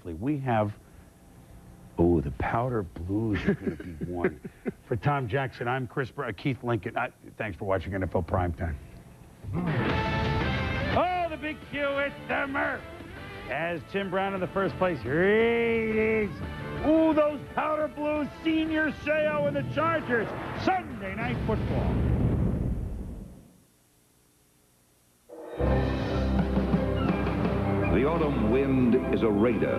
briefly. We have, oh, the Powder Blues are going to be won. For Tom Jackson, I'm Keith Lincoln. Thanks for watching NFL Primetime. Oh, the big cue, it's the Murph. As Tim Brown in the first place. Raiders. Ooh, those Powder Blues, Senior Seau and the Chargers. Sunday Night Football. The autumn wind is a raider,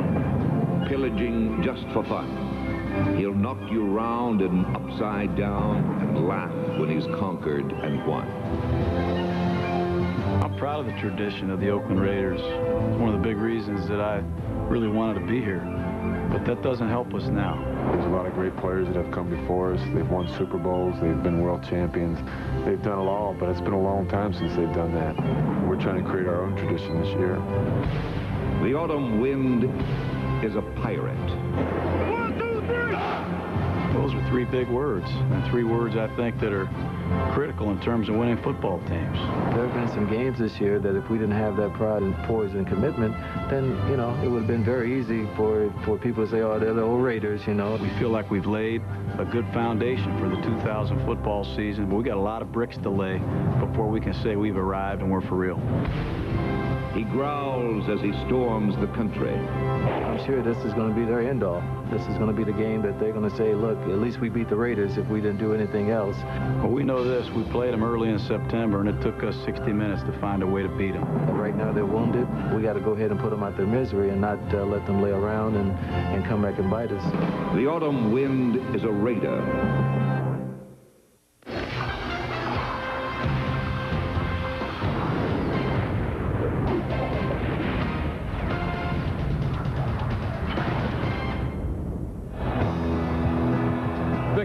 pillaging just for fun. He'll knock you round and upside down and laugh when he's conquered and won. I'm proud of the tradition of the Oakland Raiders. It's one of the big reasons that I really wanted to be here. But that doesn't help us now. There's a lot of great players that have come before us. They've won Super Bowls. They've been world champions. They've done it all, but it's been a long time since they've done that. We're trying to create our own tradition this year. The autumn wind is a pirate. 1, 2, 3. Those are three big words, and three words I think that are critical in terms of winning football teams. There have been some games this year that if we didn't have that pride and poise and commitment, then, you know, it would have been very easy for people to say, oh, they're the old Raiders, you know. We feel like we've laid a good foundation for the 2000 football season, but we got a lot of bricks to lay before we can say we've arrived and we're for real. He growls as he storms the country. I'm sure this is going to be their end all. This is going to be the game that they're going to say, look, at least we beat the Raiders if we didn't do anything else. Well, we know this. We played them early in September, and it took us 60 minutes to find a way to beat them. And right now they're wounded. We got to go ahead and put them out their misery and not let them lay around and come back and bite us. The autumn wind is a raider.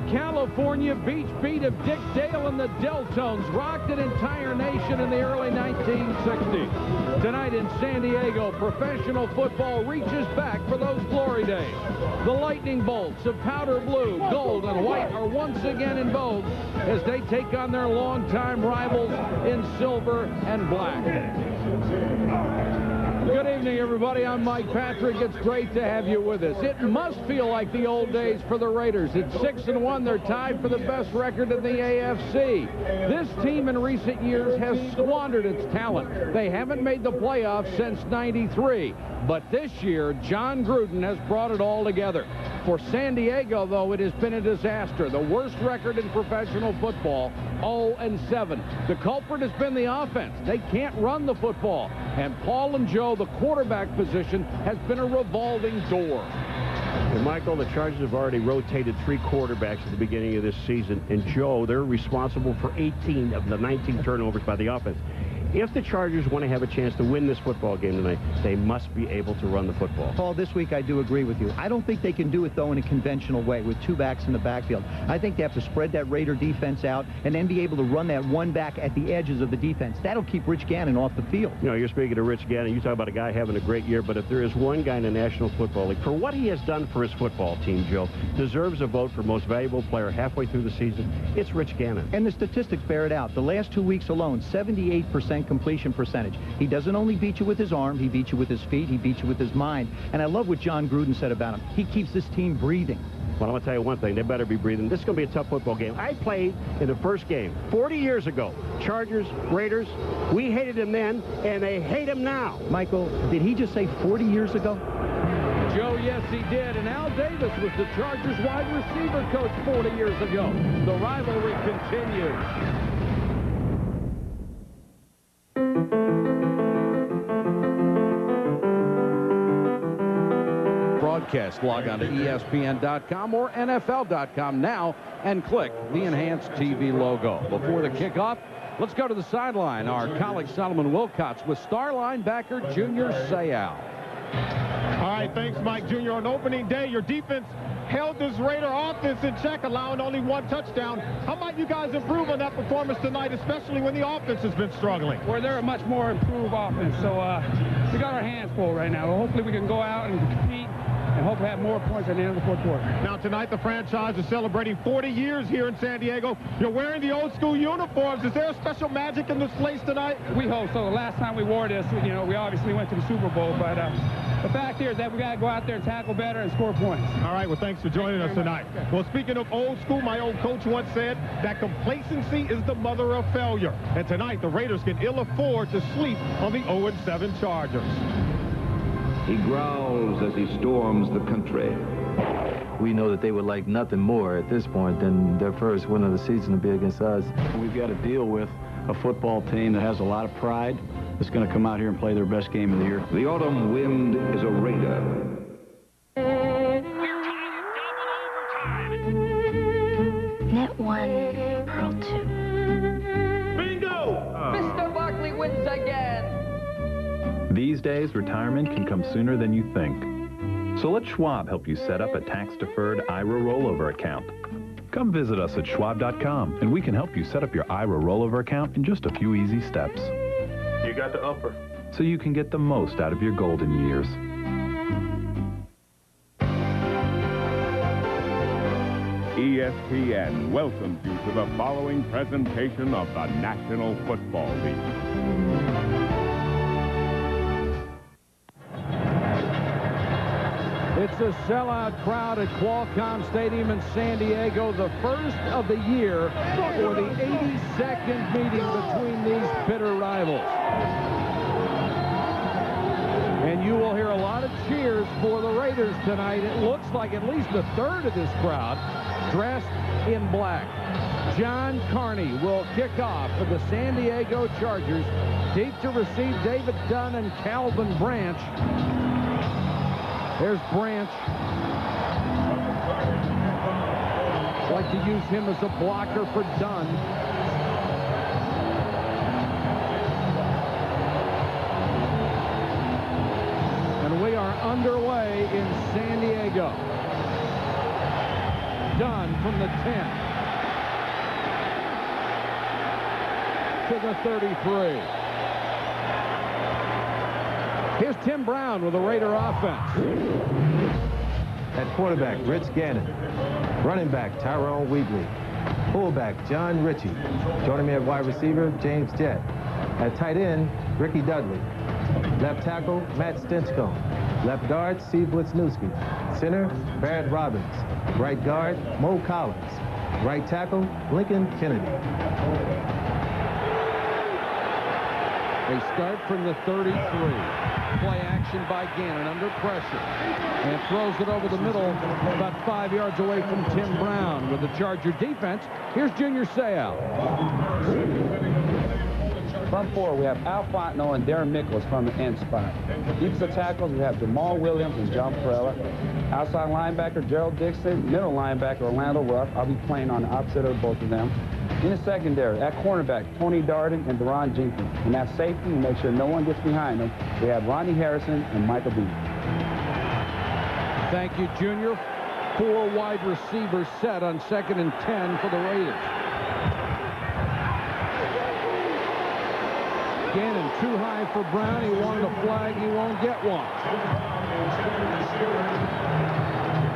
California beach beat of Dick Dale and the Deltones rocked an entire nation in the early 1960s. Tonight in San Diego, professional football reaches back for those glory days. The lightning bolts of powder blue, gold, and white are once again in vogue as they take on their longtime rivals in silver and black. Good evening, everybody. I'm Mike Patrick. It's great to have you with us. It must feel like the old days for the Raiders. At 6-1, they're tied for the best record in the AFC. This team in recent years has squandered its talent. They haven't made the playoffs since '93. But this year, John Gruden has brought it all together. For San Diego, though, it has been a disaster. The worst record in professional football, 0-7. The culprit has been the offense. They can't run the football. And Paul and Joe, the quarterback position, has been a revolving door. And Michael, the Chargers have already rotated 3 quarterbacks at the beginning of this season. And Joe, they're responsible for 18 of the 19 turnovers by the offense. If the Chargers want to have a chance to win this football game tonight, they must be able to run the football. Paul, this week I do agree with you. I don't think they can do it, though, in a conventional way with 2 backs in the backfield. I think they have to spread that Raider defense out and then be able to run that 1 back at the edges of the defense. That'll keep Rich Gannon off the field. You know, you're speaking to Rich Gannon. You talk about a guy having a great year, but if there is one guy in the National Football League, for what he has done for his football team, Joe, deserves a vote for most valuable player halfway through the season, it's Rich Gannon. And the statistics bear it out. The last 2 weeks alone, 78% completion percentage. He doesn't only beat you with his arm, he beats you with his feet, he beats you with his mind. And I love what John Gruden said about him. He keeps this team breathing. Well, I'm going to tell you one thing. They better be breathing. This is going to be a tough football game. I played in the first game 40 years ago. Chargers, Raiders, we hated them then, and they hate them now. Michael, did he just say 40 years ago? Joe, yes, he did. And Al Davis was the Chargers wide receiver coach 40 years ago. The rivalry continues. Broadcast. Log on to ESPN.com or NFL.com now and click the enhanced TV logo. Before the kickoff, let's go to the sideline. Our colleague Solomon Wilcots with star linebacker Junior Seau. All right, thanks, Mike Jr. On opening day, your defense held this Raider offense in check, allowing only 1 touchdown. How might you guys improve on that performance tonight, especially when the offense has been struggling? Well, they're a much more improved offense, so we got our hands full right now. Well, hopefully we can go out and compete and hope to have more points at the end of the fourth quarter. Now, tonight, the franchise is celebrating 40 years here in San Diego. You're wearing the old-school uniforms. Is there a special magic in this place tonight? We hope so. The last time we wore this, you know, we obviously went to the Super Bowl, but the fact here is that we got to go out there and tackle better and score points. All right, well, thanks for joining us tonight. Well, speaking of old school, my old coach once said that complacency is the mother of failure. And tonight, the Raiders can ill afford to sleep on the 0-7 Chargers. He growls as he storms the country. We know that they would like nothing more at this point than their first win of the season to be against us. We've got to deal with a football team that has a lot of pride, that's going to come out here and play their best game of the year. The autumn wind is a Raider. Net 1, pearl 2. Bingo! Mr. Barkley wins again. These days, retirement can come sooner than you think. So let Schwab help you set up a tax-deferred IRA rollover account. Come visit us at schwab.com, and we can help you set up your IRA rollover account in just a few easy steps. You got the upper. So you can get the most out of your golden years. ESPN welcomes you to the following presentation of the National Football League. It's a sellout crowd at Qualcomm Stadium in San Diego, the first of the year for the 82nd meeting between these bitter rivals. And you will hear a lot of cheers for the Raiders tonight. It looks like at least a third of this crowd dressed in black. John Carney will kick off for the San Diego Chargers. Deep to receive David Dunn and Calvin Branch. There's Branch. Like to use him as a blocker for Dunn. And we are underway in San Diego. Dunn from the 10 to the 33. Here's Tim Brown with the Raider offense. At quarterback, Rich Gannon. Running back, Tyrone Wheatley. Fullback, John Ritchie. Joining me at wide receiver, James Jett. At tight end, Ricky Dudley. Left tackle, Matt Stinchcomb. Left guard, Steve Wisniewski. Center, Barrett Robbins. Right guard, Mo Collins. Right tackle, Lincoln Kennedy. They start from the 33. Play action by Gannon under pressure. And throws it over the middle about 5 yards away from Tim Brown. With the Charger defense, here's Junior Seau. Front four, we have Al Fontenot and Darren Mickles from the end spot. Defensive tackles, we have Jamal Williams and John Perella. Outside linebacker, Gerald Dixon. Middle linebacker, Orlando Ruff. I'll be playing on the opposite of both of them. In the secondary, at cornerback, Tony Darden and Deron Jenkins. And at safety, we make sure no one gets behind them. We have Ronnie Harrison and Michael Beaton. Thank you, Junior. 4 wide receivers set on 2nd and 10 for the Raiders. Gannon too high for Brown. He wanted a flag. He won't get one.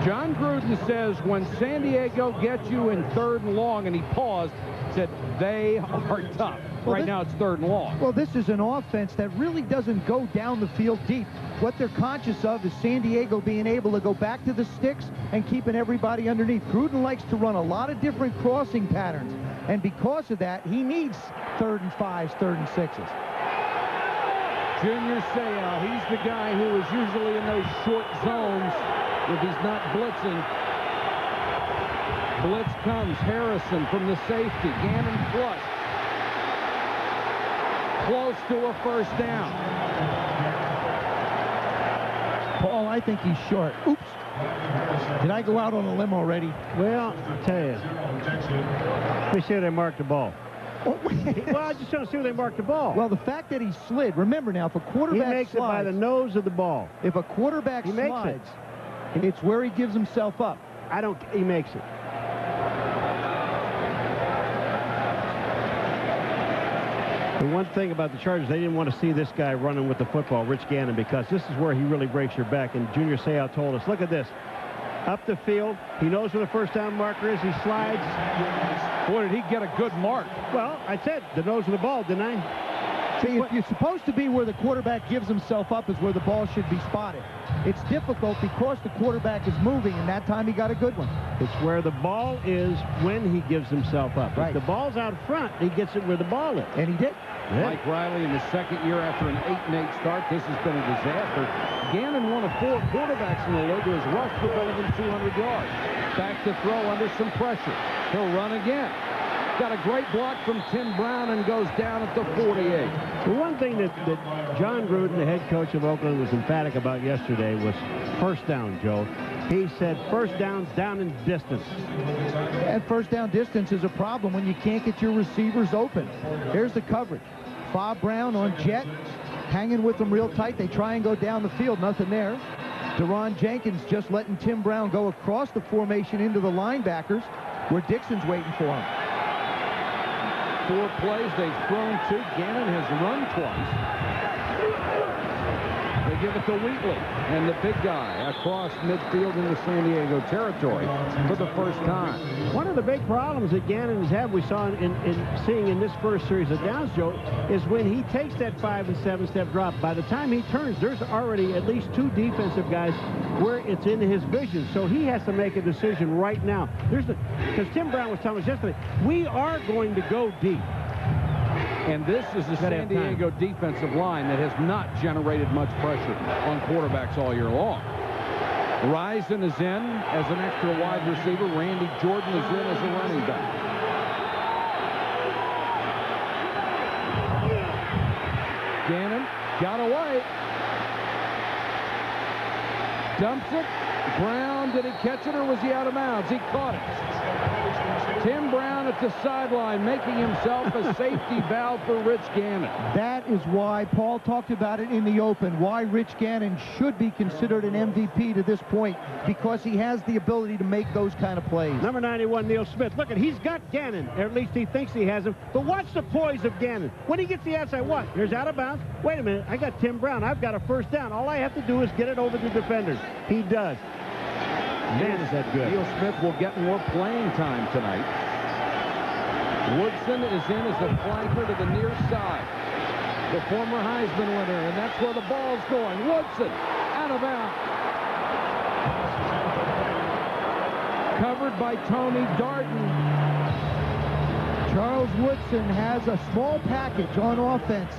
John Gruden says when San Diego gets you in 3rd and long, and he paused, said they are tough. Right now it's 3rd and long. Well, this is an offense that really doesn't go down the field deep. What they're conscious of is San Diego being able to go back to the sticks and keeping everybody underneath. Gruden likes to run a lot of different crossing patterns, and because of that, he needs 3rd and 5s, 3rd and 6s. Junior Seau, he's the guy who is usually in those short zones if he's not blitzing. Blitz comes. Harrison from the safety. Gannon flush. Close to a 1st down. Paul, I think he's short. Oops. Did I go out on a limb already? Well, I'll tell you. Let me see how they marked the ball. Well, I just want to see where they marked the ball. Well, the fact that he slid, remember now, if a quarterback he makes slides, it by the nose of the ball. If a quarterback slides, it's where he gives himself up. He makes it. The one thing about the Chargers, they didn't want to see this guy running with the football, Rich Gannon, because this is where he really breaks your back. And Junior Seau told us, look at this. Up the field, he knows where the 1st down marker is. He slides. Boy, did he get a good mark. Well, I said the nose of the ball, didn't I? It's supposed to be where the quarterback gives himself up is where the ball should be spotted. It's difficult because the quarterback is moving, and that time he got a good one. It's where the ball is when he gives himself up. Right. If the ball's out front, he gets it where the ball is. And he did. Yeah. Mike Riley in his second year after an 8-8 start. This has been a disaster. Gannon, one of 4 quarterbacks in the league who has rushed for better than 200 yards. Back to throw under some pressure. He'll run again. Got a great block from Tim Brown and goes down at the 48. The one thing that John Gruden, the head coach of Oakland, was emphatic about yesterday was first down, Joe. He said first down in distance. And first down distance is a problem when you can't get your receivers open. Here's the coverage. Bob Brown on Jet, hanging with them real tight. They try and go down the field, nothing there. Deron Jenkins just letting Tim Brown go across the formation into the linebackers where Dixon's waiting for him. 4 plays, they've thrown 2. Gannon has run twice. They give it to Wheatley, and the big guy across midfield into San Diego territory for the first time. One of the big problems that Gannon has had, we saw seeing in this first series of downs, Joe, is when he takes that 5- and 7-step drop. By the time he turns, there's already at least 2 defensive guys where it's in his vision. So he has to make a decision right now. Because Tim Brown was telling us yesterday, we are going to go deep. And this is the San Diego defensive line that has not generated much pressure on quarterbacks all year long. Rison is in as an extra wide receiver. Randy Jordan is in as a running back. Gannon got away. Dumps it. Brown, did he catch it or was he out of bounds? He caught it. Tim Brown at the sideline making himself a safety valve for Rich Gannon. That is why Paul talked about it in the open, why Rich Gannon should be considered an MVP to this point, because he has the ability to make those kind of plays. Number 91, Neil Smith. Look, he's got Gannon, or at least he thinks he has him. But watch the poise of Gannon. When he gets the outside, what? Here's out of bounds. Wait a minute, I got Tim Brown. I've got a first down. All I have to do is get it over the defenders. He does. Man, is that good. Neil Smith will get more playing time tonight. Woodson is in as a flanker to the near side. The former Heisman winner, and that's where the ball's going. Woodson out of bounds. Covered by Tony Darden. Charles Woodson has a small package on offense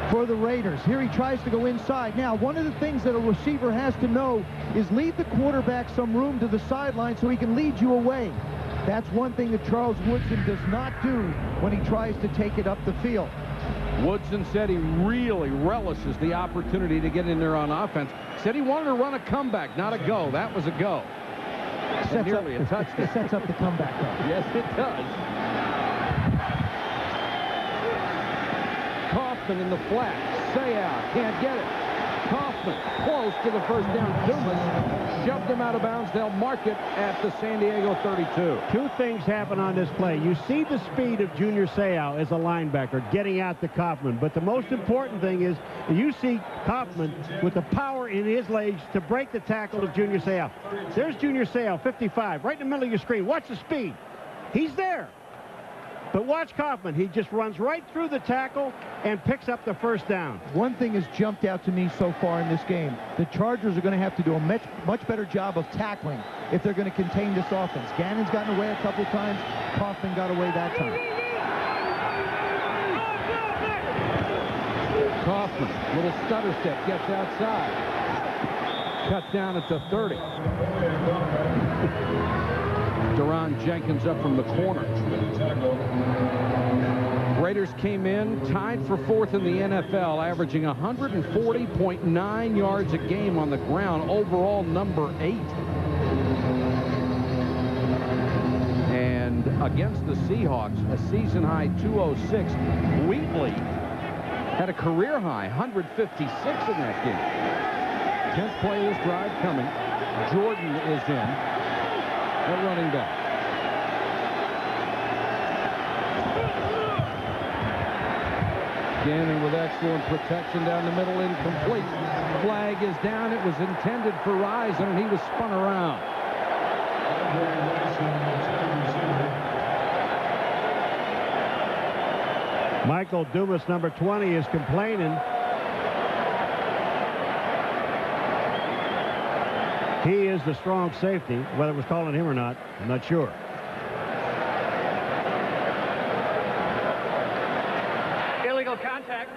for the Raiders. Here he tries to go inside. Now, one of the things that a receiver has to know is leave the quarterback some room to the sideline so he can lead you away. That's one thing that Charles Woodson does not do when he tries to take it up the field. Woodson said he really relishes the opportunity to get in there on offense. Said he wanted to run a comeback, not a go. That was a go. Nearly a touchdown. It sets up the comeback, though. Yes, it does. Kaufman in the flat. Sayout can't get it. Kaufman close to the first down. Dumas shoved him out of bounds. They'll mark it at the San Diego 32. 2 things happen on this play. You see the speed of Junior Seau as a linebacker getting out to Kaufman. But the most important thing is you see Kaufman with the power in his legs to break the tackle of Junior Seau. There's Junior Seau, 55, right in the middle of your screen. Watch the speed. He's there. But watch Kaufman. He just runs right through the tackle and picks up the first down. One thing has jumped out to me so far in this game. The Chargers are going to have to do a much better job of tackling if they're going to contain this offense. Gannon's gotten away a couple times. Kaufman got away that time. Kaufman, little stutter step, gets outside. Cut down at the 30. Deron Jenkins up from the corner. Raiders came in tied for 4th in the NFL, averaging 140.9 yards a game on the ground, overall number 8. And against the Seahawks, a season-high 206. Wheatley had a career-high 156 in that game. 10th play of this drive coming. Jordan is in. At running back. Gannon with excellent protection down the middle, incomplete. Flag is down. It was intended for Rison, and he was spun around. Michael Dumas, number 20, is complaining. He is the strong safety. Whether it was calling him or not, I'm not sure. Illegal contact.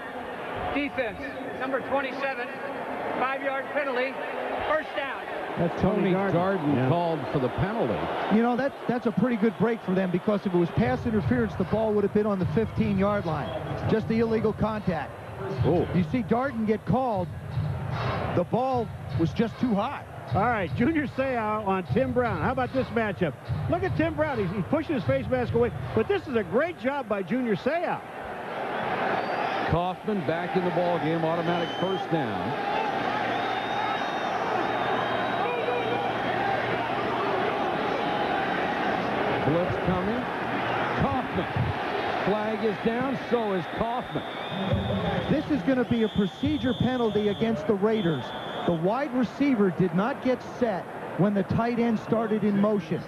Defense, number 27. 5-yard penalty. First down. That's Tony Garden called for the penalty. You know, that's a pretty good break for them, because if it was pass interference, the ball would have been on the 15-yard line. Just the illegal contact. Oh. You see Darden get called. The ball was just too high. All right, Junior Seau on Tim Brown. How about this matchup? Look at Tim Brown. He's pushing his face mask away. But this is a great job by Junior Seau. Kaufman back in the ball game. Automatic first down. Blitz coming. Kaufman. Flag is down. So is Kaufman. This is going to be a procedure penalty against the Raiders. The wide receiver did not get set when the tight end started in motion.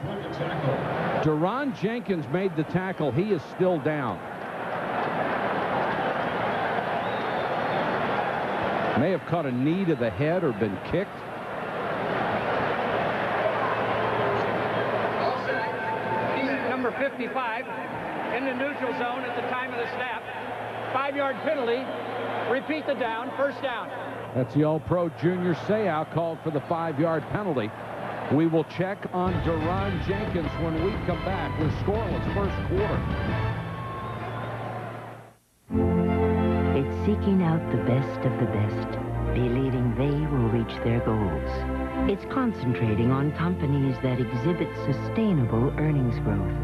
Deron Jenkins made the tackle. He is still down. May have caught a knee to the head or been kicked. Number 55 in the neutral zone at the time of the snap. 5-yard penalty. Repeat the down. First down. That's the All-Pro Junior Seau called for the 5-yard penalty. We will check on Deron Jenkins when we come back. We're scoreless first quarter. It's seeking out the best of the best, believing they will reach their goals. It's concentrating on companies that exhibit sustainable earnings growth.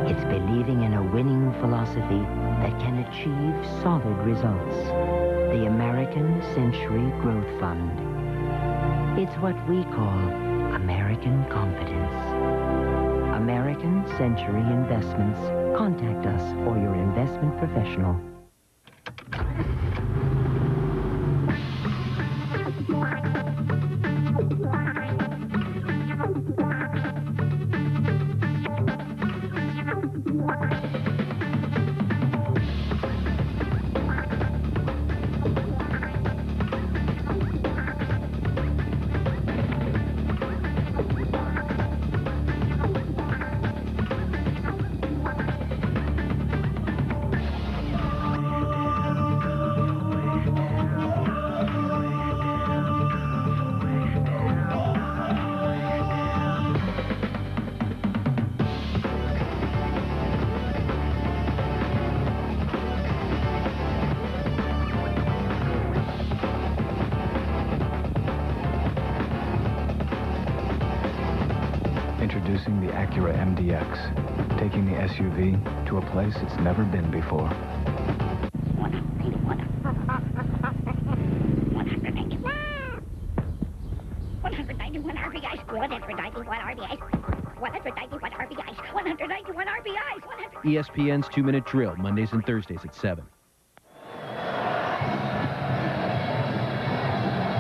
It's believing in a winning philosophy that can achieve solid results. The American Century Growth Fund. It's what we call American confidence. American Century Investments. Contact us or your investment professional. Introducing the Acura MDX, taking the SUV to a place it's never been before. 191 RBIs, 191 RBIs, 191 RBIs, 191 RBIs, ESPN's 2-Minute Drill, Mondays and Thursdays at 7.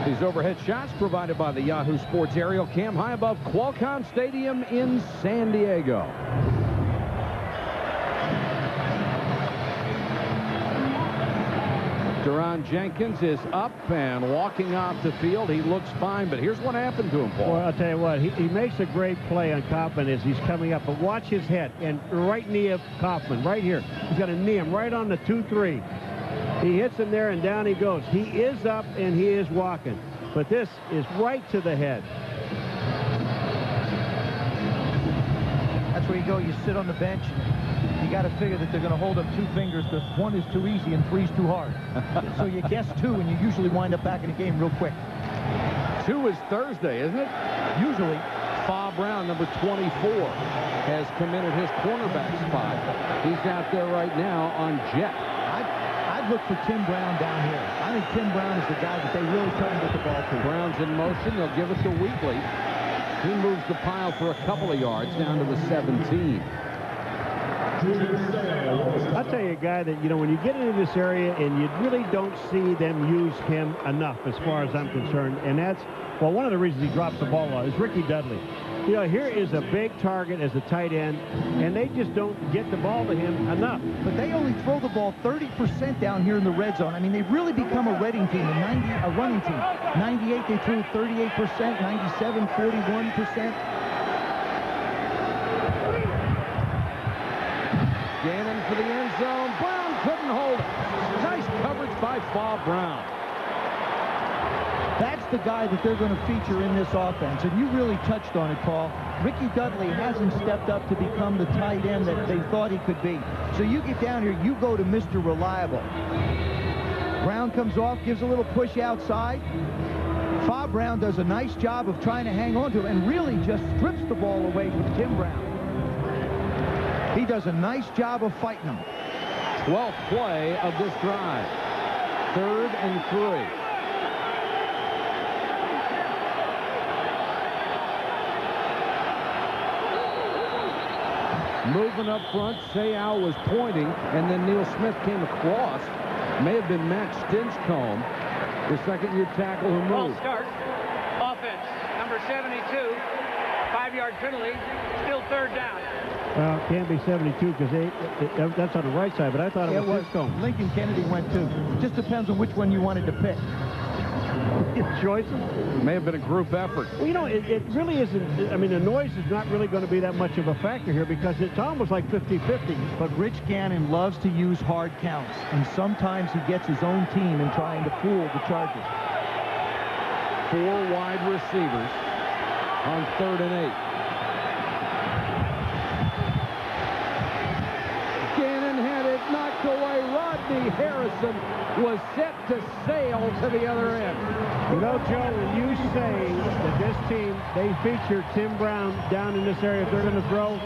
These overhead shots provided by the Yahoo Sports Aerial Cam high above Qualcomm Stadium in San Diego. Deron Jenkins is up and walking off the field. He looks fine, but here's what happened to him, Paul. Well, I'll tell you what, he makes a great play on Kaufman as he's coming up, but watch his head and right knee of Kaufman right here. He's got to knee him right on the 2-3. He hits him there and down he goes. He is up and he is walking, but this is right to the head. That's where you go. You sit on the bench. You got to figure that they're going to hold up 2 fingers because 1 is too easy and 3 is too hard. So you guess 2, and you usually wind up back in the game real quick. 2 is Thursday, isn't it? Usually. Fa Brown, number 24, has committed his cornerback spot. He's out there right now on jet. I'd look for Tim Brown down here. I think Tim Brown is the guy that they really try to get the ball to. Brown's in motion. They'll give it to Wheatley. He moves the pile for a couple of yards down to the 17. I'll tell you a guy that, you know, when you get into this area and you really don't see them use him enough as far as I'm concerned, and that's, well, one of the reasons he drops the ball a lot is Ricky Dudley. You know, here is a big target as a tight end, and they just don't get the ball to him enough. But they only throw the ball 30% down here in the red zone. I mean, they've really become a running team, a running team. 98, they threw 38%, 97, 41%. Gannon for the end zone. Brown couldn't hold it. Nice coverage by Bob Brown. That's the guy that they're going to feature in this offense. And you really touched on it, Paul. Ricky Dudley hasn't stepped up to become the tight end that they thought he could be. So you get down here, you go to Mr. Reliable. Brown comes off, gives a little push outside. Bob Brown does a nice job of trying to hang on to it and really just strips the ball away from Tim Brown. He does a nice job of fighting him. 12th play of this drive. 3rd and 3. Moving up front, Seau was pointing, and then Neil Smith came across. May have been Matt Stinchcomb, the second-year tackle who moved. Start. Offense, number 72. 5-yard penalty. Still 3rd down. Well, it can't be 72 because that's on the right side, but I thought it was Stinchcomb. Lincoln Kennedy went too. Just depends on which one you wanted to pick. Choices? May have been a group effort. Well, you know, it really isn't. I mean, the noise is not really going to be that much of a factor here because it's almost like 50-50. But Rich Gannon loves to use hard counts, and sometimes he gets his own team in trying to fool the Chargers. 4 wide receivers on 3rd and 8. Gannon had it knocked away. Rodney Harrison was set to sail to the other end. You know, Joe, when you say that this team, they feature Tim Brown down in this area if they're going to throw,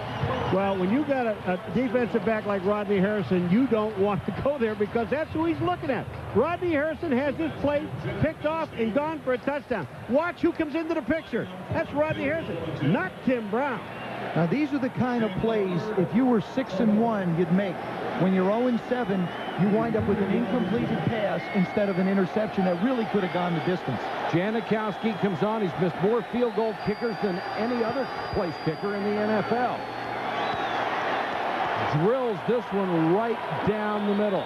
well, when you got a defensive back like Rodney Harrison, you don't want to go there because that's who he's looking at. Rodney Harrison has this play picked off and gone for a touchdown. Watch who comes into the picture. That's Rodney Harrison, not Tim Brown. Now, these are the kind of plays, if you were 6-1, you'd make. When you're 0-7, you wind up with an incompleted pass instead of an interception that really could have gone the distance. Janikowski comes on. He's missed more field goal kickers than any other place kicker in the NFL. Drills this one right down the middle.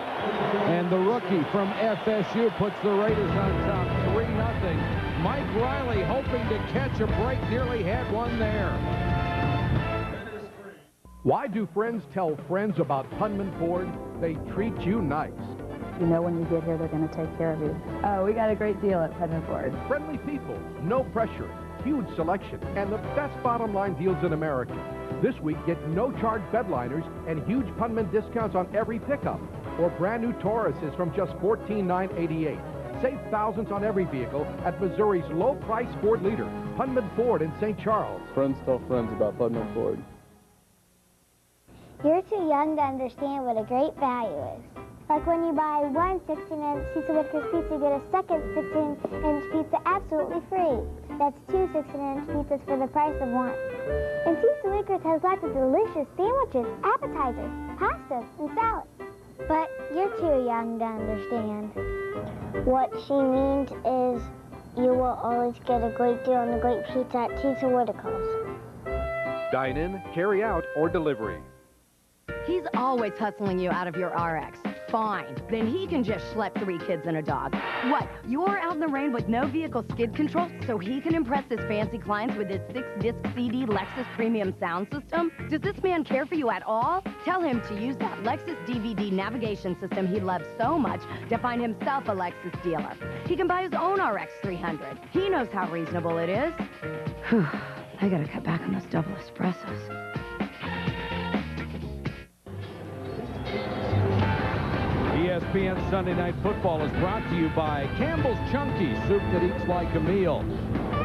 And the rookie from FSU puts the Raiders on top 3-0. Mike Riley hoping to catch a break, nearly had one there. Why do friends tell friends about Punman Ford? They treat you nice. You know when you get here, they're going to take care of you. Oh, we got a great deal at Punman Ford. Friendly people, no pressure, huge selection, and the best bottom line deals in America. This week, get no-charge bedliners and huge Punman discounts on every pickup. Or brand new Tauruses from just $14,988. Save thousands on every vehicle at Missouri's low-price Ford leader, Punman Ford in St. Charles. Friends tell friends about Punman Ford. You're too young to understand what a great value is. Like when you buy one 16-inch Cecil Whitaker's pizza, you get a second 16-inch pizza absolutely free. That's 2 16-inch pizzas for the price of one. And Cecil Whitaker's has lots of delicious sandwiches, appetizers, pastas, and salads. But you're too young to understand. What she means is you will always get a great deal on the great pizza at Cecil Whitaker's. Dine in, carry out, or delivery. He's always hustling you out of your RX. Fine. Then he can just schlep 3 kids and a dog. What? You're out in the rain with no vehicle skid control so he can impress his fancy clients with his 6-disc CD Lexus premium sound system? Does this man care for you at all? Tell him to use that Lexus DVD navigation system he loves so much to find himself a Lexus dealer. He can buy his own RX 300. He knows how reasonable it is. Whew. I gotta cut back on those double espressos. ESPN Sunday Night Football is brought to you by Campbell's Chunky, soup that eats like a meal.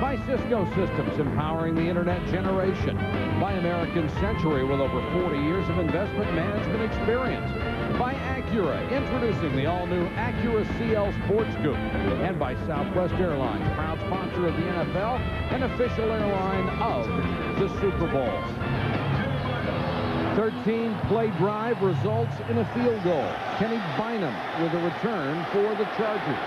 By Cisco Systems, empowering the internet generation. By American Century, with over 40 years of investment management experience. By Acura, introducing the all-new Acura CL Sports Coupe. And by Southwest Airlines, proud sponsor of the NFL and official airline of the Super Bowl. 13-play drive results in a field goal. Kenny Bynum with a return for the Chargers.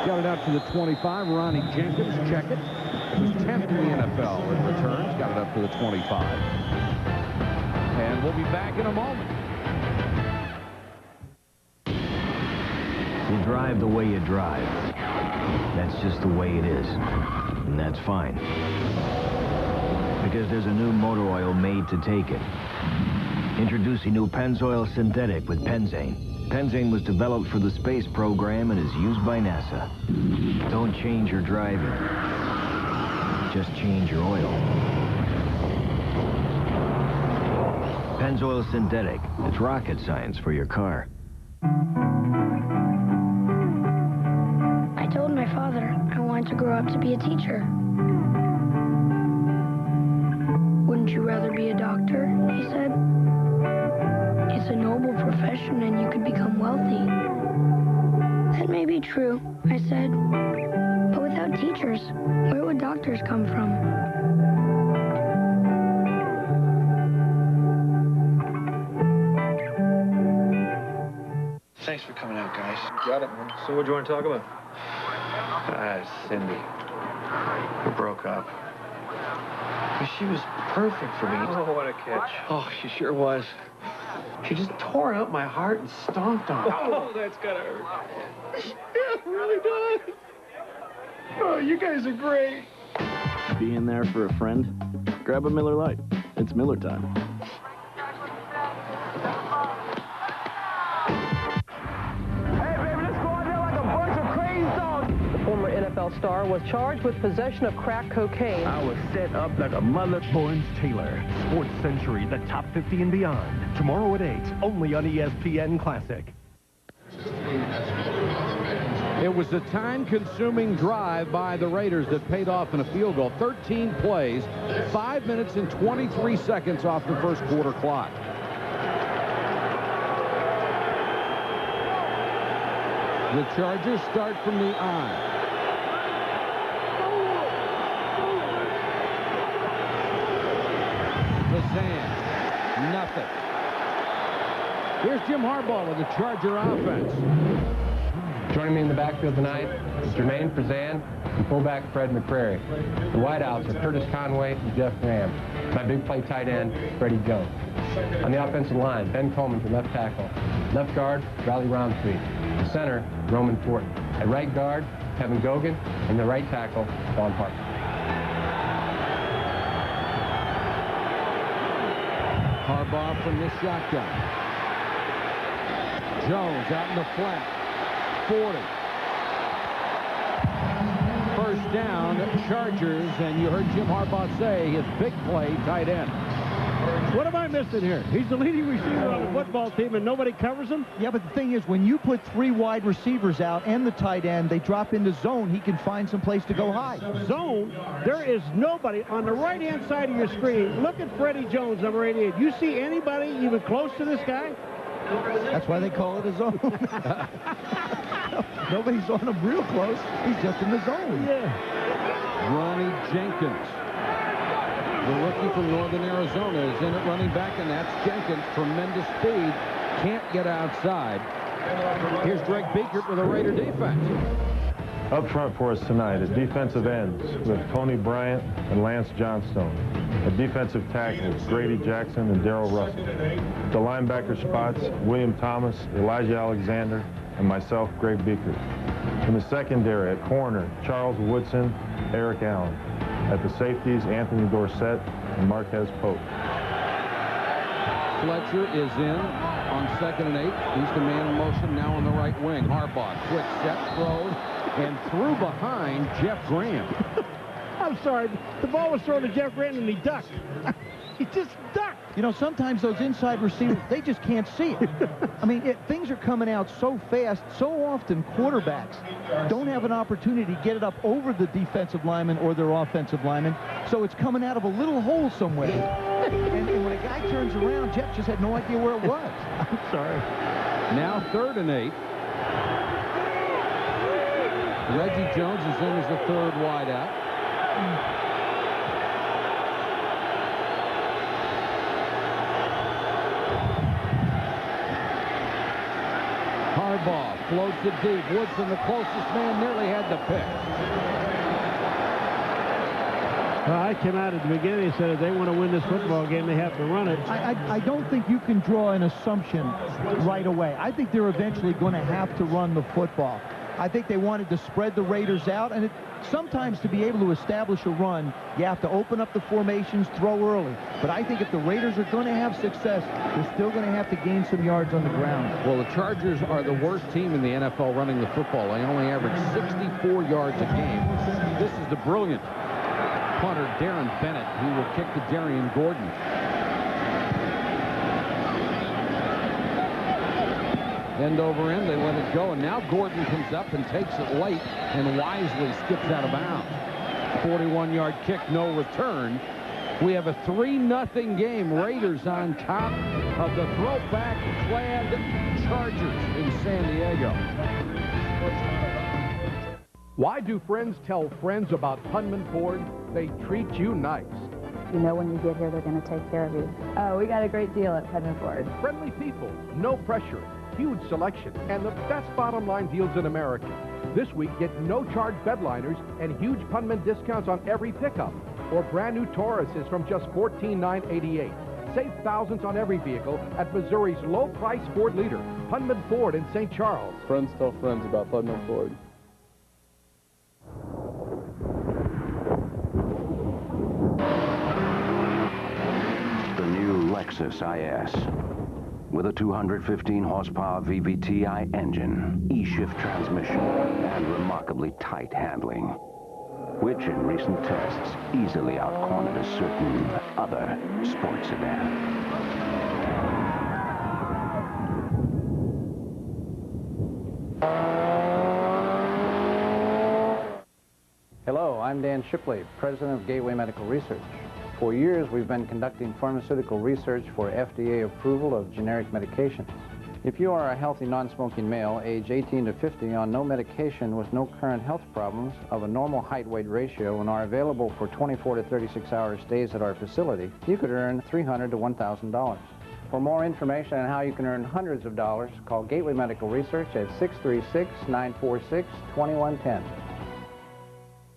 Got it out to the 25. Ronnie Jenkins, check it. It was 10th in the NFL in returns. Got it up to the 25. And we'll be back in a moment. You drive the way you drive. That's just the way it is. And that's fine. Because there's a new motor oil made to take it. Introducing new Pennzoil Synthetic with Penzane. Penzane was developed for the space program and is used by NASA. Don't change your driving. Just change your oil. Pennzoil Synthetic. It's rocket science for your car. I told my father I wanted to grow up to be a teacher. Wouldn't you rather be a doctor? He said. It's a noble profession and you could become wealthy. That may be true, I said. But without teachers, where would doctors come from? Thanks for coming out, guys. Got it, man. So what do you want to talk about? Cindy. We broke up. But she was perfect for me. Oh, what a catch. Oh, she sure was. She just tore out my heart and stomped on it. Oh, that's gotta hurt. Yeah, it really does. Oh, you guys are great. Being there for a friend? Grab a Miller Lite. It's Miller time. Former NFL star was charged with possession of crack cocaine. I was set up like a mother. Lawrence Taylor, Sports Century, the top 50 and beyond. Tomorrow at 8, only on ESPN Classic. It was a time-consuming drive by the Raiders that paid off in a field goal. 13 plays, 5 minutes and 23 seconds off the first quarter clock. The Chargers start from the I. Bazan, nothing. Here's Jim Harbaugh with the Charger offense. Joining me in the backfield tonight is Jermaine Frazan and fullback Fred McCrary. The wideouts are Curtis Conway and Jeff Graham. My big play tight end, Freddie Jones. On the offensive line, Ben Coleman to left tackle. Left guard, Riley Roundtree. The center, Roman Fortin. At right guard, Kevin Gogan. And the right tackle, Don Parker. Harbaugh from the shotgun. Jones out in the flat. 40. First down, Chargers, and you heard Jim Harbaugh say his big play tight end. What am I missing here? He's the leading receiver on the football team and nobody covers him? Yeah, but the thing is, when you put 3 wide receivers out and the tight end, they drop into zone, he can find some place to go high. Zone? There is nobody on the right-hand side of your screen. Look at Freddie Jones, number 88. You see anybody even close to this guy? That's why they call it a zone. Nobody's on him real close. He's just in the zone. Yeah. Ronnie Jenkins, the rookie from Northern Arizona, is in at running back, and that's Jenkins. Tremendous speed. Can't get outside. Here's Greg Biekert with a Raider defense. Up front for us tonight is defensive ends with Tony Bryant and Lance Johnstone. At defensive tackles, Grady Jackson and Darrell Russell. The linebacker spots, William Thomas, Elijah Alexander, and myself, Greg Biekert. In the secondary, at corner, Charles Woodson, Eric Allen. At the safeties, Anthony Dorsett and Marquez Pope. Fletcher is in on 2nd and 8. He's the man in motion now on the right wing. Harbaugh, quick set, throws, and threw behind Jeff Graham. I'm sorry, the ball was thrown to Jeff Graham and he ducked. He just ducked. You know, sometimes those inside receivers, they just can't see it. I mean, things are coming out so fast. So often, quarterbacks don't have an opportunity to get it up over the defensive lineman or their offensive lineman, so it's coming out of a little hole somewhere. and when a guy turns around, Jeff just had no idea where it was. I'm sorry. Now 3rd and 8. Reggie Jones is in as the 3rd wideout. Harbaugh floats it deep. Woodson, the closest man, nearly had the pick. Well, I came out at the beginning and said if they want to win this football game, they have to run it. I don't think you can draw an assumption right away. I think they're eventually going to have to run the football. I think they wanted to spread the Raiders out, and sometimes to be able to establish a run, you have to open up the formations, throw early. But I think if the Raiders are going to have success, they're still going to have to gain some yards on the ground. Well, the Chargers are the worst team in the NFL running the football. They only average 64 yards a game. This is the brilliant punter, Darren Bennett, who will kick to Darian Gordon. End over end, they let it go, and now Gordon comes up and takes it late and wisely skips out of bounds. 41-yard kick, no return. We have a 3-0 game. Raiders on top of the throwback-clad Chargers in San Diego. Why do friends tell friends about Hunman Ford? They treat you nice. You know when you get here, they're going to take care of you. Oh, we got a great deal at Hunman Ford. Friendly people, no pressure, huge selection, and the best bottom line deals in America. This week, get no-charge bed liners and huge Hunman discounts on every pickup. Or brand new Tauruses from just $14,988. Save thousands on every vehicle at Missouri's low-price Ford leader, Hunman Ford in St. Charles. Friends tell friends about Hunman Ford. The new Lexus IS. With a 215 horsepower VVTi engine, E-Shift transmission, and remarkably tight handling, which in recent tests easily outcornered a certain other sports sedan. Hello, I'm Dan Shipley, President of Gateway Medical Research. For years, we've been conducting pharmaceutical research for FDA approval of generic medication. If you are a healthy non-smoking male, age 18 to 50, on no medication with no current health problems, of a normal height-weight ratio, and are available for 24 to 36-hour stays at our facility, you could earn $300 to $1,000. For more information on how you can earn hundreds of dollars, call Gateway Medical Research at 636-946-2110.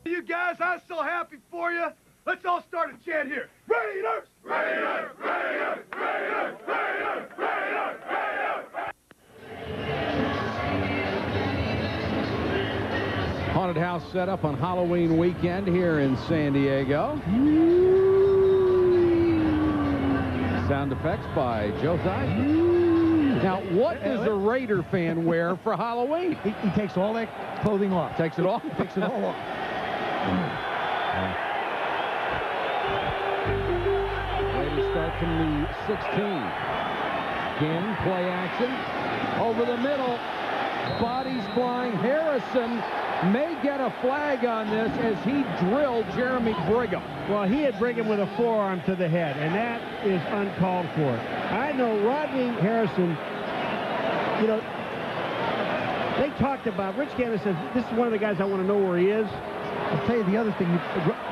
You guys, I'm so happy for you. Let's all start a chant here. Raiders! Raiders! Raiders! Raiders! Raiders! Raiders! Raiders! Haunted house set up on Halloween weekend here in San Diego. Sound effects by Joe Theismann. Now, what does a Raider fan wear for Halloween? He takes all that clothing off. Takes it off? Takes it all off. Raiders start from the 16. Again, play action. Over the middle. Bodies flying. Harrison may get a flag on this as he drilled Jeremy Brigham. Well, he hit Brigham with a forearm to the head, and that is uncalled for. I know Rodney Harrison, you know, they talked about, Rich Gannon says, this is one of the guys I want to know where he is. I'll tell you the other thing,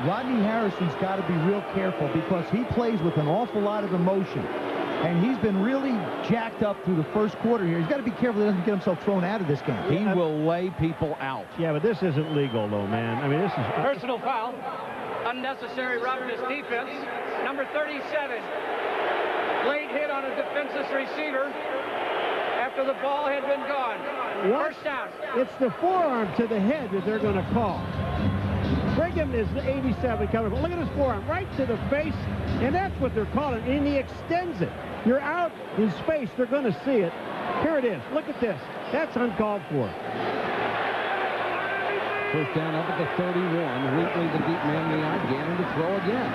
Rodney Harrison's got to be real careful because he plays with an awful lot of emotion. And he's been really jacked up through the first quarter here. He's got to be careful he doesn't get himself thrown out of this game. He will lay people out. Yeah, but this isn't legal, though, man. I mean, this is... Personal foul. Unnecessary roughness defense. Number 37. Late hit on a defenseless receiver after the ball had been gone. What? First down. It's the forearm to the head that they're going to call. Brigham is the 87 coming. But look at his forearm, right to the face, and that's what they're calling, and he extends it. You're out in space. They're going to see it. Here it is. Look at this. That's uncalled for. First down up at the 31. Wheatley, the deep man in the eye. Gannon to throw again.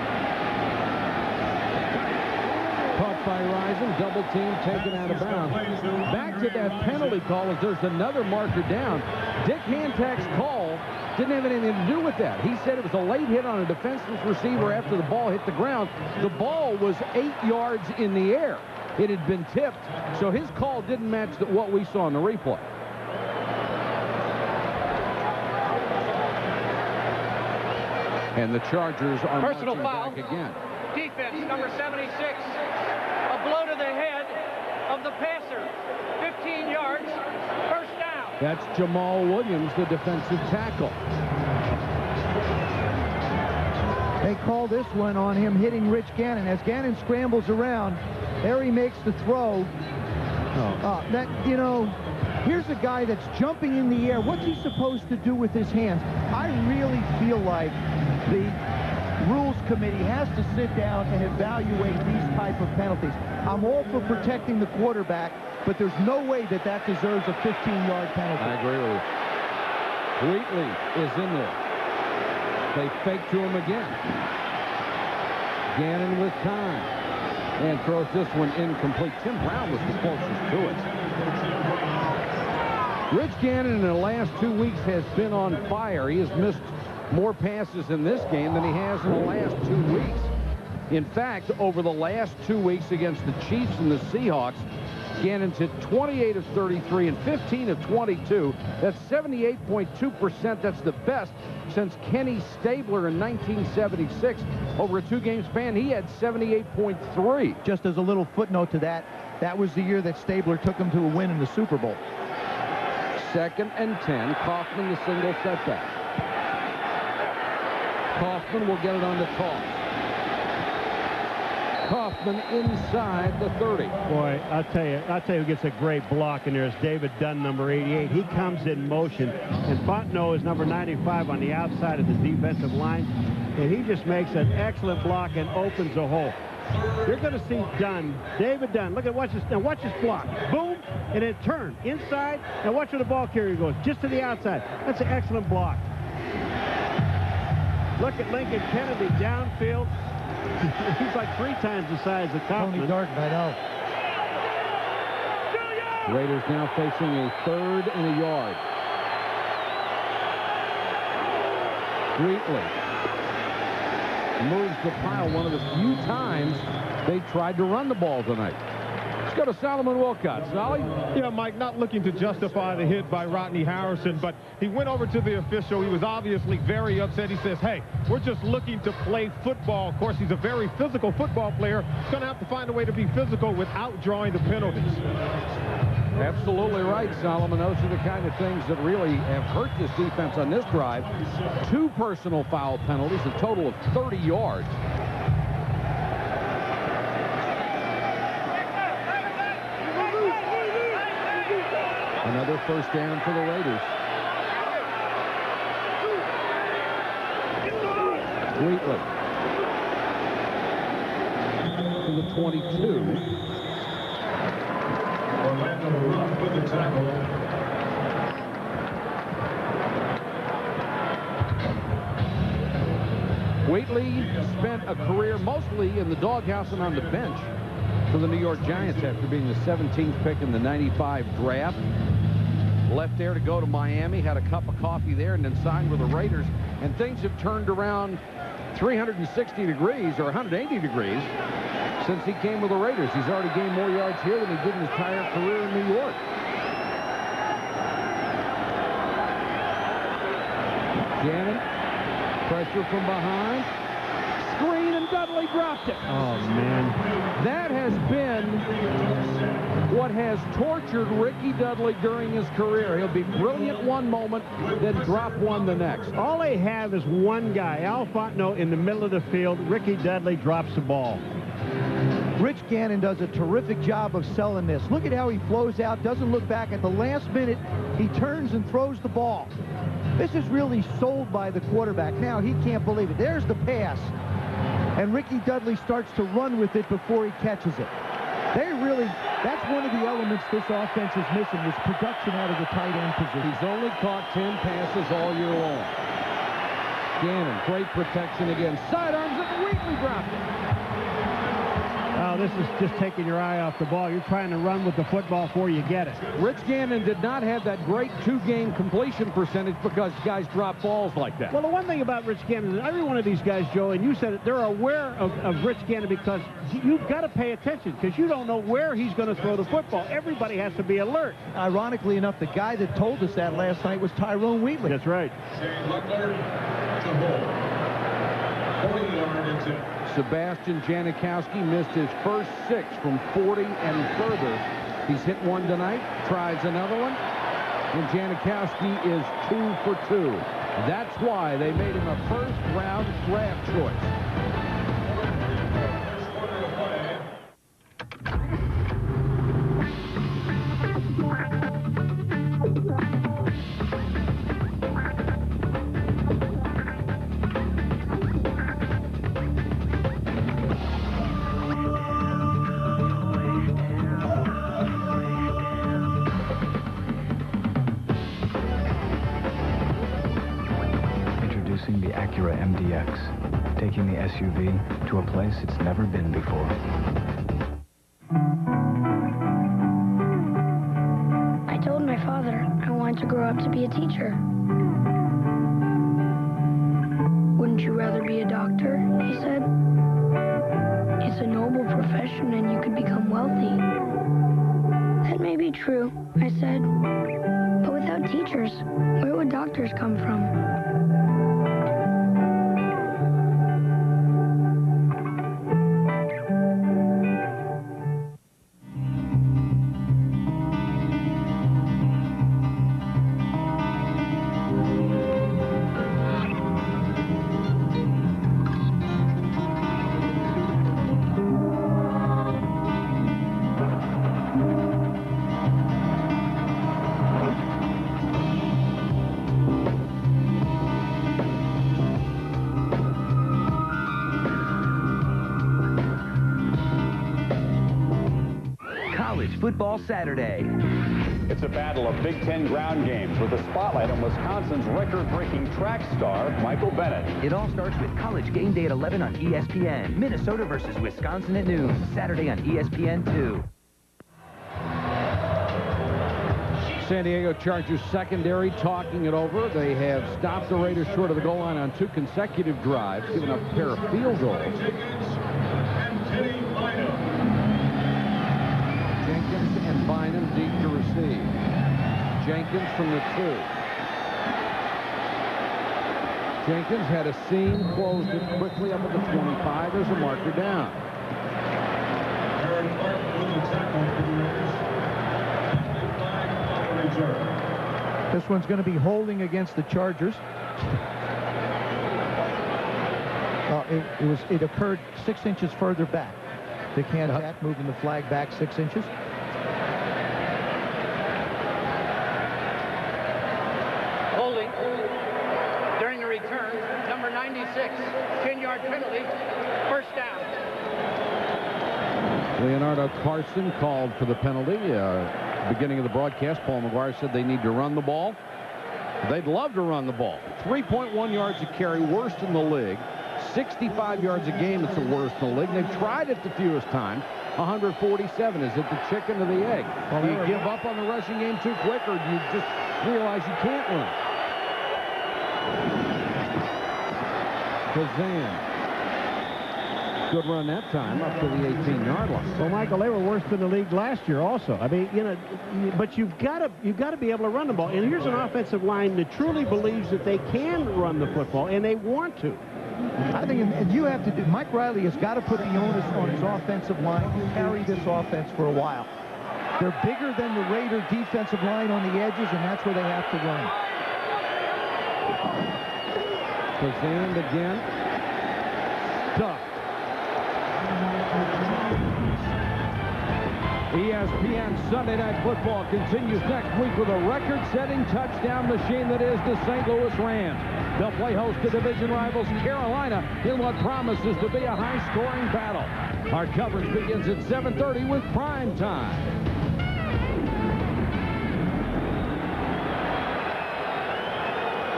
Caught by Risen. Double team taken out of bounds. Back to that penalty call as there's another marker down. Dick Hantak's call didn't have anything to do with that. He said it was a late hit on a defenseless receiver after the ball hit the ground. The ball was 8 yards in the air. It had been tipped, so his call didn't match what we saw in the replay. And the Chargers are personal marching foul. back again. Defense, number 76. A blow to the head of the passer. 15 yards. First down. That's Jamal Williams, the defensive tackle. They call this one on him hitting Rich Gannon. As Gannon scrambles around, there he makes the throw. Here's a guy that's jumping in the air. What's he supposed to do with his hands? I really feel like the Rules Committee has to sit down and evaluate these type of penalties. I'm all for protecting the quarterback, but there's no way that that deserves a 15-yard penalty. I agree with you. Wheatley is in there. They fake to him again. Gannon with time. And throws this one incomplete. Tim Brown was the closest to it. Rich Gannon in the last 2 weeks has been on fire. He has missed more passes in this game than he has in the last 2 weeks. In fact, over the last 2 weeks against the Chiefs and the Seahawks, Gannon's hit 28 of 33 and 15 of 22. That's 78.2%. That's the best since Kenny Stabler in 1976. Over a 2-game span, he had 78.3. Just as a little footnote to that, that was the year that Stabler took him to a win in the Super Bowl. 2nd and 10. Kaufman, the single setback. Kaufman will get it on the toss. Kaufman inside the 30. Boy, I'll tell you who gets a great block in there is David Dunn, number 88. He comes in motion, and Fontenot is number 95 on the outside of the defensive line, and he just makes an excellent block and opens a hole. You're going to see Dunn, David Dunn. Look at watch this block. Boom, and then turn inside. Now watch where the ball carrier goes, just to the outside. That's an excellent block. Look at Lincoln Kennedy downfield. He's like 3 times the size of Kaufman. Tony Dark, I know. Raiders now facing a 3rd and a yard. Wheatley moves the pile one of the few times they tried to run the ball tonight. Let's go to Solomon Wilcott. Solly? Yeah, Mike, not looking to justify the hit by Rodney Harrison, but he went over to the official. He was obviously very upset. He says, hey, we're just looking to play football. Of course, he's a very physical football player. He's going to have to find a way to be physical without drawing the penalties. Absolutely right, Solomon. Those are the kind of things that really have hurt this defense on this drive. 2 personal foul penalties, a total of 30 yards. Another first down for the Raiders. Wheatley to the 22. Wheatley spent a career mostly in the doghouse and on the bench for the New York Giants after being the 17th pick in the '95 draft. Left there to go to Miami, had a cup of coffee there, and then signed with the Raiders. And things have turned around 360 degrees or 180 degrees since he came with the Raiders. He's already gained more yards here than he did in his entire career in New York. Gannon, pressure from behind. Screen, and Dudley dropped it. Oh, man. That has been what has tortured Ricky Dudley during his career. He'll be brilliant one moment, then drop one the next. All they have is one guy, Al Fontenot, in the middle of the field. Ricky Dudley drops the ball. Rich Gannon does a terrific job of selling this. Look at how he flows out, doesn't look back. At the last minute, he turns and throws the ball. This is really sold by the quarterback. Now he can't believe it. There's the pass. And Ricky Dudley starts to run with it before he catches it. That's one of the elements this offense is missing, is production out of the tight end position. He's only caught 10 passes all year long. Gannon, great protection again. Sidearms it, and Wheatley dropped it. Oh, this is just taking your eye off the ball. You're trying to run with the football before you get it. Rich Gannon did not have that great 2-game completion percentage because guys drop balls like that. Well, the one thing about Rich Gannon is every one of these guys, Joe, and you said it, they're aware of Rich Gannon because you've got to pay attention because you don't know where he's going to throw the football. Everybody has to be alert. Ironically enough, the guy that told us that last night was Tyrone Wheatley. That's right. Sebastian Janikowski missed his first 6 from 40 and further. He's hit one tonight, tries another one. and Janikowski is 2 for 2. That's why they made him a first-round draft choice. The Acura MDX, taking the SUV to a place it's never been before. I told my father I wanted to grow up to be a teacher. Wouldn't you rather be a doctor? He said. It's a noble profession and you could become wealthy. That may be true, I said. But without teachers, where would doctors come from? Football Saturday. It's a battle of Big Ten ground games with a spotlight on Wisconsin's record-breaking track star, Michael Bennett. It all starts with College Game Day at 11 on ESPN. Minnesota versus Wisconsin at noon. Saturday on ESPN2. San Diego Chargers secondary talking it over. They have stopped the Raiders short of the goal line on 2 consecutive drives, giving up a pair of field goals. Jenkins and Bynum deep to receive. Jenkins from the 2. Jenkins had a seam, closed it quickly up at the 25. There's a marker down. This one's going to be holding against the Chargers. It occurred 6 inches further back. They can't attack, moving the flag back 6 inches. Holding during the return, number 96, 10-yard penalty, first down. Leonardo Carson called for the penalty. Beginning of the broadcast, Paul McGuire said they need to run the ball. They'd love to run the ball. 3.1 yards a carry, worst in the league. 65 yards a game, it's the worst in the league. They've tried it the fewest times. 147. Is it the chicken or the egg? Do you give up on the rushing game too quick, or do you just realize you can't run? Kazan. Good run that time up to the 18-yard line. Well, Michael, they were worse than the league last year also. I mean, you know, but you've got to be able to run the ball. And here's an offensive line that truly believes that they can run the football, and they want to. I think you have to do. Mike Riley has got to put the onus on his offensive line to carry this offense for a while. They're bigger than the Raider defensive line on the edges, and that's where they have to run. Kazan again. Stuck. ESPN Sunday Night Football continues next week with a record-setting touchdown machine that is the St. Louis Rams. They'll play host to division rivals Carolina in what promises to be a high-scoring battle. Our coverage begins at 7:30 with prime time.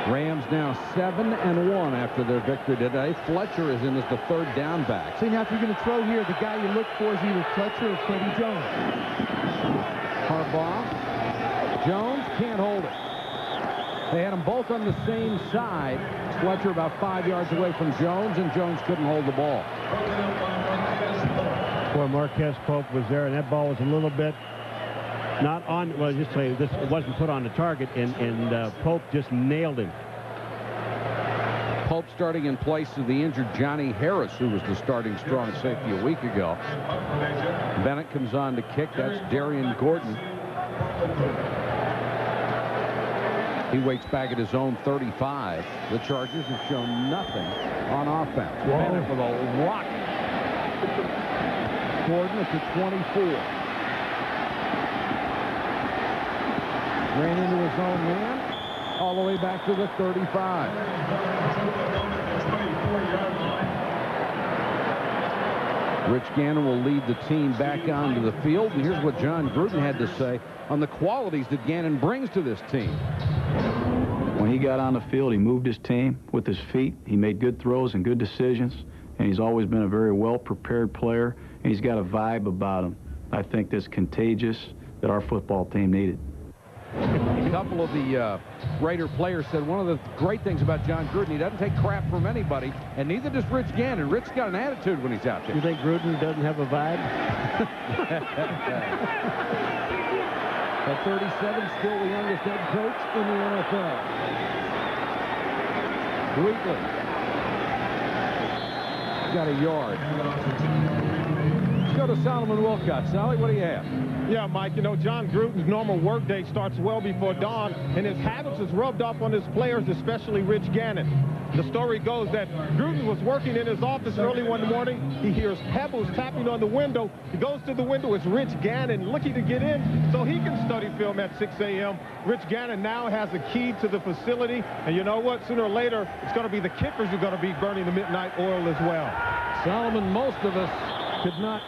Rams now 7-1 after their victory today. Fletcher is in as the third down back. See, now if you're going to throw here, the guy you look for is either Fletcher or Freddie Jones. Harbaugh. Jones can't hold it. They had them both on the same side. Fletcher about 5 yards away from Jones, and Jones couldn't hold the ball. Poor Marquez Pope was there, and that ball was a little bit not on, well, just say this, it wasn't put on the target, and Pope just nailed him. Pope starting in place of the injured Johnny Harris, who was the starting strong safety a week ago. Bennett comes on to kick. That's Darian Gordon. He waits back at his own 35. The Chargers have shown nothing on offense. Bennett with a rock. Gordon at the 24. Ran into his own man all the way back to the 35. Rich Gannon will lead the team back onto the field. And here's what John Gruden had to say on the qualities that Gannon brings to this team. When he got on the field, he moved his team with his feet. He made good throws and good decisions. And he's always been a very well-prepared player. And he's got a vibe about him, I think, that's contagious that our football team needed. A couple of the Raider players said one of the great things about John Gruden, he doesn't take crap from anybody, and neither does Rich Gannon. Rich got an attitude when he's out there. You think Gruden doesn't have a vibe? At 37, still the youngest head coach in the NFL. Wheatley got a yard. Let's go to Solomon Wilcott. Sally, what do you have? Yeah, Mike, you know, John Gruden's normal workday starts well before dawn, and his habits is rubbed off on his players, especially Rich Gannon. The story goes that Gruden was working in his office early one morning. He hears pebbles tapping on the window. He goes to the window. It's Rich Gannon looking to get in so he can study film at 6 a.m. Rich Gannon now has a key to the facility, and you know what? Sooner or later, it's going to be the kickers who are going to be burning the midnight oil as well. Solomon, most of us could not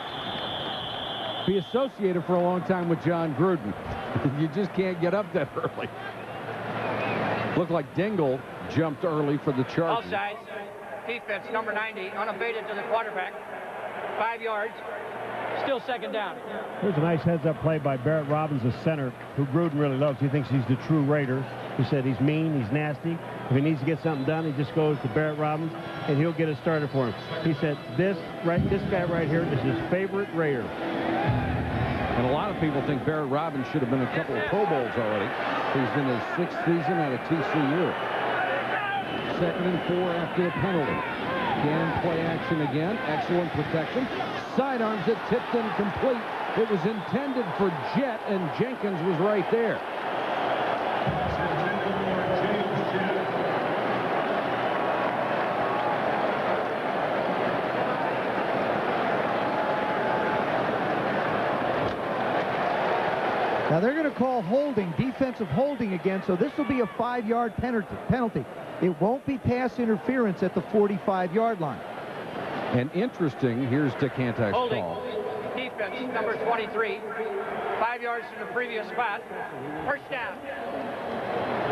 be associated for a long time with John Gruden. You just can't get up that early. Looked like Dingle jumped early for the Chargers. Outside defense, number 90, unabated to the quarterback. 5 yards. Still second down. Here's a nice heads-up play by Barrett Robbins, the center, who Gruden really loves. He thinks he's the true Raider. He said he's mean, he's nasty. If he needs to get something done, he just goes to Barrett Robbins, and he'll get it started for him. He said this guy right here is his favorite Raider. And a lot of people think Barrett Robbins should have been a couple of Pro Bowls already. He's in his 6th season at a TCU. 2nd and 4 after the penalty. Gannon play action again. Excellent protection. Sidearms it, tipped incomplete. It was intended for Jet, and Jenkins was right there. Now they're going to call holding, defensive holding again, so this will be a 5-yard penalty. It won't be pass interference at the 45-yard line. And interesting, here's DeCantek's holding. call. Defense, number 23. 5 yards from the previous spot. First down.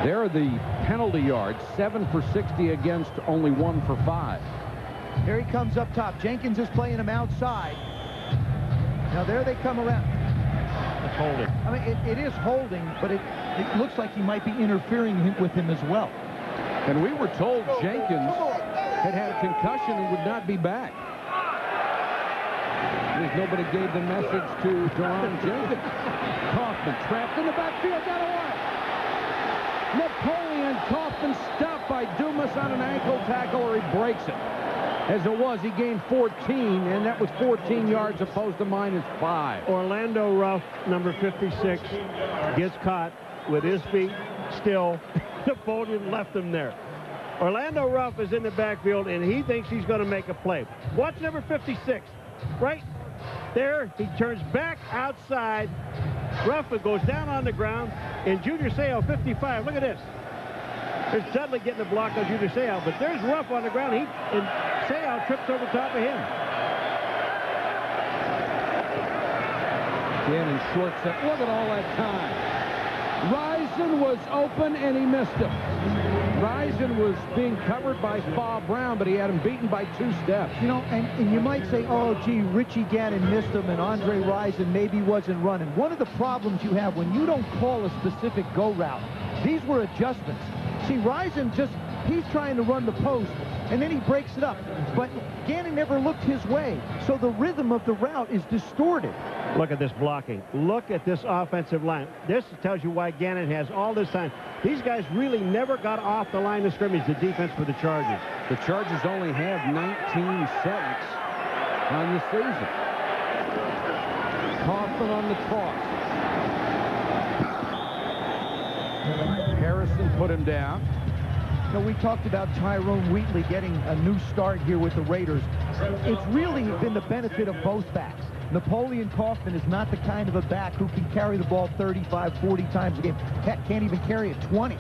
There are the penalty yards, 7 for 60 against only 1 for 5. Here he comes up top. Jenkins is playing him outside. Now there they come around. It's holding. I mean, it is holding, but it looks like he might be interfering with him as well. And we were told Jenkins had had a concussion and would not be back. Because nobody gave the message to Deron Jenkins. Kaufman trapped in the backfield, got away. Napoleon Kaufman stopped by Dumas on an ankle tackle, or he breaks it. As it was, he gained 14, and that was 14 yards opposed to -5. Orlando Ruff, number 56, gets caught with his feet still. Napoleon left him there. Orlando Ruff is in the backfield, and he thinks he's going to make a play. Watch number 56. Right there, he turns back outside. Ruff goes down on the ground, and Junior Seau, 55. Look at this. There's Dudley getting a block on Junior Seau, but there's Ruff on the ground. And Seau trips over top of him. Gannon short set. Look at all that time. Rison was open, and he missed him. Rison was being covered by Bob Brown, but he had him beaten by 2 steps. You know, and you might say, oh, gee, Richie Gannon missed him, and Andre Rison maybe wasn't running. One of the problems you have when you don't call a specific go route, these were adjustments. See, Rison he's trying to run the post, and then he breaks it up. But Gannon never looked his way, so the rhythm of the route is distorted. Look at this blocking. Look at this offensive line. This tells you why Gannon has all this time. These guys really never got off the line of scrimmage, the defense for the Chargers. The Chargers only have 19 sacks on the season. Kaufman on the toss. Harrison put him down. You know, we talked about Tyrone Wheatley getting a new start here with the Raiders. It's really been the benefit of both backs. Napoleon Kaufman is not the kind of a back who can carry the ball 35, 40 times a game. Heck, can't even carry it 20.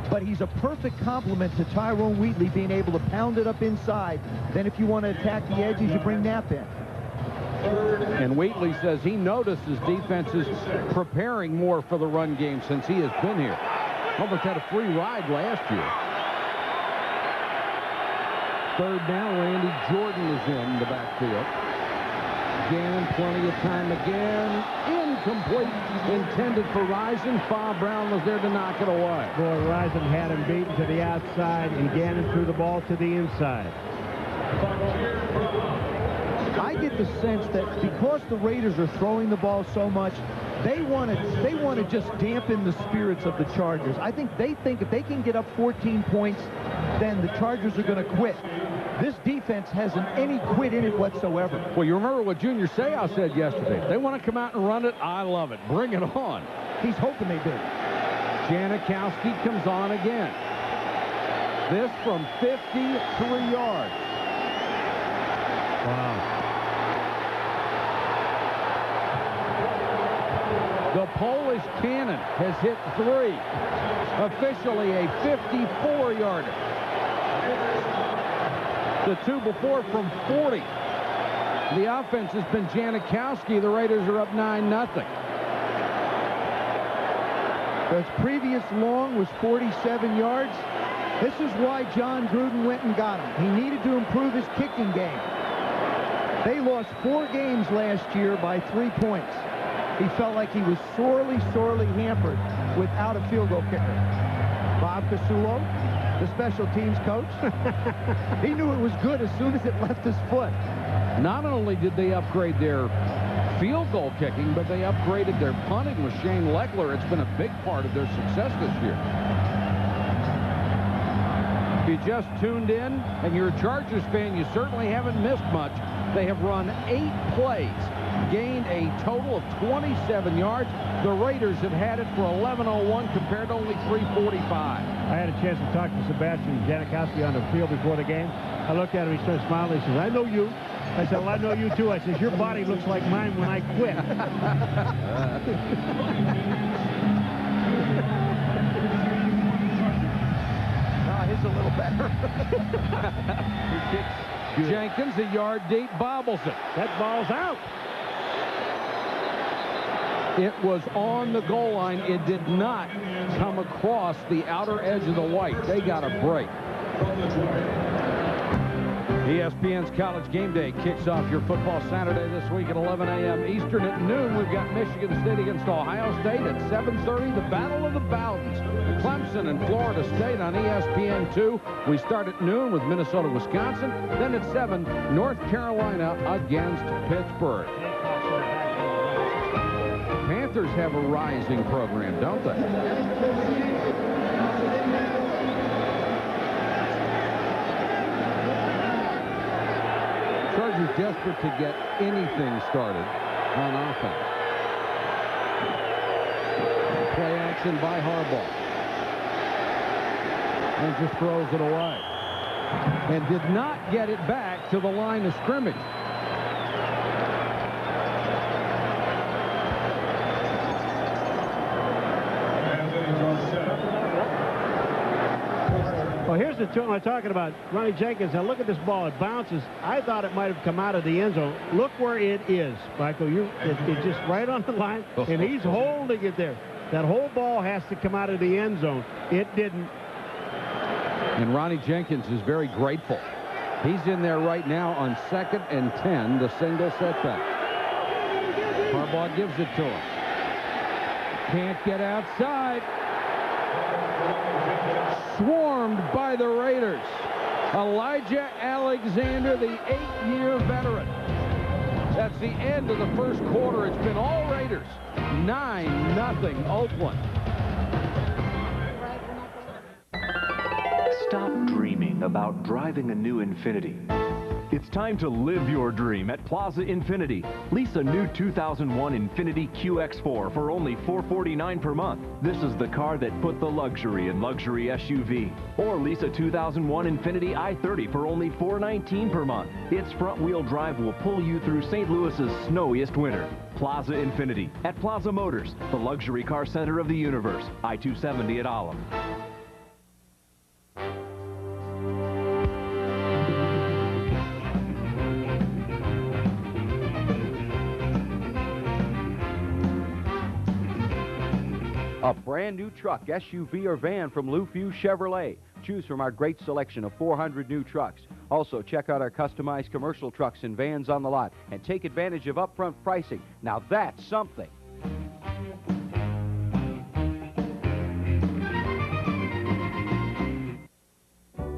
But he's a perfect complement to Tyrone Wheatley being able to pound it up inside. Then if you want to attack the edges, you bring Knapp in. And Wheatley says he notices defenses preparing more for the run game since he has been here. Almost had a free ride last year. Third down, Randy Jordan is in the backfield. Gannon, plenty of time again. Incomplete. Intended for Rison. Fa Brown was there to knock it away. Boy, Rison had him beaten to the outside, and Gannon threw the ball to the inside. I get the sense that because the Raiders are throwing the ball so much, they want to just dampen the spirits of the Chargers. I think they think if they can get up 14 points, then the Chargers are going to quit. This defense hasn't any quit in it whatsoever. Well, you remember what Junior Seau said yesterday. If they want to come out and run it, I love it. Bring it on. He's hoping they do. Janikowski comes on again. This from 53 yards. Wow. The Polish cannon has hit 3. Officially a 54-yarder. The 2 before from 40. The offense has been Janikowski. The Raiders are up 9-0. His previous long was 47 yards. This is why John Gruden went and got him. He needed to improve his kicking game. They lost 4 games last year by 3 points. He felt like he was sorely hampered without a field goal kicker. Bob Casulo, the special teams coach, he knew it was good as soon as it left his foot. Not only did they upgrade their field goal kicking, but they upgraded their punting with Shane Leckler. It's been a big part of their success this year. If you just tuned in and you're a Chargers fan, you certainly haven't missed much. They have run 8 plays, gained a total of 27 yards. The Raiders have had it for 11:01 compared to only 3:45. I had a chance to talk to Sebastian Janikowski on the field before the game. I looked at him, he started smiling. He says, I know you. I said, well, I know you too. I says, your body looks like mine when I quit. His a little better. He kicks. Jenkins, a yard deep, bobbles it. That ball's out. It was on the goal line. It did not come across the outer edge of the white. They got a break. ESPN's College Game Day kicks off your football Saturday this week at 11 a.m. Eastern. At noon, we've got Michigan State against Ohio State. At 7:30, the Battle of the Bowdens. Clemson and Florida State on ESPN2. We start at noon with Minnesota, Wisconsin. Then at 7, North Carolina against Pittsburgh. Panthers have a rising program, don't they? Chargers desperate to get anything started on offense. Play action by Harbaugh. And just throws it away. And did not get it back to the line of scrimmage. Well, here's the two I'm talking about. Ronnie Jenkins, now look at this ball. It bounces. I thought it might have come out of the end zone. Look where it is, Michael. It's just right on the line, and he's holding it there. That whole ball has to come out of the end zone. It didn't. And Ronnie Jenkins is very grateful. He's in there right now on 2nd and 10, the single setback. Harbaugh gives it to him. Can't get outside. Swarmed by the Raiders. Elijah Alexander, the 8-year veteran. That's the end of the first quarter. It's been all Raiders. 9-0 Oakland. Stop dreaming about driving a new Infiniti It's time to live your dream at Plaza Infinity. Lease a new 2001 Infiniti QX4 for only $449 per month. This is the car that put the luxury in luxury SUV. Or lease a 2001 Infiniti i30 for only $419 per month. Its front-wheel drive will pull you through St. Louis's snowiest winter. Plaza Infinity at Plaza Motors, the luxury car center of the universe. I-270 at Olive. A brand new truck, SUV, or van from Lou Fusz Chevrolet. Choose from our great selection of 400 new trucks. Also, check out our customized commercial trucks and vans on the lot and take advantage of upfront pricing. Now that's something.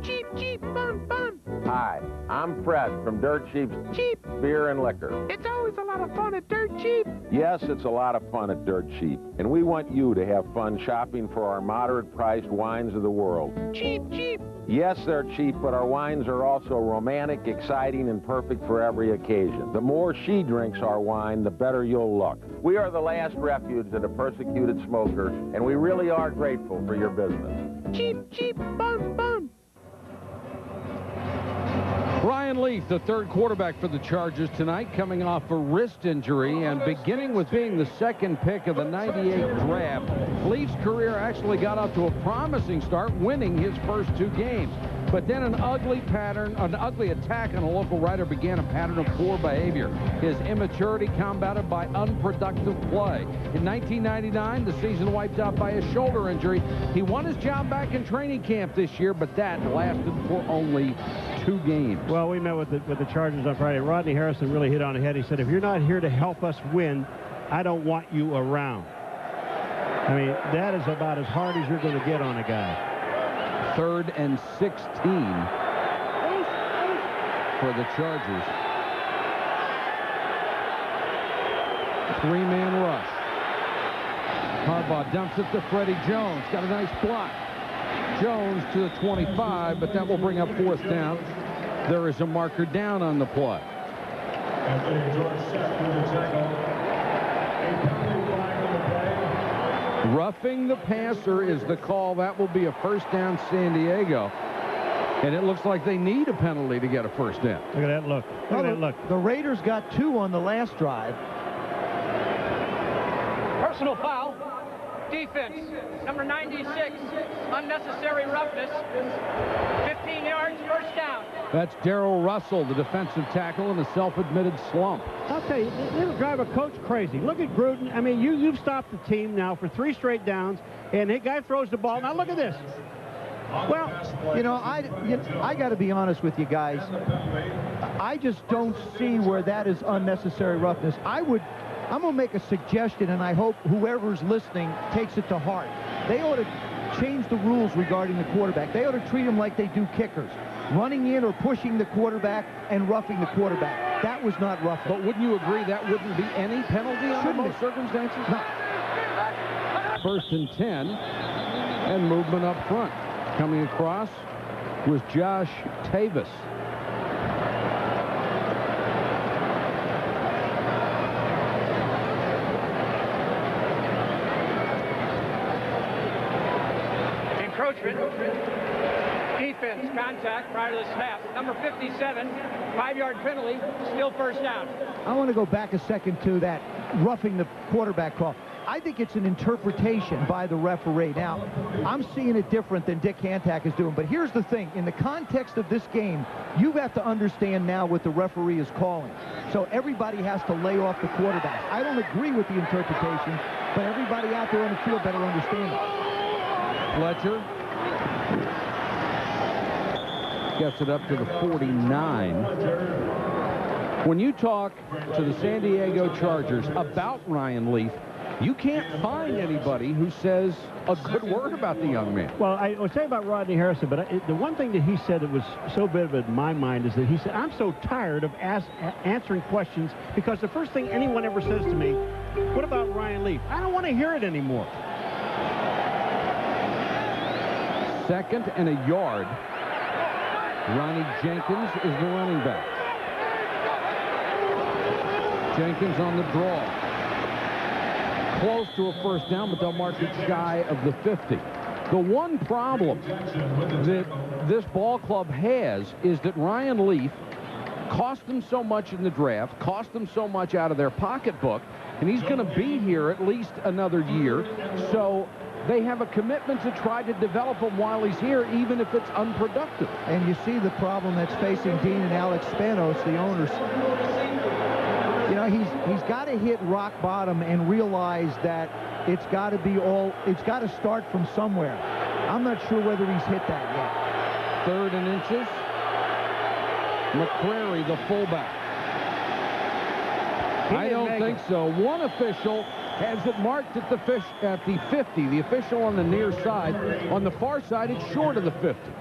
Cheap, cheap, fun, fun. Hi, I'm Fred from Dirt Cheap's Cheap Beer and Liquor. It's always a lot of fun at Dirt Cheap. Yes, it's a lot of fun at Dirt Cheap, and we want you to have fun shopping for our moderate-priced wines of the world. Cheap, cheap. Yes, they're cheap, but our wines are also romantic, exciting, and perfect for every occasion. The more she drinks our wine, the better you'll look. We are the last refuge of the persecuted smokers, and we really are grateful for your business. Cheap, cheap, fun, fun. Ryan Leaf, the third quarterback for the Chargers tonight, coming off a wrist injury and beginning with being the second pick of the '98 draft. Leaf's career actually got off to a promising start, winning his first 2 games. But then an ugly attack on a local writer began a pattern of poor behavior. His immaturity combated by unproductive play. In 1999, the season wiped out by a shoulder injury. He won his job back in training camp this year, but that lasted for only 2 games. Well, we met with the Chargers on Friday. Rodney Harrison really hit on the head. He said, if you're not here to help us win, I don't want you around. I mean, that is about as hard as you're going to get on a guy. 3rd and 16 for the Chargers. 3-man rush. Harbaugh dumps it to Freddie Jones. Got a nice block. Jones to the 25, but that will bring up 4th down. There is a marker down on the play. Roughing the passer is the call. That will be a 1st down, San Diego. And it looks like they need a penalty to get a 1st down. Look at that look. Look at that look. The Raiders got 2 on the last drive. Personal foul. Defense, number 96, unnecessary roughness. 15 yards, 1st down. That's Darrell Russell, the defensive tackle, in a self-admitted slump. I'll tell you, it'll drive a coach crazy. Look at Gruden. I mean, you've stopped the team now for 3 straight downs, and the guy throws the ball. Now look at this. Well, you know, I got to be honest with you guys. I just don't see where that is unnecessary roughness. I'm going to make a suggestion, and I hope whoever's listening takes it to heart. They ought to change the rules regarding the quarterback. They ought to treat them like they do kickers, running in or pushing the quarterback and roughing the quarterback. That was not roughing. But wouldn't you agree that wouldn't be any penalty under most circumstances? No. 1st and 10, and movement up front. Coming across was Josh Tavis. Defense, contact prior to the snap. Number 57, 5-yard penalty, still 1st down. I want to go back a second to that roughing the quarterback call. I think it's an interpretation by the referee. Now, I'm seeing it different than Dick Hantak is doing, but here's the thing. In the context of this game, you have to understand now what the referee is calling. So everybody has to lay off the quarterback. I don't agree with the interpretation, but everybody out there on the field better understand it. Fletcher gets it up to the 49. When you talk to the San Diego Chargers about Ryan Leaf, you can't find anybody who says a good word about the young man. Well, I was saying about Rodney Harrison, but the one thing that he said that was so vivid in my mind is that he said, I'm so tired of answering questions because the first thing anyone ever says to me, what about Ryan Leaf? I don't want to hear it anymore. 2nd and a yard Ronnie Jenkins is the running back. Jenkins on the draw. Close to a first down, but they'll mark it shy of the 50. The one problem that this ball club has is that Ryan Leaf cost them so much in the draft, cost them so much out of their pocketbook, and he's going to be here at least another year. So they have a commitment to try to develop him while he's here, even if it's unproductive. And you see the problem that's facing Dean and Alex Spanos, the owners. You know, he's got to hit rock bottom and realize that it's got to start from somewhere. I'm not sure whether he's hit that yet. 3rd and inches. McCrary, the fullback. I don't think so. One official has it marked at the 50. The official on the near side. On the far side, it's short of the 50.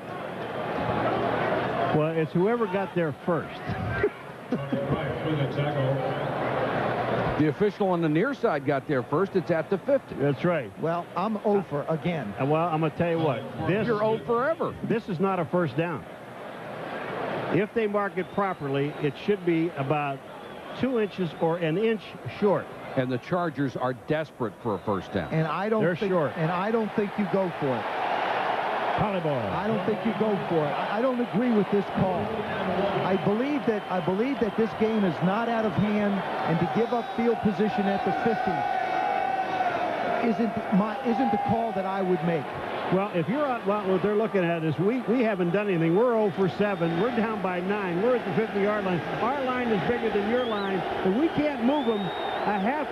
Well, it's whoever got there first. The official on the near side got there first. It's at the 50. That's right. Well, I'm over again. Well, I'm going to tell you what. You're 0 forever. This is not a first down. If they mark it properly, it should be about 2 inches or an inch short. And the Chargers are desperate for a first down. And I don't think you go for it. Polyball. I don't think you go for it. I don't agree with this call. I believe that this game is not out of hand, and to give up field position at the 50 isn't the call that I would make. Well, if you're out, well, what they're looking at is we haven't done anything. We're 0 for 7. We're down by 9. We're at the 50-yard line. Our line is bigger than your line, and we can't move them a half,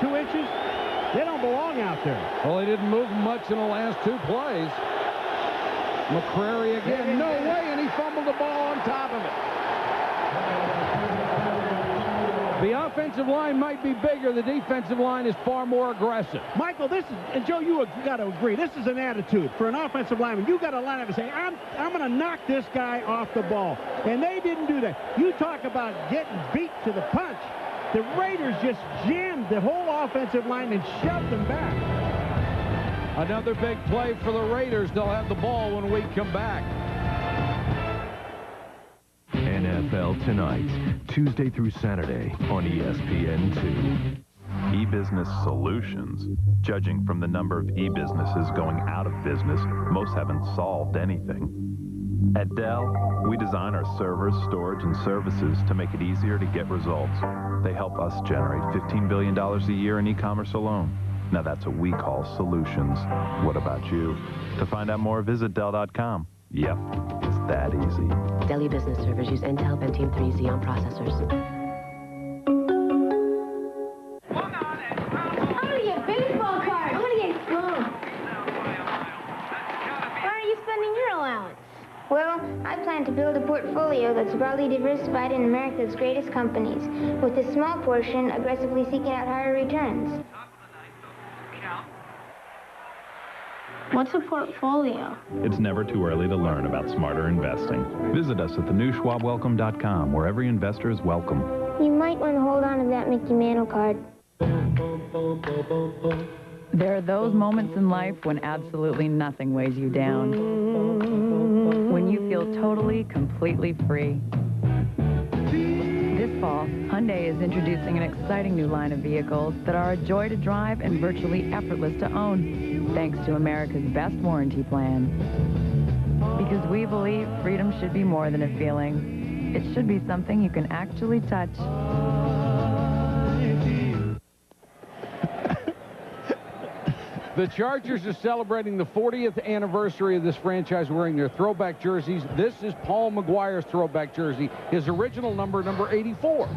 2 inches? They don't belong out there. Well, they didn't move much in the last 2 plays. McCrary again. No way, and he fumbled the ball on top of it. The offensive line might be bigger. The defensive line is far more aggressive. Michael, this is, and Joe, you got to agree, this is an attitude for an offensive lineman. You got to line up and say, I'm going to knock this guy off the ball. And they didn't do that. You talk about getting beat to the punch. The Raiders just jammed the whole offensive line and shoved them back. Another big play for the Raiders. They'll have the ball when we come back. NFL Tonight, Tuesday through Saturday on ESPN2. E-Business Solutions. Judging from the number of e-businesses going out of business, most haven't solved anything. At Dell, we design our servers, storage, and services to make it easier to get results. They help us generate $15 billion a year in e-commerce alone. Now that's what we call solutions. What about you? To find out more, visit Dell.com. Yep, it's that easy. Dell E-Business servers use Intel Pentium 3 Xeon processors. I'm gonna get baseball cards. I'm gonna get school. Why are you spending your allowance? Well, I plan to build a portfolio that's broadly diversified in America's greatest companies, with a small portion aggressively seeking out higher returns. What's a portfolio? It's never too early to learn about smarter investing. Visit us at thenewschwabwelcome.com, where every investor is welcome. You might want to hold on to that Mickey Mantle card. There are those moments in life when absolutely nothing weighs you down. When you feel totally, completely free. This fall, Hyundai is introducing an exciting new line of vehicles that are a joy to drive and virtually effortless to own, thanks to America's best warranty plan. Because we believe freedom should be more than a feeling. It should be something you can actually touch. The Chargers are celebrating the 40th anniversary of this franchise wearing their throwback jerseys. This is Paul McGuire's throwback jersey, his original number 84.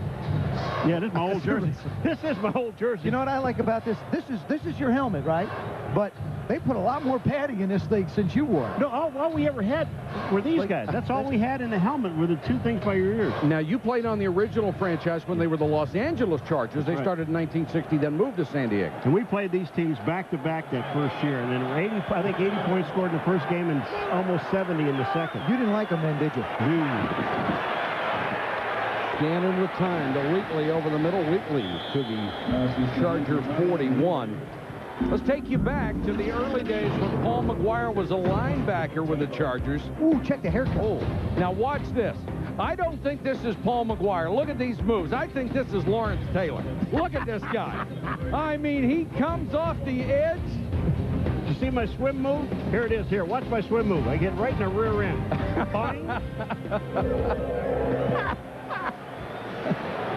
Yeah, this is my old jersey. This is my old jersey. You know what I like about this? This is your helmet, right? But they put a lot more padding in this thing since you wore it. No, all we ever had were these guys. That's all we had in the helmet were the 2 things by your ears. Now, you played on the original franchise when they were the Los Angeles Chargers. They started in 1960, then moved to San Diego. And we played these teams back-to-back that first year. And then I think 80 points scored in the first game and almost 70 in the second. You didn't like them then, did you? Gannon with time to Wheatley over the middle. Wheatley to the Charger 41. Let's take you back to the early days when Paul McGuire was a linebacker with the Chargers. Ooh, check the haircut. Oh, now watch this. I don't think this is Paul McGuire. Look at these moves. I think this is Lawrence Taylor. Look at this guy. I mean, he comes off the edge. You see my swim move? Here it is. Here, watch my swim move. I get right in the rear end.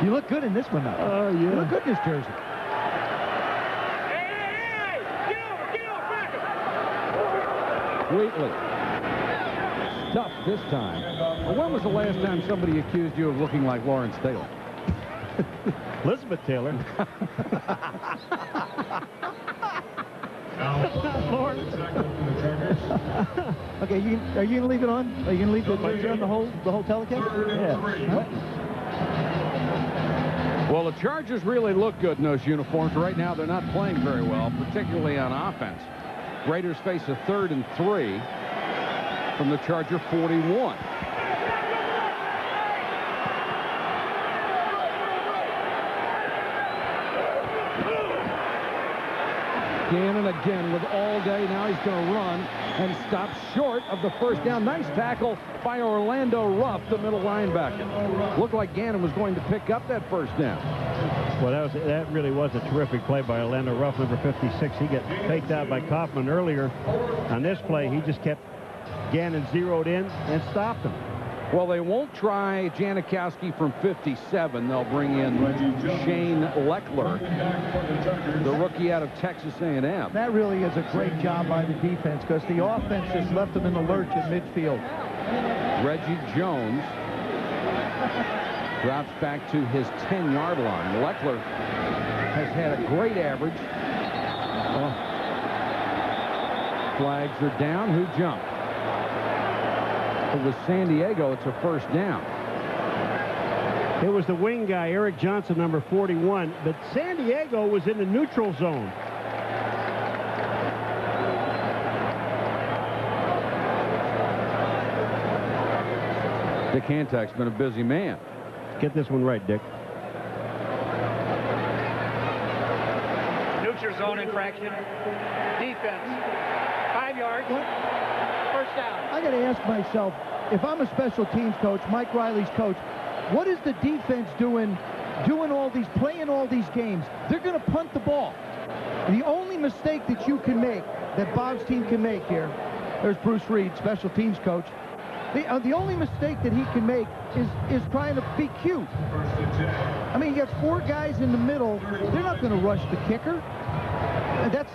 You look good in this one, though. Oh, yeah. You look good in this jersey. Wheatley. Tough this time. Well, when was the last time somebody accused you of looking like Lawrence Taylor? Elizabeth Taylor. Lawrence. Okay, are you going to leave it on? Are you going to leave the jersey on the whole telecast? Yeah. Huh? Well, the Chargers really look good in those uniforms. Right now, they're not playing very well, particularly on offense. Raiders face a 3rd and 3 from the Charger 41. Gannon again with all day. Now he's going to run and stop short of the first down. Nice tackle by Orlando Ruff, the middle linebacker. Looked like Gannon was going to pick up that first down. Well, that really was a terrific play by Orlando Ruff, number 56. He got faked out by Kaufman earlier. On this play, he just kept Gannon zeroed in and stopped him. Well, they won't try Janikowski from 57. They'll bring in Shane Leckler, the rookie out of Texas A&M. That really is a great job by the defense because the offense just left them in the lurch at midfield. Reggie Jones drops back to his 10-yard line. Leckler has had a great average. Flags are down. Who jumped? It was San Diego. It's a first down. It was the wing guy, Eric Johnson, number 41, but San Diego was in the neutral zone. Dick Hantak's been a busy man. Get this one right, Dick. Neutral zone infraction. Defense. 5 yards. First down. I got to ask myself, if I'm a special teams coach, Mike Riley's coach, what is the defense doing playing all these games? They're going to punt the ball. The only mistake that you can make, that Bob's team can make here, there's Bruce Reed, special teams coach, the only mistake that he can make is trying to be cute. I mean, you got 4 guys in the middle. They're not going to rush the kicker. That's,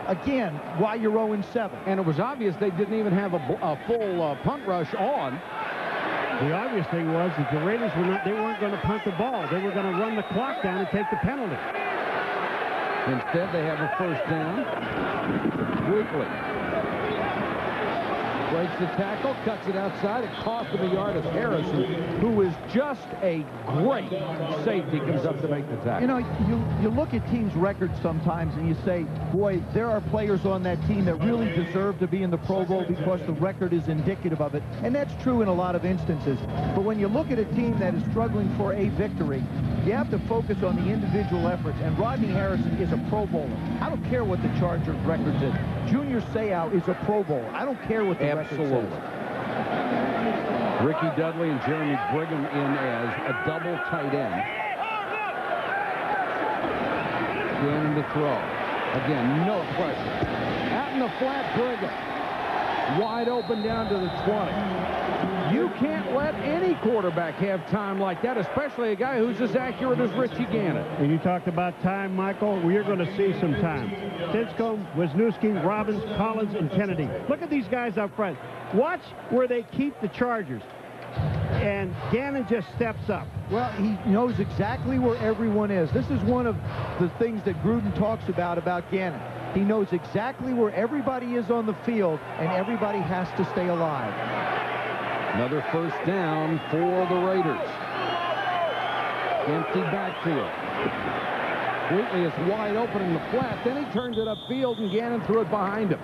again, why you're 0-7. And it was obvious they didn't even have a full punt rush on. The obvious thing was that the Raiders weren't going to punt the ball. They were going to run the clock down and take the penalty. Instead, they have a first down. Wheatley breaks the tackle, cuts it outside. It cost him a yard of Harrison, who is just a great safety, comes up to make the tackle. You know, you look at teams' records sometimes and you say, boy, there are players on that team that really deserve to be in the Pro Bowl because the record is indicative of it. And that's true in a lot of instances. But when you look at a team that is struggling for a victory, you have to focus on the individual efforts. And Rodney Harrison is a Pro Bowler. I don't care what the Chargers' record is. Junior Seau is a Pro Bowler. I don't care what the record Absolutely. says. Ricky Dudley and Jeremy Brigham in as a double tight end. Gannon to throw. Again, no pressure. Out in the flat, Brigham. Wide open down to the 20. You can't let any quarterback have time like that, especially a guy who's as accurate as Richie Gannon. And you talked about time, Michael. We're going to see some time. Stinchcomb, Wisniewski, Robbins, Collins, and Kennedy. Look at these guys up front. Watch where they keep the Chargers. And Gannon just steps up. Well, he knows exactly where everyone is. This is one of the things that Gruden talks about Gannon. He knows exactly where everybody is on the field, and everybody has to stay alive. Another first down for the Raiders. Empty backfield. Wheatley is wide open in the flat. Then he turned it upfield, and Gannon threw it behind him.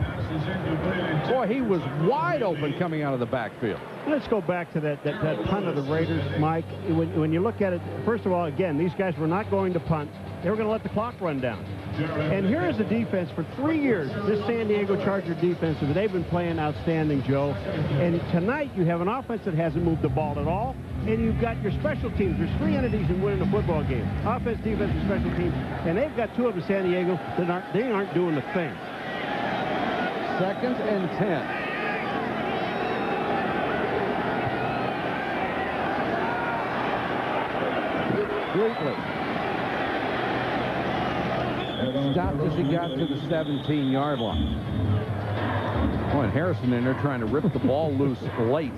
Boy, he was wide open coming out of the backfield. Let's go back to that punt of the Raiders, Mike. When you look at it, first of all, again, these guys were not going to punt. They were going to let the clock run down. And here is the defense for 3 years. This San Diego Charger defense, they've been playing outstanding, Joe. And tonight you have an offense that hasn't moved the ball at all. And you've got your special teams. There's 3 entities in winning a football game. Offense, defense, and special teams. And they've got 2 of them in San Diego that aren't doing the thing. 2nd and 10. Wheatley. Stopped as he got to the 17-yard line. Oh, and Harrison in there trying to rip the ball loose late.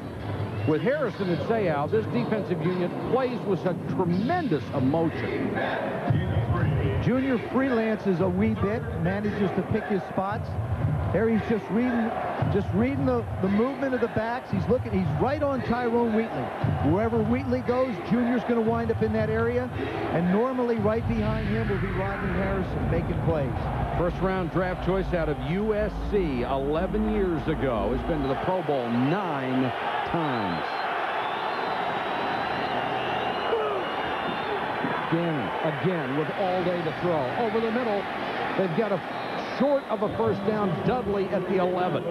With Harrison and Sayal, this defensive unit plays with such tremendous emotion. Junior freelances a wee bit, manages to pick his spots. There he's just reading the movement of the backs. He's right on Tyrone Wheatley. Wherever Wheatley goes, Junior's going to wind up in that area. And normally right behind him will be Rodney Harrison making plays. First-round draft choice out of USC 11 years ago. Has been to the Pro Bowl 9 times. Again with all day to throw. Over the middle, they've got a short of a first down. Dudley at the 11.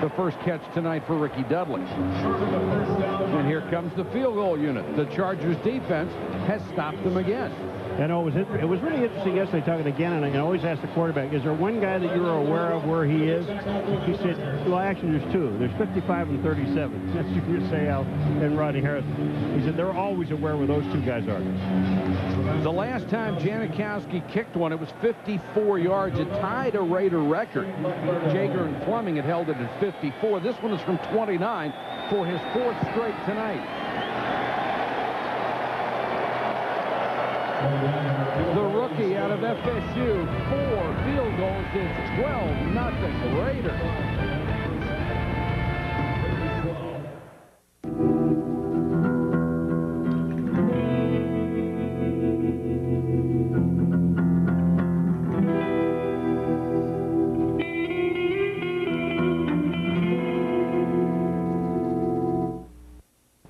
The first catch tonight for Ricky Dudley. And here comes the field goal unit. The Chargers defense has stopped them again. I know it was really interesting yesterday talking to Gannon, and I always ask the quarterback, is there one guy that you're aware of where he is? He said, well, actually, there's 2. There's 55 and 37. That's Junior Seau and Rodney Harrison. He said they're always aware where those 2 guys are. The last time Janikowski kicked one, it was 54 yards. It tied a Raider record. Jager and Fleming had held it at 54. This one is from 29 for his 4th straight tonight. The rookie out of FSU, 4 field goals. It's 12-0 Raiders.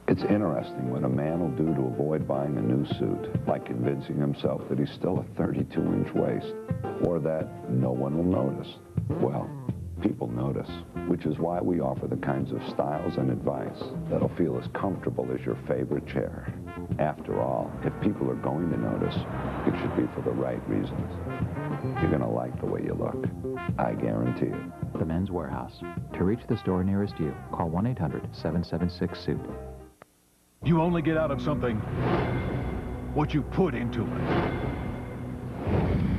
It's interesting what a man will do to avoid buying a new suit, like convincing himself that he's still a 32-inch waist, or that no one will notice. Well, people notice, which is why we offer the kinds of styles and advice that'll feel as comfortable as your favorite chair. After all, if people are going to notice, it should be for the right reasons. You're going to like the way you look. I guarantee it. The Men's Warehouse. To reach the store nearest you, call 1-800-776-SUIT. You only get out of something what you put into it.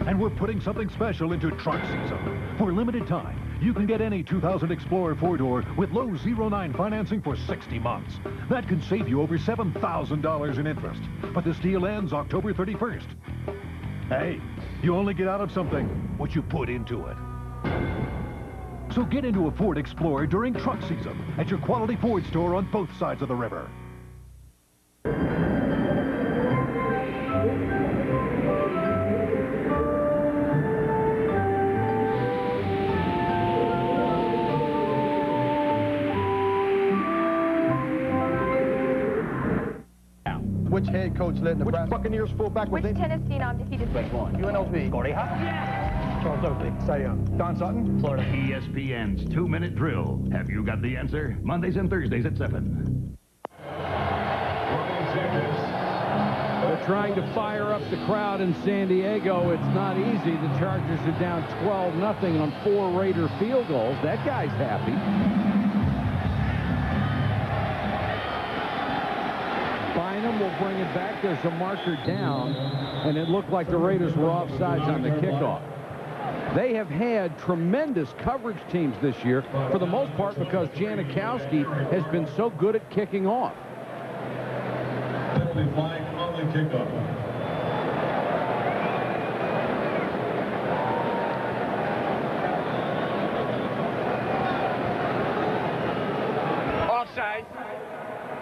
And we're putting something special into truck season. For limited time, you can get any 2000 Explorer 4-door with low 0-9 financing for 60 months. That can save you over $7,000 in interest. But this deal ends October 31st. Hey, you only get out of something what you put into it. So get into a Ford Explorer during truck season at your Quality Ford store on both sides of the river. Which head coach led Nebraska? Which Buccaneers fullback was Which Tennessee undefeated team? UNLV. Gordy Hop. Charles Oakley. Cy Young. Don Sutton. Florida. ESPN's 2-Minute Drill. Have you got the answer? Mondays and Thursdays at 7. They're trying to fire up the crowd in San Diego. It's not easy. The Chargers are down 12-0 on 4 Raider field goals. That guy's happy. Bynum will bring it back. There's a marker down, and it looked like the Raiders were offsides on the kickoff. They have had tremendous coverage teams this year, for the most part because Janikowski has been so good at kicking off. Penalty flag on the kickoff. Offside.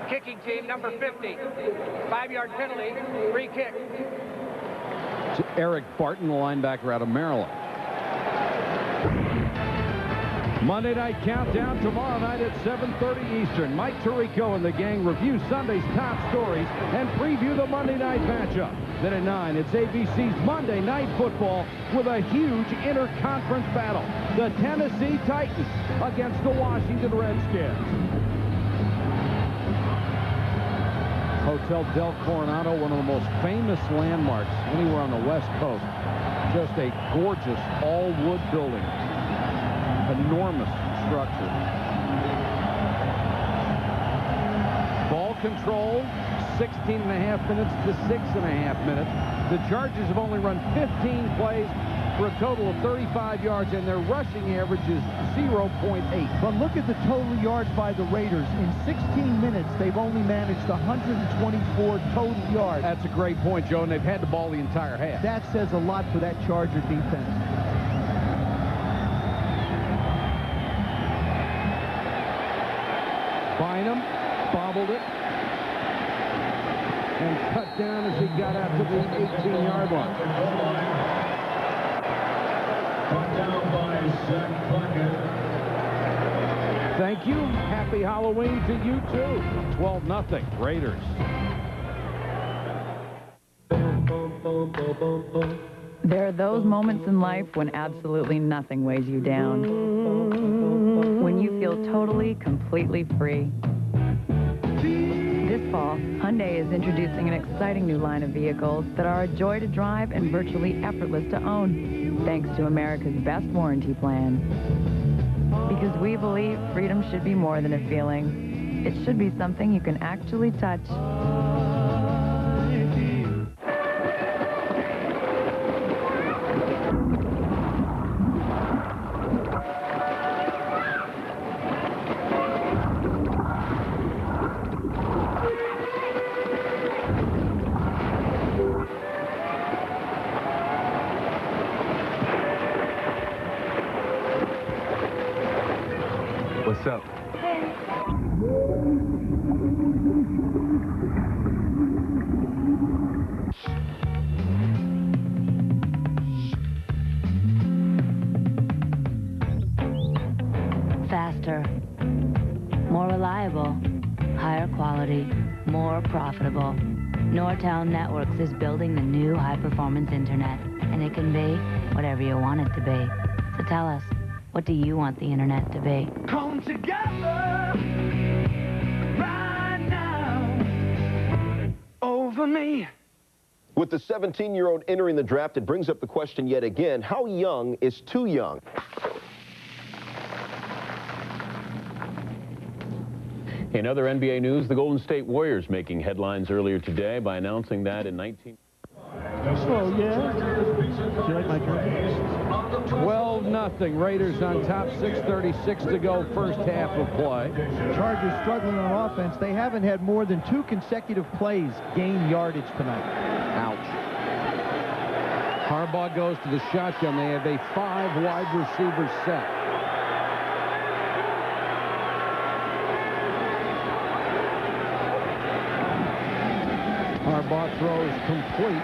Kicking team, number 50. 5-yard penalty, free kick. To Eric Barton, the linebacker out of Maryland. Monday Night Countdown tomorrow night at 7:30 Eastern. Mike Tirico and the gang review Sunday's top stories and preview the Monday night matchup. Then at 9, it's ABC's Monday Night Football with a huge interconference battle. The Tennessee Titans against the Washington Redskins. Hotel Del Coronado, one of the most famous landmarks anywhere on the West Coast. Just a gorgeous all-wood building. Enormous structure. Ball control, 16.5 minutes to 6.5 minutes. The Chargers have only run 15 plays for a total of 35 yards, and their rushing average is 0.8. But look at the total yards by the Raiders. In 16 minutes, they've only managed 124 total yards. That's a great point, Joe, and they've had the ball the entire half. That says a lot for that Charger defense. Bynum bobbled it and cut down as he got out to the 18-yard line. Thank you. Happy Halloween to you, too. 12-0, Raiders. There are those moments in life when absolutely nothing weighs you down. When you feel totally, completely free. This fall, Hyundai is introducing an exciting new line of vehicles that are a joy to drive and virtually effortless to own, thanks to America's best warranty plan. Because we believe freedom should be more than a feeling. It should be something you can actually touch. What's up? Faster, more reliable, higher quality, more profitable. Nortel Networks is building the new high-performance internet, and it can be whatever you want it to be. So tell us, what do you want the internet to be? Come together right now over me. With the 17-year-old entering the draft, it brings up the question yet again, how young is too young? In other NBA news, the Golden State Warriors making headlines earlier today by announcing that in 19... Oh, yeah? Do you like my jersey? 12-0. Raiders on top, 6:36 to go, first half of play. Chargers struggling on offense. They haven't had more than 2 consecutive plays gain yardage tonight. Ouch. Harbaugh goes to the shotgun. They have a 5 wide receiver set. Harbaugh throws complete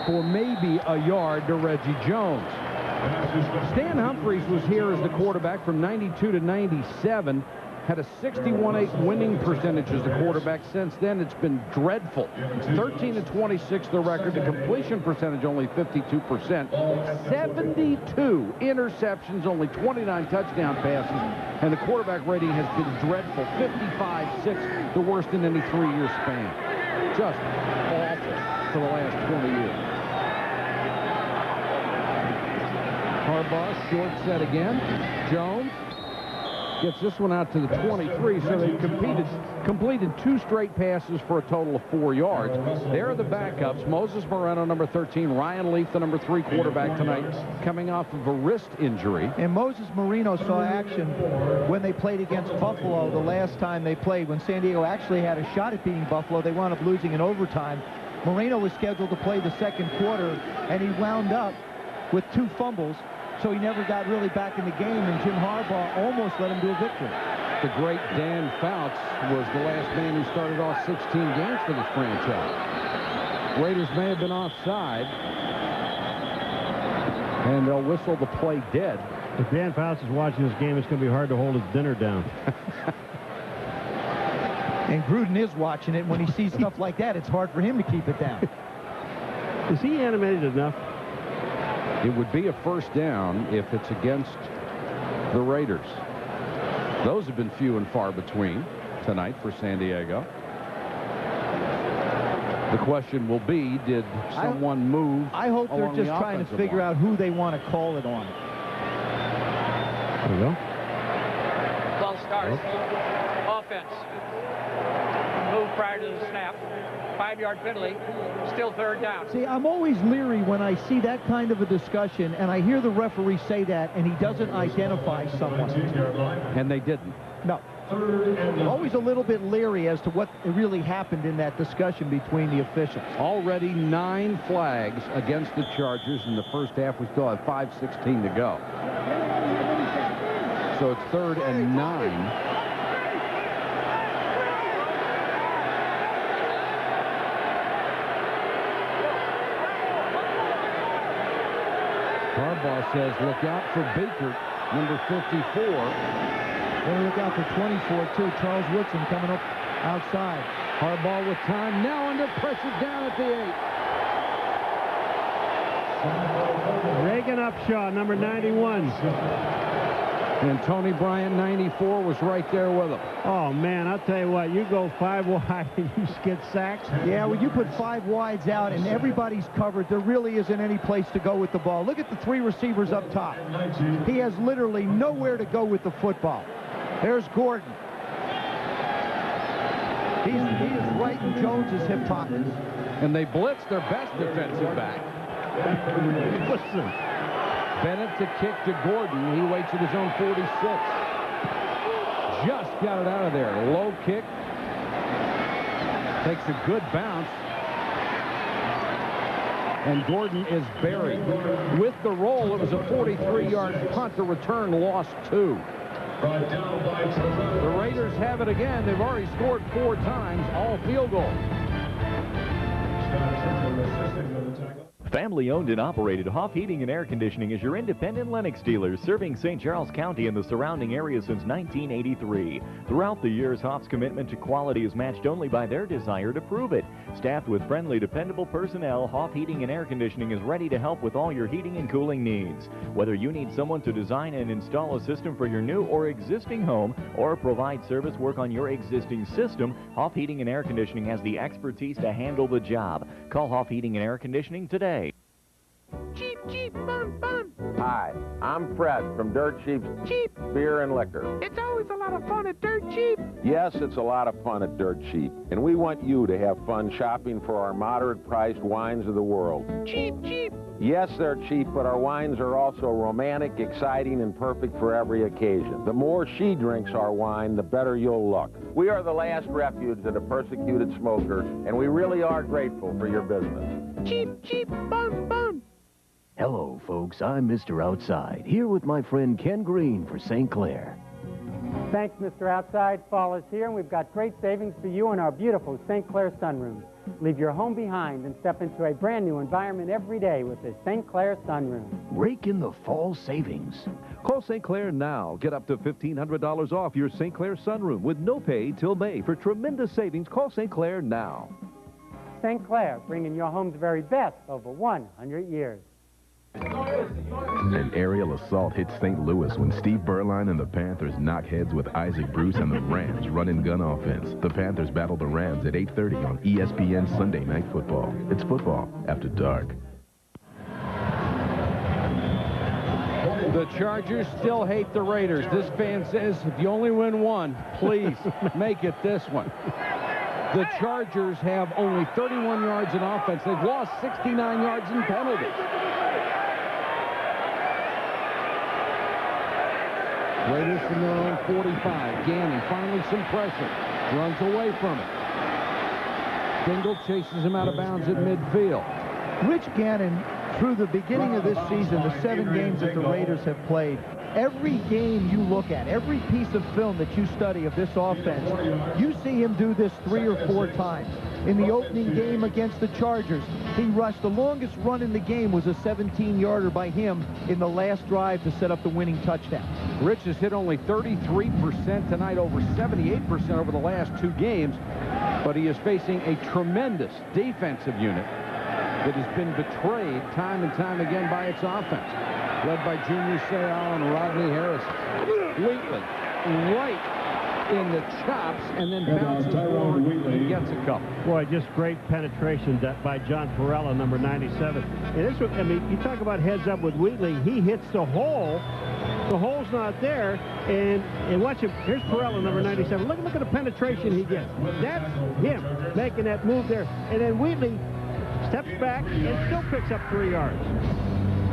for maybe a yard to Reggie Jones. Stan Humphries was here as the quarterback from 92 to 97. Had a 61.8 winning percentage as the quarterback. Since then, it's been dreadful. 13 to 26 the record. The completion percentage only 52%. 72 interceptions, only 29 touchdown passes. And the quarterback rating has been dreadful. 55-6, the worst in any 3-year span. Just awful for the last 20 years. Harbaugh, short set again. Jones gets this one out to the 23, so they completed 2 straight passes for a total of 4 yards. There are the backups. Moses Moreno, number 13. Ryan Leaf, the number 3 quarterback tonight, coming off of a wrist injury. And Moses Moreno saw action when they played against Buffalo the last time they played. When San Diego actually had a shot at beating Buffalo, they wound up losing in overtime. Moreno was scheduled to play the second quarter, and he wound up with 2 fumbles. So he never got really back in the game, and Jim Harbaugh almost led him to a victory. The great Dan Fouts was the last man who started off 16 games for this franchise. Raiders may have been offside, and they'll whistle the play dead. If Dan Fouts is watching this game, it's going to be hard to hold his dinner down. And Gruden is watching it. When he sees stuff like that, it's hard for him to keep it down. Is he animated enough? It would be a first down if it's against the Raiders. Those have been few and far between tonight for San Diego. The question will be, did someone move? I hope they're just trying to figure out who they want to call it on. There we go. Ball starts. Offense. Move prior to the snap. 5-yard penalty. Still third down. See, I'm always leery when I see that kind of a discussion and I hear the referee say that and he doesn't identify someone. And they didn't. No. Always a little bit leery as to what really happened in that discussion between the officials. Already 9 flags against the Chargers in the first half. We still have 5:16 to go. So it's 3rd and 9. Harbaugh says, look out for Baker, number 54. Well, look out for 24, too. Charles Woodson coming up outside. Harbaugh with time now under pressure down at the 8. Reagan Upshaw, number 91. And Tony Bryant, 94, was right there with him. Oh, man, I'll tell you what, you go 5 wide and you get sacks. Yeah, when you put 5 wides out and everybody's covered, there really isn't any place to go with the ball. Look at the 3 receivers up top. He has literally nowhere to go with the football. There's Gordon. He is right in Jones's hip pocket. And they blitz their best defensive back. Listen. Bennett to kick to Gordon. He waits at his own 46. Just got it out of there. Low kick. Takes a good bounce. And Gordon is buried. With the roll, it was a 43-yard punt. The return lost 2. The Raiders have it again. They've already scored 4 times, all field goals. Family owned and operated Hoff Heating and Air Conditioning is your independent Lennox dealer, serving St. Charles County and the surrounding area since 1983. Throughout the years, Hoff's commitment to quality is matched only by their desire to prove it. Staffed with friendly, dependable personnel, Hoff Heating and Air Conditioning is ready to help with all your heating and cooling needs. Whether you need someone to design and install a system for your new or existing home, or provide service work on your existing system, Hoff Heating and Air Conditioning has the expertise to handle the job. Call Hoff Heating and Air Conditioning today. Cheap, cheap, bum, bum. Hi, I'm Fred from Dirt Cheap's Cheap Beer and Liquor. It's always a lot of fun at Dirt Cheap. Yes, it's a lot of fun at Dirt Cheap, and we want you to have fun shopping for our moderate-priced wines of the world. Cheap, cheap. Yes, they're cheap, but our wines are also romantic, exciting, and perfect for every occasion. The more she drinks our wine, the better you'll look. We are the last refuge of the persecuted smoker, and we really are grateful for your business. Cheap, cheap, bum, bum. Hello, folks. I'm Mr. Outside, here with my friend Ken Green for St. Clair. Thanks, Mr. Outside. Fall is here, and we've got great savings for you in our beautiful St. Clair sunrooms. Leave your home behind and step into a brand new environment every day with the St. Clair sunroom. Rake in the fall savings. Call St. Clair now. Get up to $1,500 off your St. Clair sunroom with no pay till May. For tremendous savings, call St. Clair now. St. Clair, bringing your home's very best over 100 years. An aerial assault hit St. Louis when Steve Berline and the Panthers knock heads with Isaac Bruce and the Rams run-and-gun offense. The Panthers battle the Rams at 8:30 on ESPN Sunday Night Football. It's football after dark. The Chargers still hate the Raiders. This fan says, if you only win one, please make it this one. The Chargers have only 31 yards in offense. They've lost 69 yards in penalties. Raiders from their own 45. Gannon finally some pressure. Runs away from it. Dingle chases him out of bounds at midfield. Rich Gannon, through the beginning of this season, the 7 games that the Raiders have played, every game you look at, every piece of film that you study of this offense, you see him do this 3 or 4 times. In the opening game against the Chargers, He rushed. The longest run in the game was a 17-yarder by him in the last drive to set up the winning touchdown. Rich has hit only 33% tonight, over 78% over the last 2 games, but he is facing a tremendous defensive unit that has been betrayed time and time again by its offense, led by Junior Seau and Rodney Harris. Wheatley right in the chops and then bounces forward and gets a couple. Boy, just great penetration by John Perella, number 97. And this one, I mean, you talk about heads up with Wheatley. He hits the hole. The hole's not there. And watch him. Here's Perella, number 97. Look at the penetration he gets. That's him making that move there. And then Wheatley steps back and still picks up 3 yards.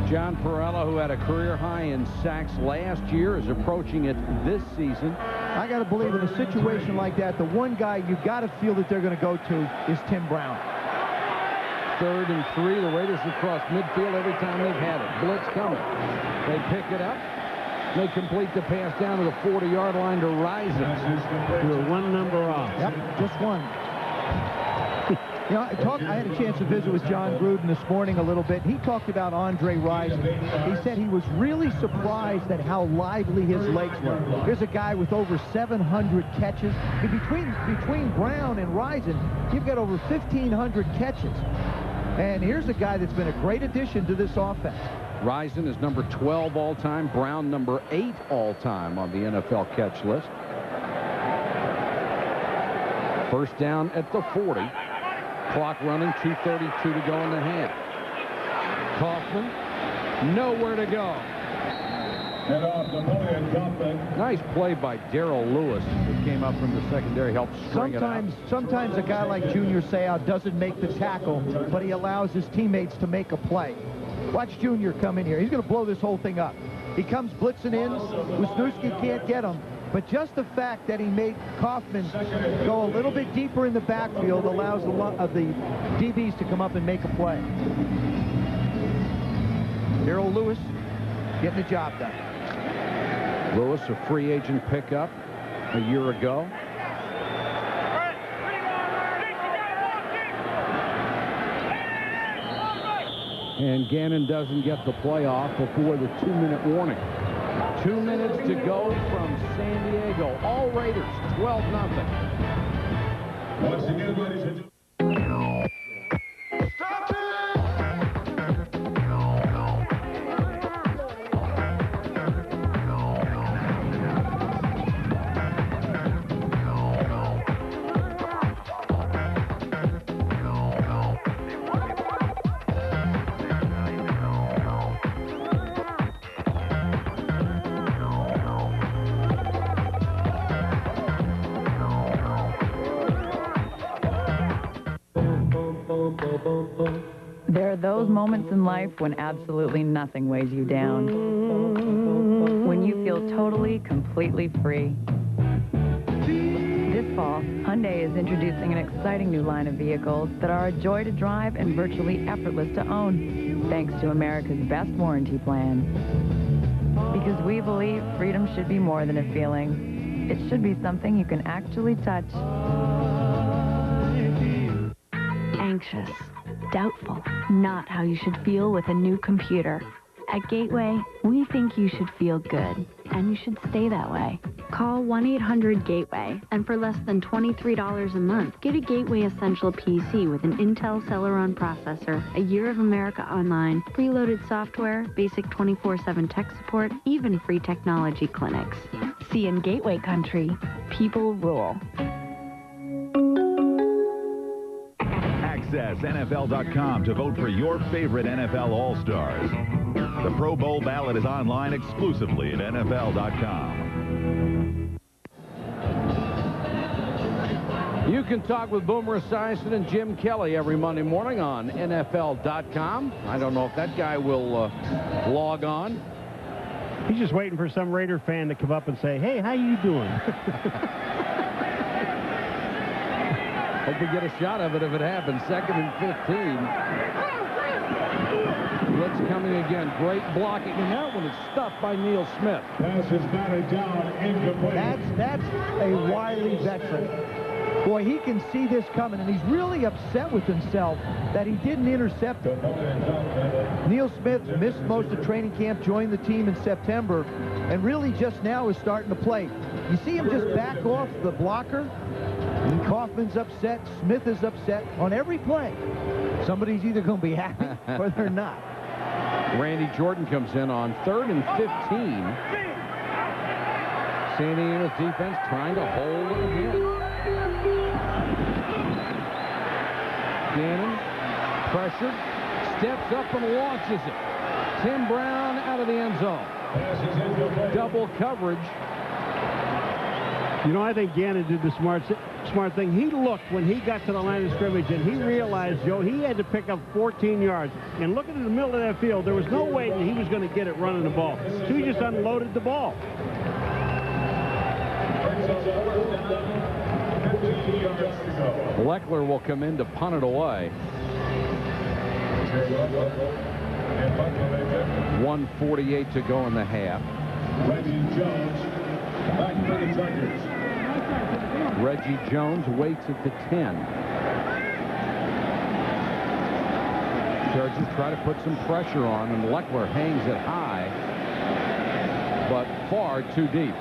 John Perella, who had a career high in sacks last year, is approaching it this season. I got to believe in a situation like that, the one guy you got to feel that they're going to go to is Tim Brown. 3rd and 3. The Raiders have crossed midfield every time they've had it. Blitz coming. They pick it up. They complete the pass down to the 40-yard line to Rison. You're 1 number off. Yep, just 1. You know, I had a chance to visit with John Gruden this morning a little bit. He talked about Andre Rison. He said he was really surprised at how lively his legs were. Here's a guy with over 700 catches. Between Brown and Rison, you've got over 1,500 catches. And here's a guy that's been a great addition to this offense. Rison is number 12 all-time. Brown number 8 all-time on the NFL catch list. First down at the 40. Clock running, 2:32 to go in the half. Kaufman, nowhere to go. Nice play by Darrell Lewis, who came up from the secondary, helped string it out. Sometimes a guy like Junior Seau doesn't make the tackle, but he allows his teammates to make a play. Watch Junior come in here. He's going to blow this whole thing up. He comes blitzing in. Wisniewski can't get him. But just the fact that he made Kaufman go a little bit deeper in the backfield allows a lot of the DBs to come up and make a play. Darrell Lewis getting the job done. Lewis, a free agent pickup a year ago. And Gannon doesn't get the play off before the 2-minute warning. 2 minutes to go from San Diego. All Raiders, 12-0. Once again, ladies and gentlemen. There are those moments in life when absolutely nothing weighs you down. When you feel totally, completely free. This fall, Hyundai is introducing an exciting new line of vehicles that are a joy to drive and virtually effortless to own, thanks to America's best warranty plan. Because we believe freedom should be more than a feeling. It should be something you can actually touch. Anxious, doubtful, not how you should feel with a new computer. At Gateway, we think you should feel good, and you should stay that way. Call 1-800-GATEWAY, and for less than $23 a month, get a Gateway Essential PC with an Intel Celeron processor, a year of America Online, preloaded software, basic 24/7 tech support, even free technology clinics. See, in Gateway Country, people rule. Access NFL.com to vote for your favorite NFL All-Stars. The Pro Bowl ballot is online exclusively at NFL.com. You can talk with Boomer Esiason and Jim Kelly every Monday morning on NFL.com. I don't know if that guy will log on. He's just waiting for some Raider fan to come up and say, "Hey, how you doing?" Hope we get a shot of it if it happens. 2nd and 15. Blitz coming again. Great blocking. And that one is stuffed by Neil Smith. Pass is batted down, incomplete. That's a wily veteran. Boy, he can see this coming, and he's really upset with himself that he didn't intercept it. Neil Smith missed most of training camp, joined the team in September, and really just now is starting to play. You see him just back off the blocker, and Kaufman's upset, Smith is upset on every play. Somebody's either going to be happy or they're not. Randy Jordan comes in on 3rd and 15. San Diego's defense trying to hold it again. Gannon, pressured, steps up and launches it. Tim Brown out of the end zone. Double coverage. You know, I think Gannon did the smart thing. He looked when he got to the line of scrimmage, and he realized, Joe, he had to pick up 14 yards. And looking in the middle of that field, there was no way that he was going to get it running the ball. So he just unloaded the ball. Leckler will come in to punt it away. 1:48 to go in the half. Reggie Jones waits at the 10. Chargers try to put some pressure on, and Leckler hangs it high, but far too deep.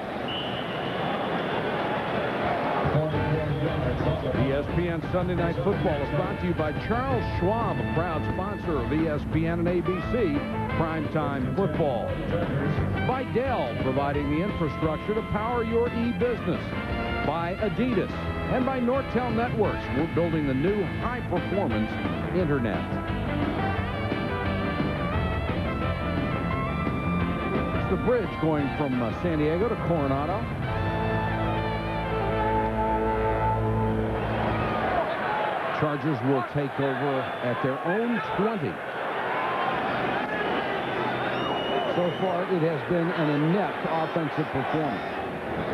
ESPN Sunday Night Football is brought to you by Charles Schwab, a proud sponsor of ESPN and ABC Primetime Football. By Dell, providing the infrastructure to power your e-business. By Adidas. And by Nortel Networks. We're building the new high-performance Internet. It's the bridge going from San Diego to Coronado. Chargers will take over at their own 20. So far, it has been an inept offensive performance.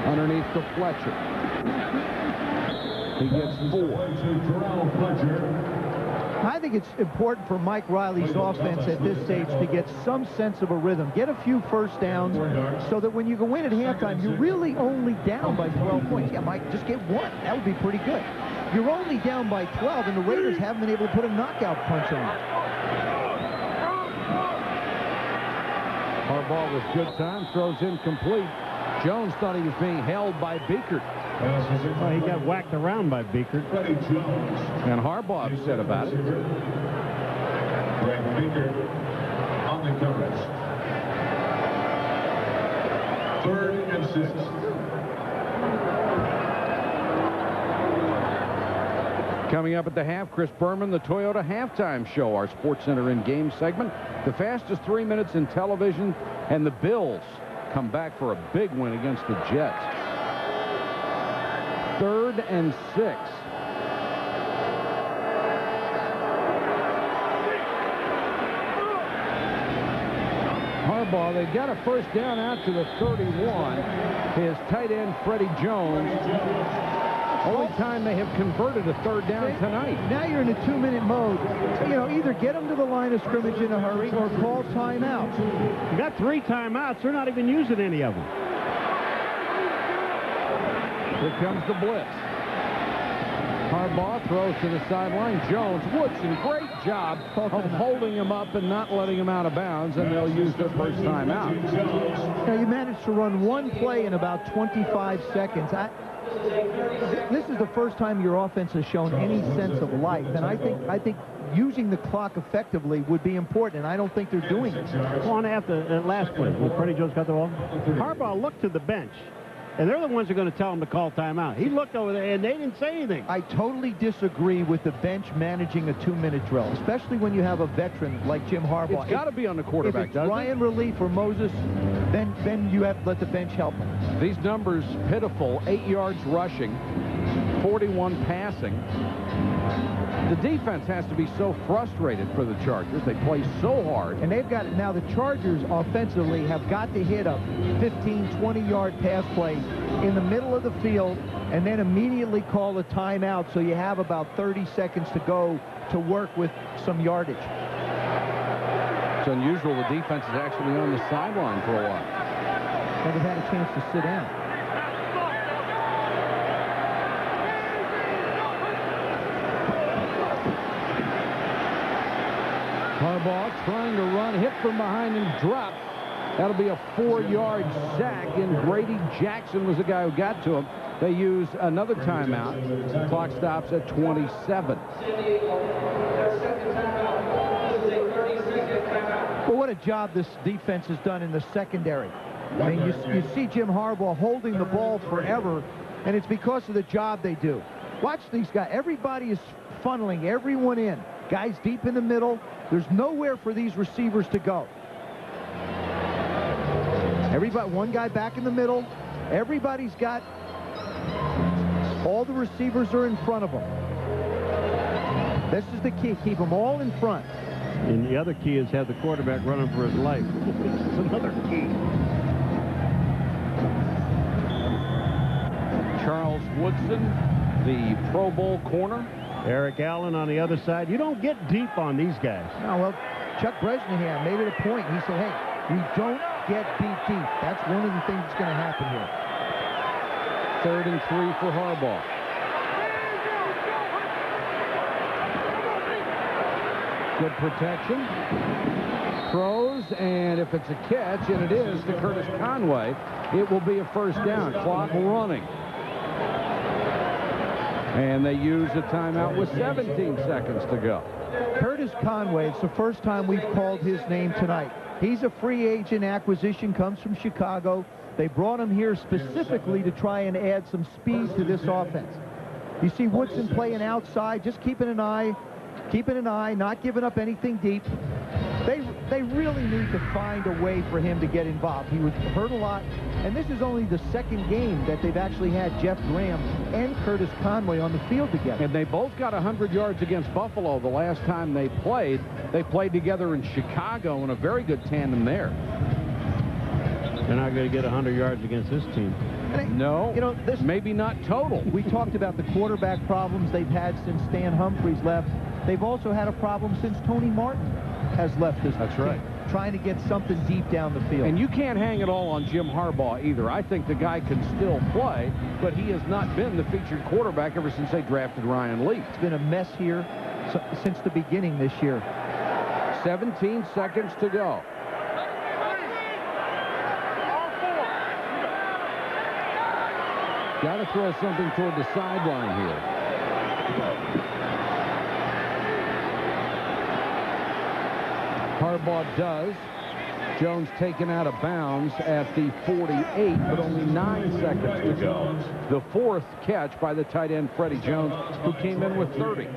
Underneath to Fletcher. He gets 4. I think it's important for Mike Riley's offense at this stage to get some sense of a rhythm. Get a few first downs so that when you go in at halftime, you're really only down by 12 points. Yeah, Mike, just get 1. That would be pretty good. You're only down by 12, and the Raiders haven't been able to put a knockout punch on it. Harbaugh with good time, throws incomplete. Jones thought he was being held by Beekert. Well, he got whacked around by Beekert. And Harbaugh upset about it. Beekert on the coverage. 3rd and 6. Coming up at the half, Chris Berman, the Toyota Halftime Show, our SportsCenter in-game segment. The fastest 3 minutes in television, and the Bills come back for a big win against the Jets. 3rd and 6. Harbaugh, they got a first down out to the 31. His tight end, Freddie Jones. Only time they have converted a 3rd down tonight. Now you're in a 2-minute mode. You know, either get them to the line of scrimmage in a hurry or call timeout. You got 3 timeouts. They're not even using any of them. Here comes the blitz. Harbaugh throws to the sideline. Jones, Woodson, great job of holding him up and not letting him out of bounds, and they'll use their first timeout. Now, you managed to run 1 play in about 25 seconds. This is the first time your offense has shown any sense of life, and I think using the clock effectively would be important, and I don't think they're doing it. On after the last play, when Freddie Jones got the ball, Harbaugh looked to the bench, and they're the ones who are going to tell him to call timeout. He looked over there, and they didn't say anything. I totally disagree with the bench managing a 2-minute drill, especially when you have a veteran like Jim Harbaugh. It's got to be on the quarterback, if it's Ryan Relief or Moses, then you have to let the bench help him. These numbers pitiful: 8 yards rushing, 41 passing. The defense has to be so frustrated for the Chargers. They play so hard. And they've got it. Now the Chargers offensively have got to hit a 15, 20-yard pass play in the middle of the field and then immediately call a timeout so you have about 30 seconds to go to work with some yardage. It's unusual the defense is actually on the sideline for a while. Never had a chance to sit down. Harbaugh trying to run, hit from behind and dropped. That'll be a 4-yard sack, and Grady Jackson was the guy who got to him. They use another timeout. Clock stops at 27. Well, what a job this defense has done in the secondary. I mean, you see Jim Harbaugh holding the ball forever, and it's because of the job they do. Watch these guys. Everybody is funneling everyone in. Guys deep in the middle. There's nowhere for these receivers to go. Everybody, one guy back in the middle. Everybody's got, all the receivers are in front of them. This is the key. Keep them all in front. And the other key is have the quarterback running for his life. It's another key. Charles Woodson, the Pro Bowl corner. Eric Allen on the other side. You don't get deep on these guys. No, well, Chuck Bresnahan made it a point. He said, hey, we don't get beat deep. That's one of the things that's going to happen here. 3rd and 3 for Harbaugh. Good protection. Throws, and if it's a catch, and it is to Curtis Conway, it will be a first down. Clock running. And they use a timeout with 17 seconds to go. Curtis Conway, it's the first time we've called his name tonight. He's a free agent acquisition, comes from Chicago. They brought him here specifically to try and add some speed to this offense. You see Woodson playing outside, just keeping an eye, not giving up anything deep. They really need to find a way for him to get involved. He was hurt a lot, and this is only the second game that they've actually had Jeff Graham and Curtis Conway on the field together. And they both got 100 yards against Buffalo the last time they played. They played together in Chicago in a very good tandem there. They're not going to get 100 yards against this team. No, you know, this maybe not total. We talked about the quarterback problems they've had since Stan Humphries left. They've also had a problem since Tony Martin has left this That's team, right. trying to get something deep down the field. And you can't hang it all on Jim Harbaugh either. I think the guy can still play, but he has not been the featured quarterback ever since they drafted Ryan Leaf. It's been a mess here since the beginning this year. 17 seconds to go. Got to throw something toward the sideline here. Harbaugh does. Jones taken out of bounds at the 48, but only 9 seconds to go. The 4th catch by the tight end, Freddie Jones, who came in with 30.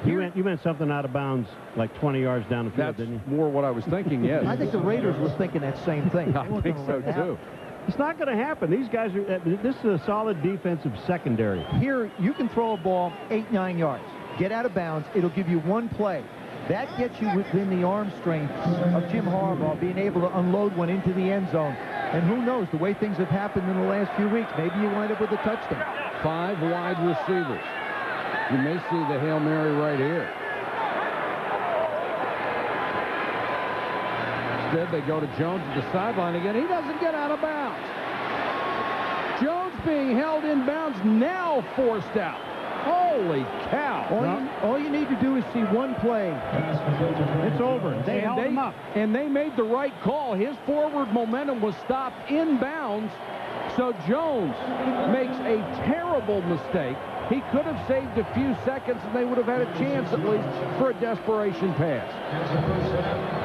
You meant something out of bounds like 20 yards down the field, didn't you? That's more what I was thinking, yes. I think the Raiders were thinking that same thing. I think so, too. It's not going to happen. These guys are. This is a solid defensive secondary. Here, you can throw a ball 8-9 yards. Get out of bounds. It'll give you one play. That gets you within the arm strength of Jim Harbaugh, being able to unload one into the end zone. And who knows, the way things have happened in the last few weeks, maybe you wind up with a touchdown. 5 wide receivers. You may see the Hail Mary right here. Instead, they go to Jones at the sideline again. He doesn't get out of bounds. Jones being held in bounds, now forced out. Holy cow. All you need to do is see one play. It's over. They held him up. And they made the right call. His forward momentum was stopped in bounds. So Jones makes a terrible mistake. He could have saved a few seconds, and they would have had a chance at least for a desperation pass.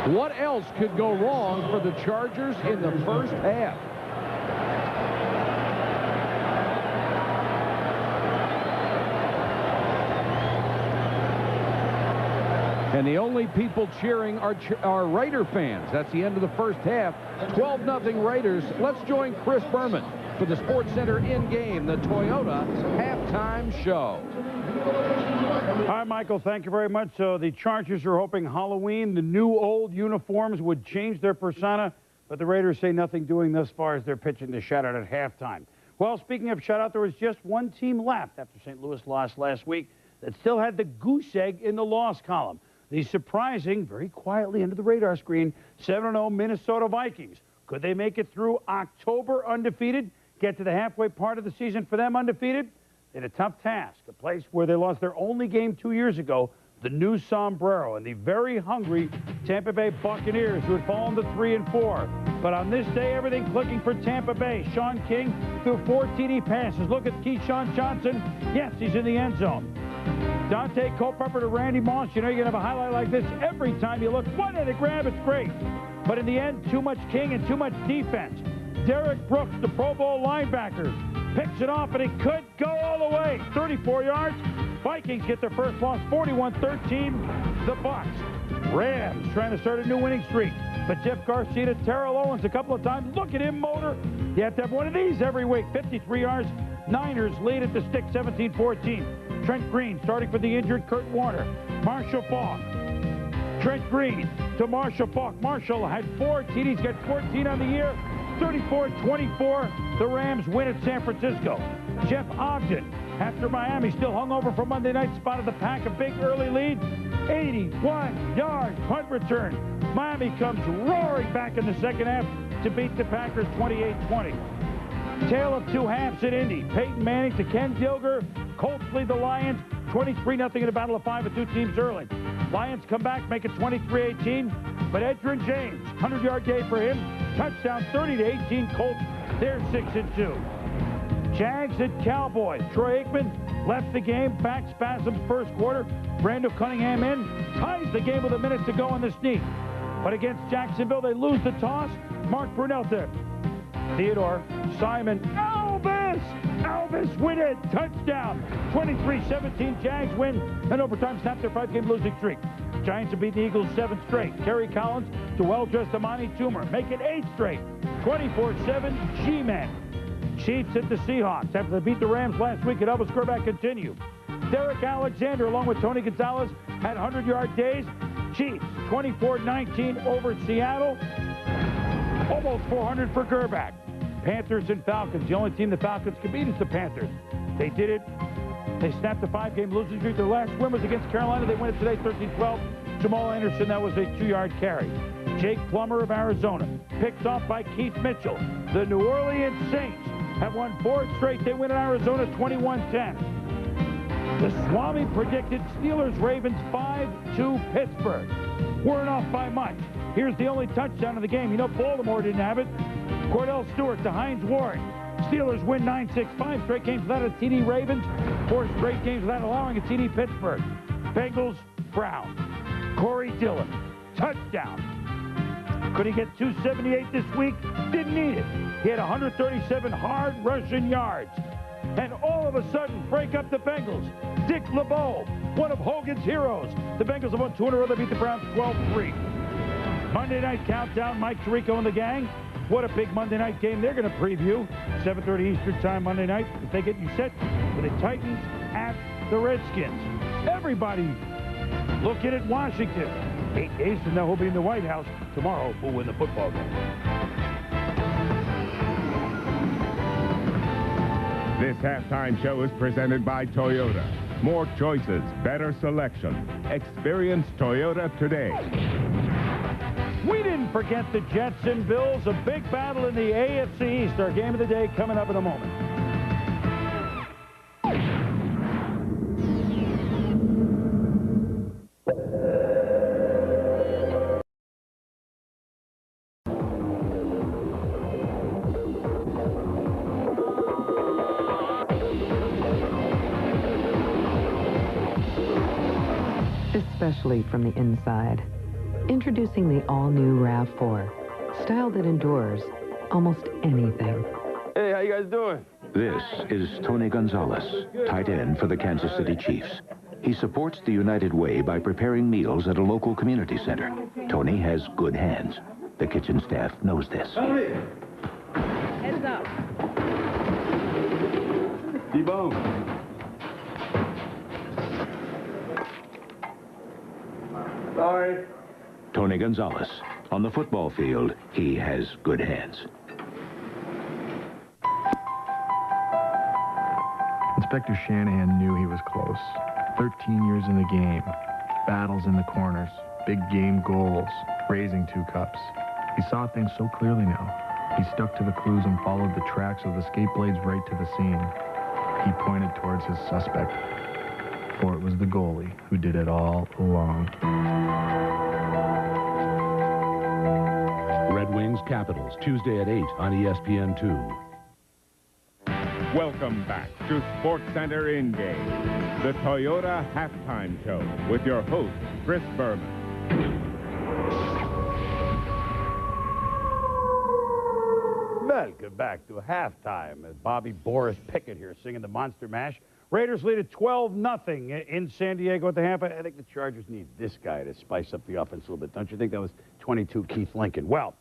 What else could go wrong for the Chargers in the first half? And the only people cheering are Raider fans. That's the end of the first half. 12-0 Raiders. Let's join Chris Berman for the Sports Center in-game, the Toyota halftime show. Hi, Michael. Thank you very much. So the Chargers are hoping Halloween, the new old uniforms would change their persona, but the Raiders say nothing doing thus far as they're pitching the shutout at halftime. Well, speaking of shutout, there was just one team left after St. Louis lost last week that still had the goose egg in the loss column. The surprising, very quietly under the radar screen, 7-0 Minnesota Vikings. Could they make it through October undefeated? Get to the halfway part of the season for them undefeated? They had a tough task, a place where they lost their only game 2 years ago the new sombrero, and the very hungry Tampa Bay Buccaneers, who had fallen to 3-4. But on this day, everything clicking for Tampa Bay. Sean King threw 4 TD passes. Look at Keyshawn Johnson. Yes, he's in the end zone. Dante Culpepper to Randy Moss. You know you're going to have a highlight like this every time you look. One-handed grab, it's great. But in the end, too much King and too much defense. Derek Brooks, the Pro Bowl linebacker, picks it off, and it could go all the way. 34 yards. Vikings get their first loss, 41-13. The Bucs. Rams trying to start a new winning streak. But Jeff Garcia to Terrell Owens a couple of times. Look at him motor. You have to have one of these every week. 53 yards. Niners lead at the stick, 17-14. Trent Green starting for the injured Kurt Warner. Marshall Faulk. Trent Green to Marshall Faulk. Marshall had 4 TDs, got 14 on the year. 34-24, the Rams win at San Francisco. Jeff Ogden, after Miami still hung over for Monday night, spotted the Pack a big early lead. 81-yard punt return. Miami comes roaring back in the second half to beat the Packers 28-20. Tale of two halves at Indy. Peyton Manning to Ken Dilger. Colts lead the Lions 23-0 in a battle of 5 with 2 teams early. Lions come back, make it 23-18. But Edgerrin James, 100-yard day for him. Touchdown, 30-18 Colts. They're 6-2. Jags at Cowboys. Troy Aikman left the game. Back spasms first quarter. Brandon Cunningham in. Ties the game with a minute to go on the sneak. But against Jacksonville, they lose the toss. Mark Brunell there. Theodore, Simon, Elvis win it. Touchdown. 23-17. Jags win. And overtime snap their 5-game losing streak. Giants have beat the Eagles 7 straight. Kerry Collins to well-dressed Amani Toomer. Make it 8 straight. 24-7. G-Men. Chiefs at the Seahawks. After they beat the Rams last week, and Elvis Scoreback continue. Derek Alexander, along with Tony Gonzalez, had 100-yard days. Chiefs, 24-19 over Seattle. Almost 400 for Gerback. Panthers and Falcons. The only team the Falcons can beat is the Panthers. They did it. They snapped the 5-game losing streak. Their last win was against Carolina. They win it today, 13-12. Jamal Anderson, that was a 2-yard carry. Jake Plummer of Arizona, picked off by Keith Mitchell. The New Orleans Saints have won 4 straight. They win in Arizona, 21-10. The Swami predicted Steelers-Ravens 5-2 Pittsburgh. Weren't off by much. Here's the only touchdown of the game. You know Baltimore didn't have it. Cordell Stewart to Hines Ward. Steelers win 9-6. 5 straight games without a TD Ravens. 4 straight games without allowing a TD Pittsburgh. Bengals, Brown. Corey Dillon. Touchdown. Could he get 278 this week? Didn't need it. He had 137 hard rushing yards. And all of a sudden, break up the Bengals. Dick LeBeau, one of Hogan's heroes. The Bengals have won 2 in a row. They beat the Browns 12-3. Monday Night Countdown, Mike Tirico and the gang. What a big Monday night game they're going to preview. 7:30 Eastern time Monday night. If they get you set for the Titans at the Redskins. Everybody looking at Washington. 8 days from now, we'll be in the White House. Tomorrow, we'll win the football game. This halftime show is presented by Toyota. More choices, better selection. Experience Toyota today. We didn't forget the Jets and Bills. A big battle in the AFC East. Our game of the day coming up in a moment. Especially from the inside. Introducing the all-new RAV4. Style that endures almost anything. Hey, how you guys doing? This is Tony Gonzalez, tight end for the Kansas City Chiefs. He supports the United Way by preparing meals at a local community center. Tony has good hands. The kitchen staff knows this. Heads up. D-Bone. Sorry. Tony Gonzalez. On the football field, he has good hands. Inspector Shanahan knew he was close. 13 years in the game, battles in the corners, big game goals, raising 2 cups. He saw things so clearly now. He stuck to the clues and followed the tracks of the skate blades right to the scene. He pointed towards his suspect. or it was the goalie who did it all along. Red Wings Capitals, Tuesday at 8 on ESPN2. Welcome back to SportsCenter in-game, the Toyota Halftime Show with your host, Chris Berman. Welcome back to halftime. Bobby Boris Pickett here singing the Monster Mash. Raiders lead at 12-0 in San Diego at the half. I think the Chargers need this guy to spice up the offense a little bit. Don't you think? That was 22 Keith Lincoln. Well,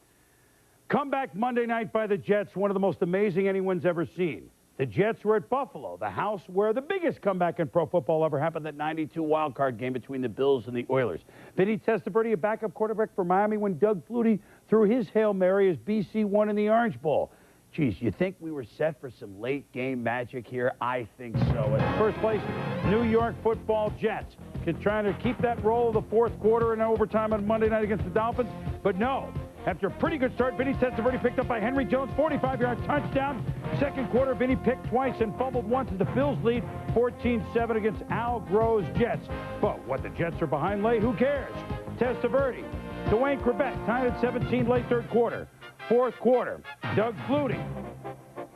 comeback Monday night by the Jets, one of the most amazing anyone's ever seen. The Jets were at Buffalo, the house where the biggest comeback in pro football ever happened, that 92 wildcard game between the Bills and the Oilers. Vinny Testaverde, a backup quarterback for Miami when Doug Flutie threw his Hail Mary as BC won in the Orange Bowl. Geez, you think we were set for some late-game magic here? I think so. In first place, New York Football Jets. Trying to keep that roll of the fourth quarter and overtime on Monday night against the Dolphins, but no. After a pretty good start, Vinny Testaverde picked up by Henry Jones, 45-yard touchdown. Second quarter, Vinny picked twice and fumbled once as the Bills lead 14-7 against Al Groh's Jets. But what the Jets are behind late, who cares? Testaverde, Dwayne Crabett, tied at 17 late third quarter. Fourth quarter, Doug Flutie,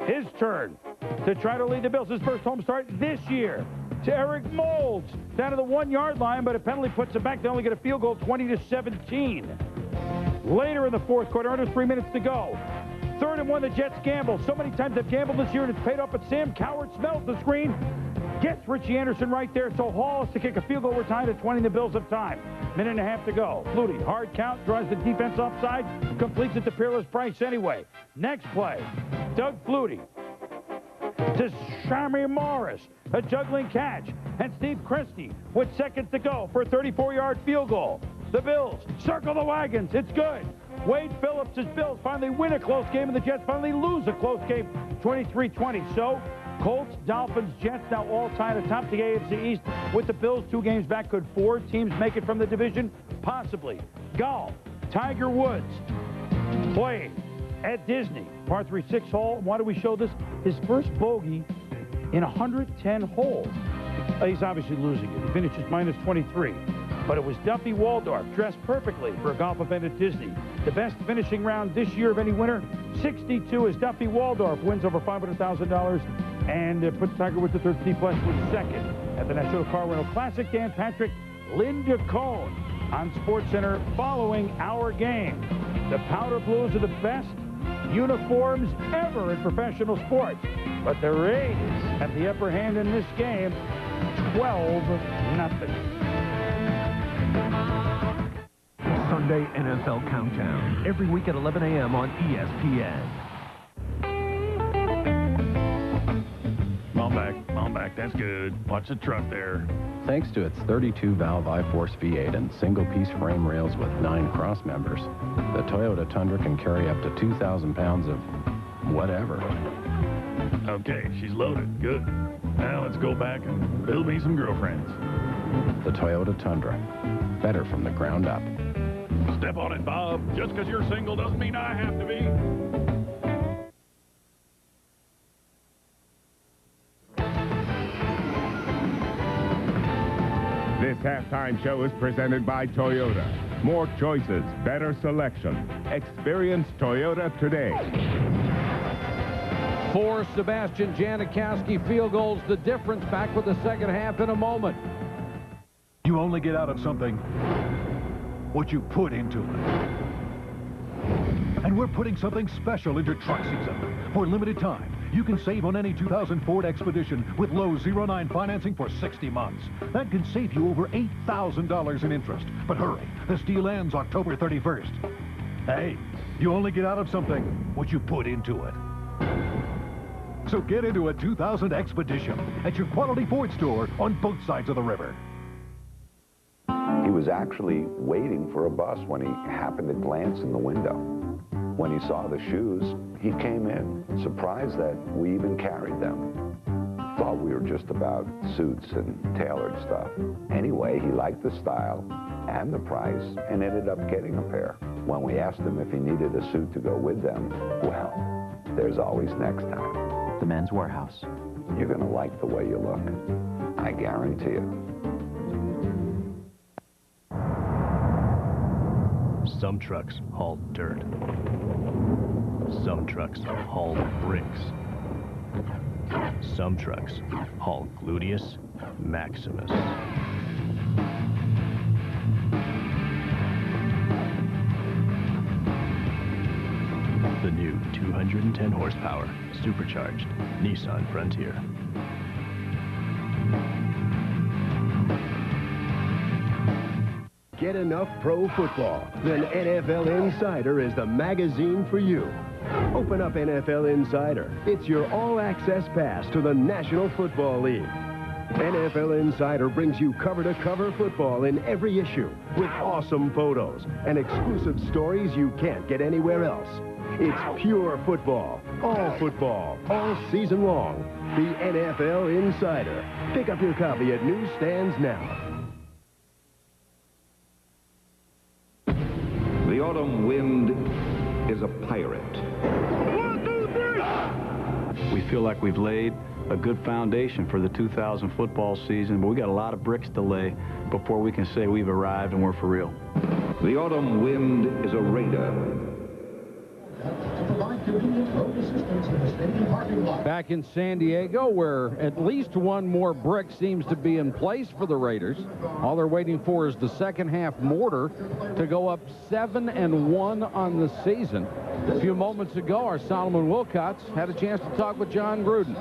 his turn to try to lead the Bills. His first home start this year. To Eric Moulds, down to the 1-yard line, but a penalty puts it back. They only get a field goal, 20-17. Later in the fourth quarter, under 3 minutes to go. 3rd and 1, the Jets gamble. So many times they've gambled this year, and it's paid off, but Sam Coward smells the screen, gets Richie Anderson right there, so Hall has to kick a field goal. We're tied at 20, the Bills have time. Minute and a half to go. Flutie, hard count, draws the defense offside, completes it to Peerless Price anyway. Next play, Doug Flutie to Shammy Morris, a juggling catch, and Steve Christie with seconds to go for a 34-yard field goal. The Bills circle the wagons. It's good. Wade Phillips' Bills finally win a close game, and the Jets finally lose a close game, 23-20. So, Colts, Dolphins, Jets now all tied atop the AFC East with the Bills 2 games back. Could 4 teams make it from the division? Possibly. Golf, Tiger Woods playing at Disney. Par 3 6 hole. Why do we show this? His first bogey in 110 holes. He's obviously losing it. He finishes minus 23. But it was Duffy Waldorf, dressed perfectly for a golf event at Disney. The best finishing round this year of any winner, 62, as Duffy Waldorf wins over $500,000 and puts Tiger Woods to 13th place with second. At the National Car Rental Classic, Dan Patrick, Linda Cohn on SportsCenter following our game. The Powder Blues are the best uniforms ever in professional sports. But the Rays have the upper hand in this game, 12-0. Sunday NFL Countdown, every week at 11 a.m. on ESPN. On back, that's good. Watch the truck there. Thanks to its 32-valve I-Force V8 and single-piece frame rails with 9 cross members, the Toyota Tundra can carry up to 2,000 pounds of whatever. Okay, she's loaded. Good. Now let's go back and build me some girlfriends. The Toyota Tundra. Better from the ground up. Step on it, Bob. Just because you're single doesn't mean I have to be. This halftime show is presented by Toyota. More choices, better selection. Experience Toyota today. 4 Sebastian Janikowski field goals. The difference back with the second half in a moment. You only get out of something what you put into it. And we're putting something special into truck season. For a limited time, you can save on any 2000 Ford Expedition with low 0.9 financing for 60 months. That can save you over $8,000 in interest. But hurry, this deal ends October 31st. Hey, you only get out of something what you put into it. So get into a 2000 Expedition at your Quality Ford store on both sides of the river. He was actually waiting for a bus when he happened to glance in the window. When he saw the shoes, he came in, surprised that we even carried them. Thought we were just about suits and tailored stuff. Anyway, he liked the style and the price and ended up getting a pair. When we asked him if he needed a suit to go with them, well, there's always next time. The Men's Warehouse. You're going to like the way you look. I guarantee it. Some trucks haul dirt. Some trucks haul bricks. Some trucks haul gluteus maximus. The new 210 horsepower, supercharged Nissan Frontier. Get enough pro football? Then NFL Insider is the magazine for you. Open up NFL Insider. It's your all-access pass to the National Football League. NFL Insider brings you cover-to-cover football in every issue with awesome photos and exclusive stories you can't get anywhere else. It's pure football, all season long. The NFL Insider. Pick up your copy at newsstands now. The autumn wind is a pirate. 1, 2, 3! We feel like we've laid a good foundation for the 2000 football season, but we got a lot of bricks to lay before we can say we've arrived and we're for real. The autumn wind is a raider. Back in San Diego, where at least one more brick seems to be in place for the Raiders. All they're waiting for is the second half mortar to go up 7-1 on the season. A few moments ago, our Solomon Wilcots had a chance to talk with John Gruden.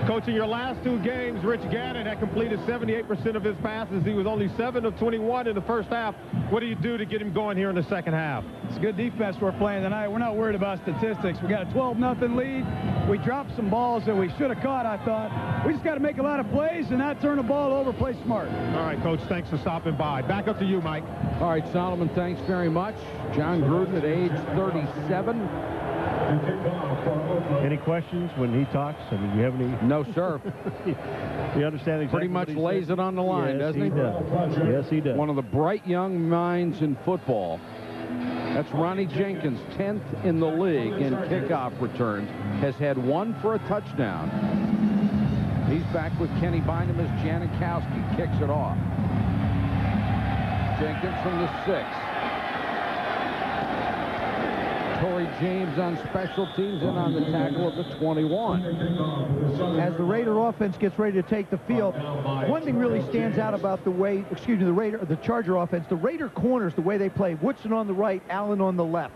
Coach, in your last 2 games, Rich Gannon had completed 78% of his passes. He was only 7 of 21 in the first half. What do you do to get him going here in the second half? It's good defense we're playing tonight. We're not worried about statistics. We got a 12-0 lead. We dropped some balls that we should have caught, I thought. We just got to make a lot of plays and not turn the ball over, play smart. All right, Coach, thanks for stopping by. Back up to you, Mike. All right, Solomon, thanks very much. John Gruden at age 37. Any questions when he talks? I mean, do you have any? No, sir. You understand exactly Pretty much lays it on the line, doesn't he? Does. Yes, he does. One of the bright young minds in football. That's Ronnie Jenkins, 10th in the league in kickoff returns. Has had 1 for a touchdown. He's back with Kenny Bynum as Janikowski kicks it off. Jenkins from the 6. Torrey James on special teams and on the tackle at the 21. As the Raider offense gets ready to take the field, one thing really stands out about the way, the Charger offense, the Raider corners, the way they play. Woodson on the right, Allen on the left.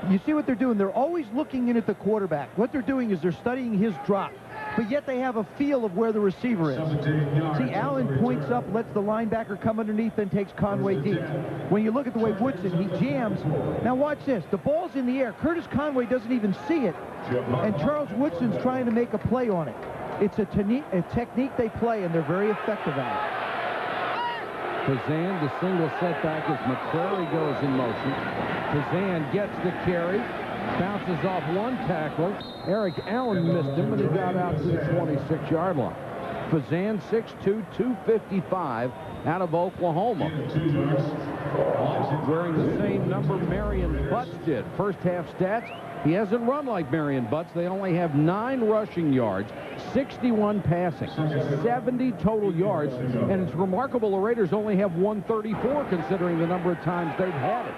You see what they're doing? They're always looking in at the quarterback. What they're doing is they're studying his drop, but yet they have a feel of where the receiver is. See, Allen points up, lets the linebacker come underneath, then takes Conway deep. When you look at the way Woodson, he jams. Now watch this. The ball's in the air. Curtis Conway doesn't even see it, and Charles Woodson's trying to make a play on it. It's a technique they play, and they're very effective at it. Kazan, the single setback as McCrary goes in motion. Kazan gets the carry, bounces off one tackler. Eric Allen missed him, and he got out to the 26-yard line. Kazan, 6'2", 255, out of Oklahoma. Wearing the same number Marion Butts did. First half stats, he hasn't run like Marion Butts. They only have 9 rushing yards, 61 passing, 70 total yards, and it's remarkable the Raiders only have 134 considering the number of times they've had it.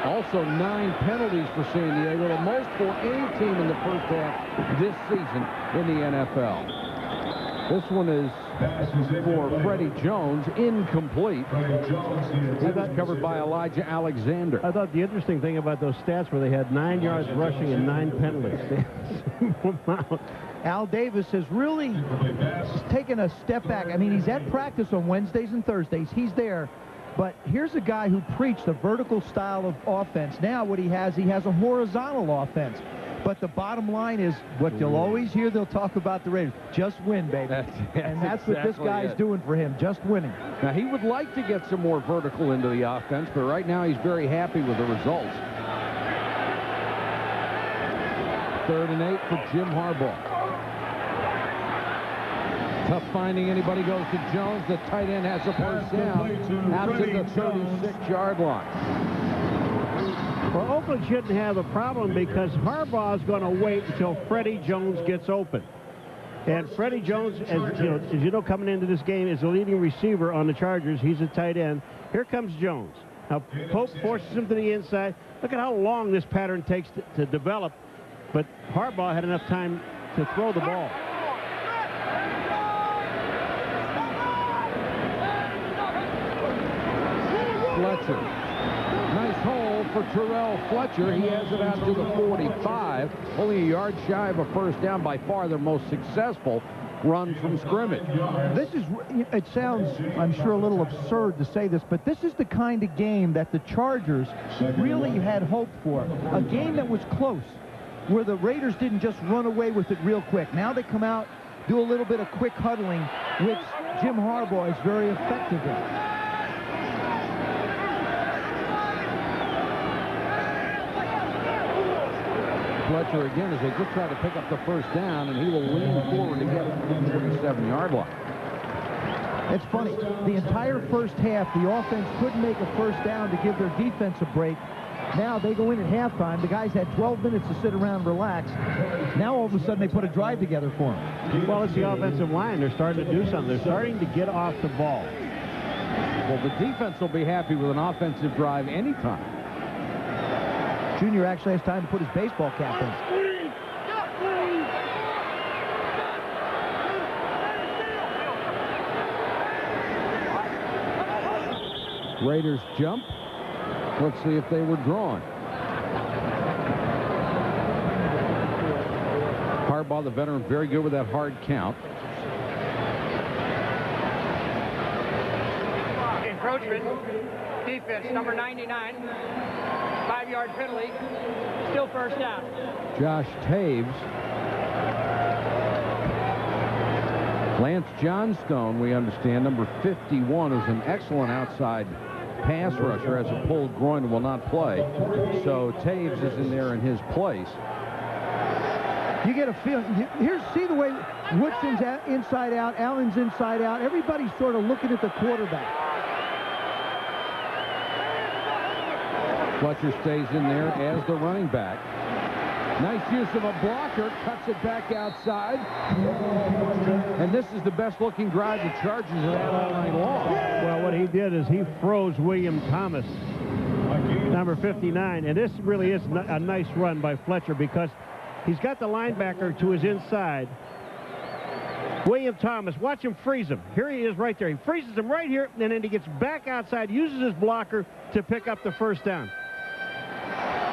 Also 9 penalties for San Diego, the most for any team in the first half this season in the NFL. This one is for Freddie Jones, incomplete. He was covered by Elijah Alexander. I thought the interesting thing about those stats were they had 9 yards rushing and 9 penalties. Al Davis has really taken a step back. I mean, he's at practice on Wednesdays and Thursdays. He's there. But here's a guy who preached a vertical style of offense. Now what he has a horizontal offense. But the bottom line is what you'll always hear they'll talk about the Raiders. Just win, baby. And that's what this guy's doing for him, just winning. Now, he would like to get some more vertical into the offense, but right now he's very happy with the results. 3rd and 8 for Jim Harbaugh. Tough finding anybody goes to Jones. The tight end has a first down out to the 36-yard line. Well, Oakland shouldn't have a problem because Harbaugh's going to wait until Freddie Jones gets open. And Freddie Jones, as you know, coming into this game, is the leading receiver on the Chargers. He's a tight end. Here comes Jones. Now, Pope forces him to the inside. Look at how long this pattern takes to develop. But Harbaugh had enough time to throw the ball. Fletcher. Nice hole for Terrell Fletcher. He has it out to the 45. Only a yard shy of a first down. By far their most successful run from scrimmage. This is, it sounds, I'm sure, a little absurd to say this, but this is the kind of game that the Chargers really had hoped for. A game that was close, where the Raiders didn't just run away with it real quick. Now they come out, do a little bit of quick huddling, which Jim Harbaugh is very effective in. Fletcher again as they just try to pick up the first down, and he will lean forward to get it to the 47-yard line. It's funny. The entire first half, the offense couldn't make a first down to give their defense a break. Now they go in at halftime. The guys had 12 minutes to sit around and relax. Now all of a sudden they put a drive together for them. Well, it's the offensive line. They're starting to do something. They're starting to get off the ball. Well, the defense will be happy with an offensive drive anytime. Junior actually has time to put his baseball cap in. Raiders jump. Let's see if they were drawn. Harbaugh, the veteran, very good with that hard count. Encroachment. Defense, number 99. 5-yard penalty. Still first down. Josh Taves. Lance Johnstone, we understand, number 51, is an excellent outside pass rusher, has a pulled groin and will not play. So Taves is in there in his place. You get a feeling. See the way Woodson's inside out, Allen's inside out. Everybody's sort of looking at the quarterback. Fletcher stays in there as the running back. Nice use of a blocker, cuts it back outside. And this is the best-looking drive the Chargers have had all night long. Well, what he did is he froze William Thomas, number 59. And this really is a nice run by Fletcher because he's got the linebacker to his inside. William Thomas, watch him freeze him. Here he is right there. He freezes him right here, and then he gets back outside, uses his blocker to pick up the first down.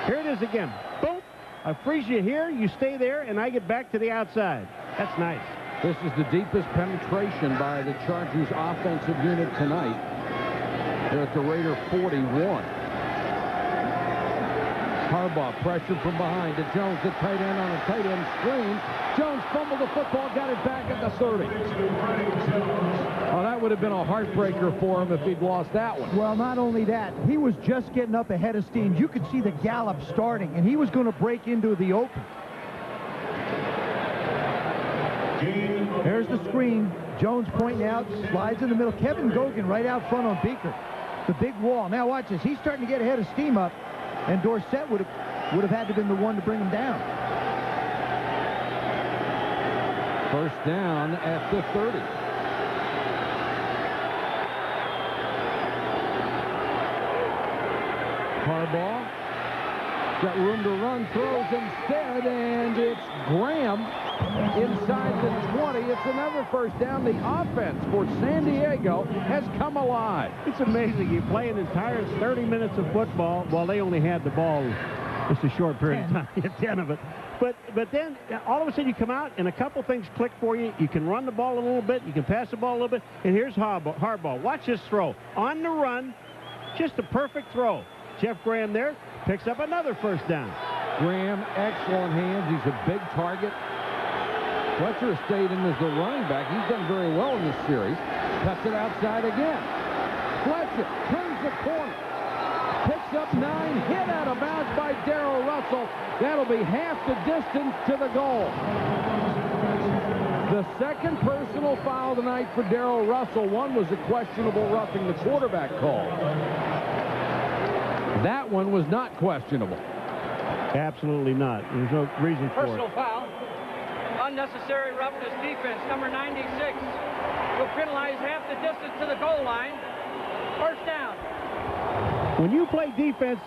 Here it is again. Boom. I freeze you here, you stay there, and I get back to the outside. That's nice. This is the deepest penetration by the Chargers offensive unit tonight. They're at the Raider 41. Harbaugh pressure from behind to Jones, the tight end on a tight end screen. Jones fumbled the football, got it back at the 30. Oh, that would have been a heartbreaker for him if he'd lost that one. Well, not only that, he was just getting up ahead of steam. You could see the gallop starting, and he was going to break into the open. There's the screen. Jones pointing out, slides in the middle. Kevin Gogan right out front on Beaker. The big wall. Now watch this. He's starting to get ahead of steam up, and Dorsett would have had to have been the one to bring him down. First down at the 30. Harbaugh got room to run, throws instead, and it's Graham inside the 20. It's another first down. The offense for San Diego has come alive. It's amazing. You play an entire 30 minutes of football while they only had the ball just a short period of time, 10 of it. But then all of a sudden you come out and a couple things click for you. You can run the ball a little bit. You can pass the ball a little bit. And here's Harbaugh. Watch this throw. On the run, just a perfect throw. Jeff Graham there picks up another first down. Graham, excellent hands. He's a big target. Fletcher stayed in as the running back. He's done very well in this series. Cuts it outside again. Fletcher turns the corner. Picks up 9, hit out of bounds by Darrell Russell. That'll be half the distance to the goal. The second personal foul tonight for Darrell Russell. One was a questionable roughing the quarterback call. That one was not questionable. Absolutely not. There's no reason for it. Personal foul on unnecessary roughness defense. Number 96 will penalize half the distance to the goal line. First down. When you play defense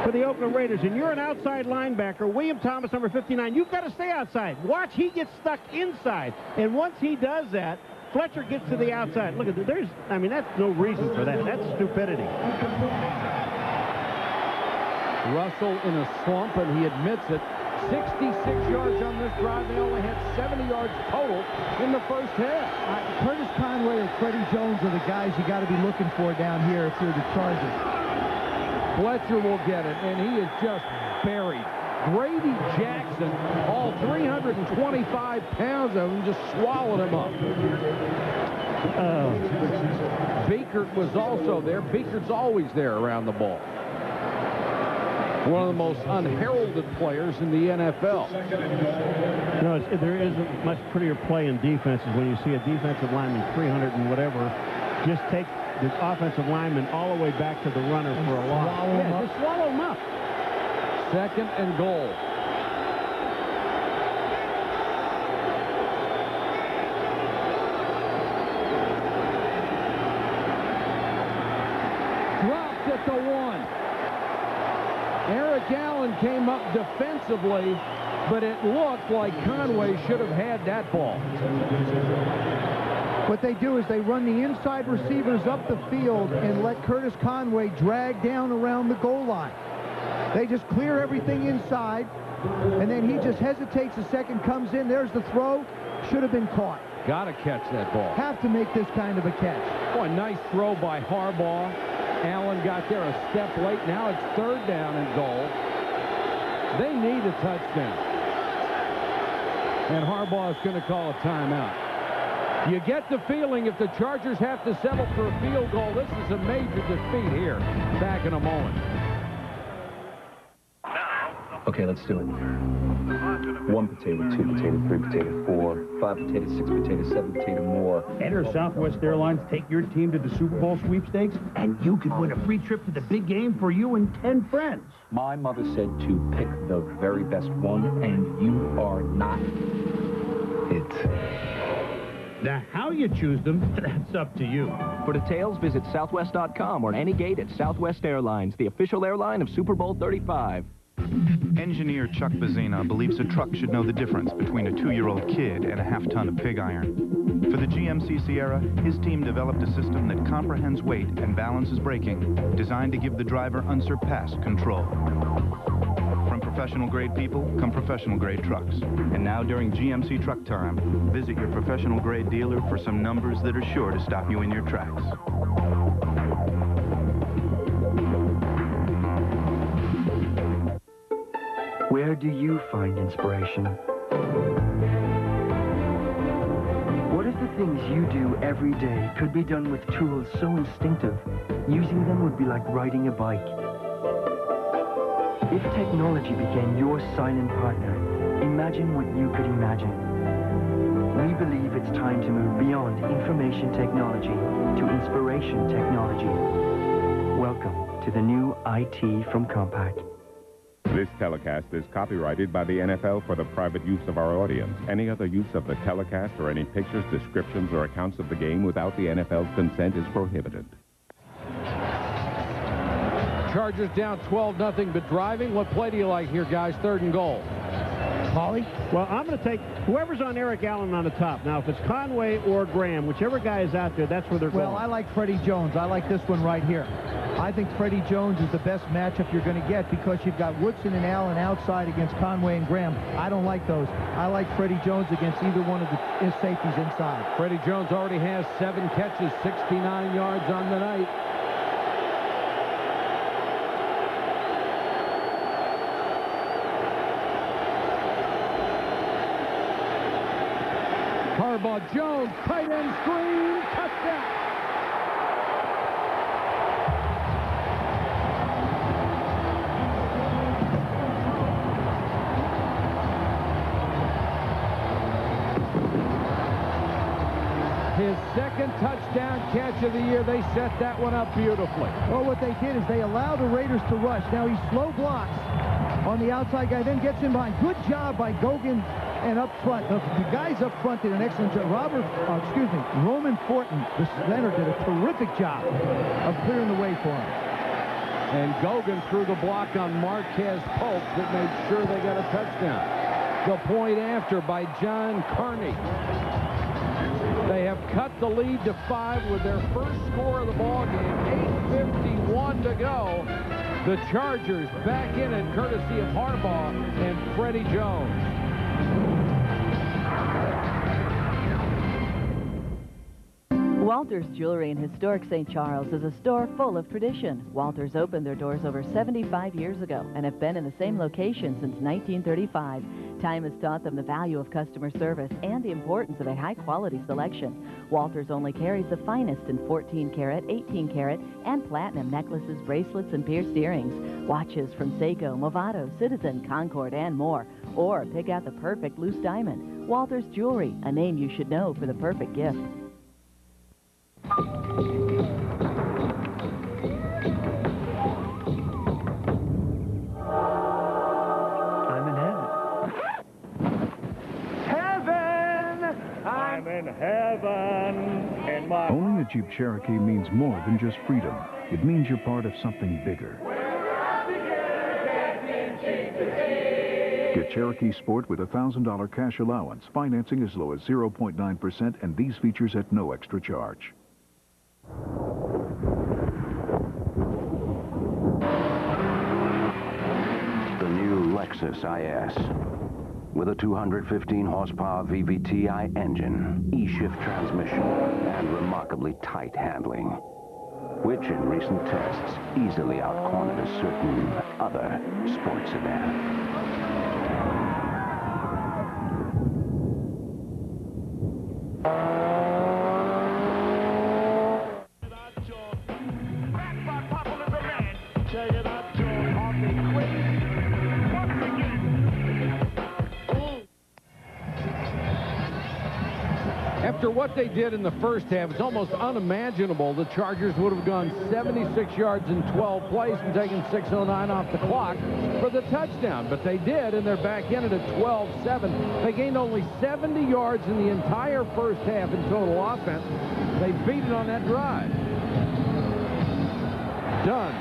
for the Oakland Raiders and you're an outside linebacker, William Thomas, number 59, you've got to stay outside. Watch, he gets stuck inside. And once he does that, Fletcher gets to the outside. Look at that. That's no reason for that. That's stupidity. Russell in a slump, and he admits it. 66 yards on this drive. They only had 70 yards total in the first half. Curtis Conway or Freddie Jones are the guys you got to be looking for down here if you're the Chargers. Fletcher will get it, and he is just buried. Grady Jackson, all 325 pounds of him, just swallowed him up. Beekert was also there. Beekert's always there around the ball. One of the most unheralded players in the NFL. No, there isn't much prettier play in defenses when you see a defensive lineman, 300 and whatever, just take the offensive lineman all the way back to the runner for a loss. Just swallow him up. Second and goal. Dropped at the 1. Eric Allen came up defensively, but it looked like Conway should have had that ball. What they do is they run the inside receivers up the field and let Curtis Conway drag down around the goal line. They just clear everything inside, and then he just hesitates a second, comes in, there's the throw, should have been caught. Got to catch that ball. Have to make this kind of a catch. Oh, a nice throw by Harbaugh. Allen got there a step late. Now it's third down and goal. They need a touchdown. And Harbaugh is going to call a timeout. You get the feeling if the Chargers have to settle for a field goal, this is a major defeat here. Back in a moment. Okay, let's do it. 1 potato, 2 potato, 3 potato, 4, 5 potato, 6 potato, 7 potato more. Enter Southwest Airlines, take your team to the Super Bowl sweepstakes, and you could win a free trip to the big game for you and 10 friends. My mother said to pick the very best one, and you are not it. Now, how you choose them, that's up to you. For details, visit Southwest.com or any gate at Southwest Airlines, the official airline of Super Bowl 35. Engineer Chuck Bazina believes a truck should know the difference between a 2-year-old kid and a half-ton of pig iron. For the GMC Sierra, his team developed a system that comprehends weight and balances braking, designed to give the driver unsurpassed control. From professional-grade people come professional-grade trucks. And now during GMC Truck Time, visit your professional-grade dealer for some numbers that are sure to stop you in your tracks. Where do you find inspiration? What if the things you do every day could be done with tools so instinctive, using them would be like riding a bike? If technology became your silent partner, imagine what you could imagine. We believe it's time to move beyond information technology to inspiration technology. Welcome to the new IT from Compaq. This telecast is copyrighted by the NFL for the private use of our audience. Any other use of the telecast or any pictures, descriptions, or accounts of the game without the NFL's consent is prohibited. Chargers down 12-0, but driving. What play do you like here, guys? Third and goal. Paulie? Well, I'm going to take whoever's on Eric Allen on the top. Now, if it's Conway or Graham, whichever guy is out there, that's where they're going. Well, I like Freddie Jones. I like this one right here. I think Freddie Jones is the best matchup you're going to get because you've got Woodson and Allen outside against Conway and Graham. I don't like those. I like Freddie Jones against either one of the safeties inside. Freddie Jones already has 7 catches, 69 yards on the night. Harbaugh, Jones, tight end screen, touchdown. His second touchdown catch of the year. They set that one up beautifully. Well, what they did is they allowed the Raiders to rush. Now he slow blocks on the outside guy, then gets in behind. Good job by Gogan And up front, the guys up front did an excellent job. Roman Fortin, the center, did a terrific job of clearing the way for him. And Gogan threw the block on Marquez Pope that made sure they got a touchdown. The point after by John Carney. They have cut the lead to 5 with their first score of the ball game. 8:51 to go. The Chargers back in it, courtesy of Harbaugh and Freddie Jones. Walters Jewelry in historic St. Charles is a store full of tradition. Walters opened their doors over 75 years ago and have been in the same location since 1935. Time has taught them the value of customer service and the importance of a high-quality selection. Walters only carries the finest in 14-karat, 18-karat, and platinum necklaces, bracelets, and pierced earrings. Watches from Seiko, Movado, Citizen, Concord, and more. Or pick out the perfect loose diamond. Walters Jewelry, a name you should know for the perfect gift. I'm in heaven. I'm in heaven. In my Owning a Jeep Cherokee means more than just freedom. It means you're part of something bigger. Get Cherokee Sport with a $1,000 cash allowance, financing as low as 0.9%, and these features at no extra charge. The new Lexus IS. With a 215 horsepower VVT-i engine, E-Shift transmission, and remarkably tight handling, which in recent tests easily outcornered a certain other sports sedan. After what they did in the first half, it's almost unimaginable the Chargers would have gone 76 yards in 12 plays and taken 6:09 off the clock for the touchdown. But they did, and they're back in it at 12-7. They gained only 70 yards in the entire first half in total offense. They beat it on that drive. Done.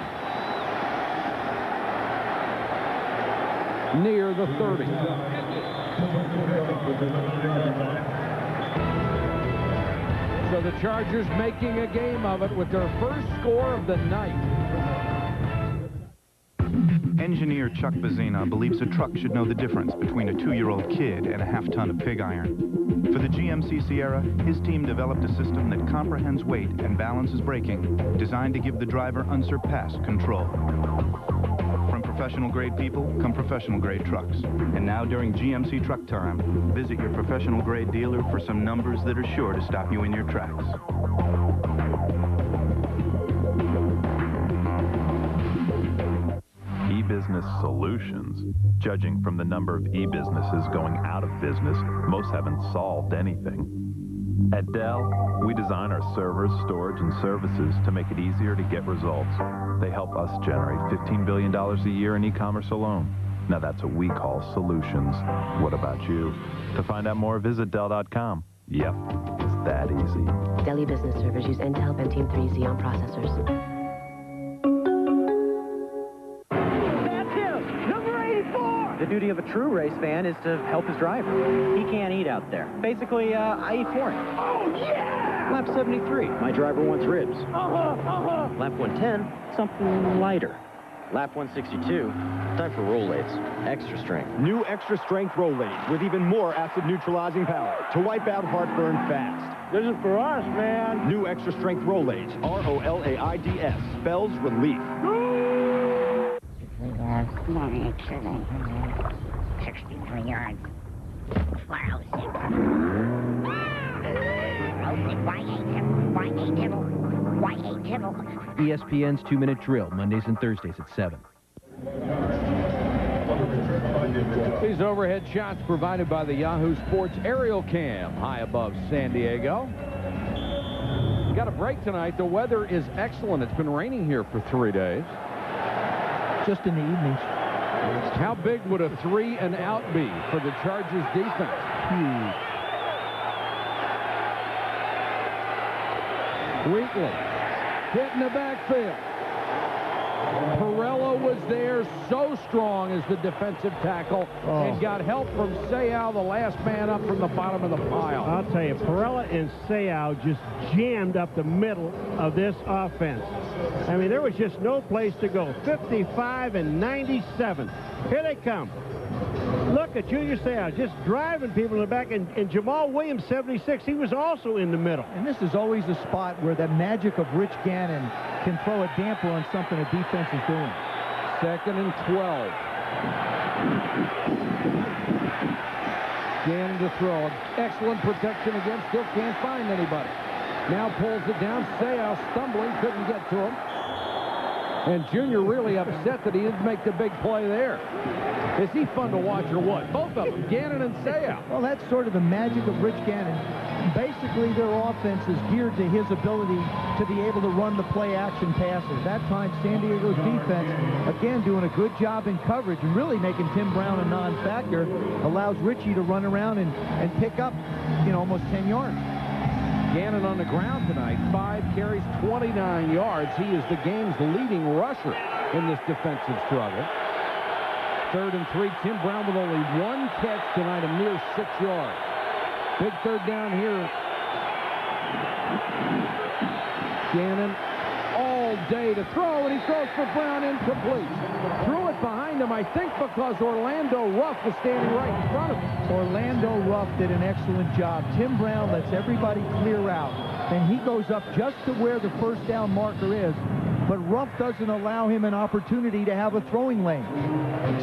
Near the 30. So the Chargers making a game of it with their first score of the night. Engineer Chuck Bazzina believes a truck should know the difference between a 2-year-old kid and a half-ton of pig iron. For the GMC Sierra, his team developed a system that comprehends weight and balances braking, designed to give the driver unsurpassed control. From professional-grade people come professional-grade trucks. And now during GMC Truck Time, visit your professional-grade dealer for some numbers that are sure to stop you in your tracks. E-Business Solutions. Judging from the number of e-businesses going out of business, most haven't solved anything. At Dell, we design our servers, storage, and services to make it easier to get results. They help us generate $15 billion a year in e-commerce alone. Now that's what we call solutions. What about you? To find out more, visit Dell.com. Yep, it's that easy. Dell E-Business servers use Intel Pentium 3 Xeon processors. The duty of a true race fan is to help his driver. He can't eat out there. Basically, I eat for him. Oh, yeah! Lap 73, my driver wants ribs. Lap 110, something lighter. Lap 162, time for Rolaids. Extra strength. New extra strength Rolaids with even more acid neutralizing power to wipe out heartburn fast. This is for us, man. New extra strength Rolaids. R-O-L-A-I-D-S. Spells relief. 63 yards. 406. Why ain't Tibble? ESPN's 2-Minute Drill, Mondays and Thursdays at 7. These overhead shots provided by the Yahoo Sports Aerial Cam high above San Diego. Got a break tonight. The weather is excellent. It's been raining here for 3 days. Just in the evenings. How big would a 3-and-out be for the Chargers defense? Huge. Wheatley hitting the backfield. Perella was there, so strong as the defensive tackle, and got help from Seau, the last man up from the bottom of the pile. I'll tell you, Perella and Seau just jammed up the middle of this offense. I mean, there was just no place to go. 55 and 97. Here they come. Look at Junior Seau just driving people in the back, and Jamal Williams, 76, he was also in the middle. And this is always a spot where the magic of Rich Gannon can throw a damper on something a defense is doing. 2nd and 12. Gannon to throw. Excellent protection again. Still can't find anybody. Now pulls it down. Seau stumbling. Couldn't get to him. And Junior really upset that he didn't make the big play there. Is he fun to watch or what? Both of them, Gannon and Seau. Well, that's sort of the magic of Rich Gannon. Basically, their offense is geared to his ability to be able to run the play-action passes. That time, San Diego's defense, again, doing a good job in coverage and really making Tim Brown a non-factor, allows Richie to run around and pick up, almost 10 yards. Gannon on the ground tonight, 5 carries, 29 yards. He is the game's leading rusher in this defensive struggle. 3rd and 3, Tim Brown with only 1 catch tonight, a mere 6 yards. Big 3rd down here. Gannon all day to throw, and he throws for Brown, incomplete. Threw it behind him, I think, because Orlando Ruff was standing right in front of him. Orlando Ruff did an excellent job. Tim Brown lets everybody clear out, and he goes up just to where the 1st down marker is, but Ruff doesn't allow him an opportunity to have a throwing lane.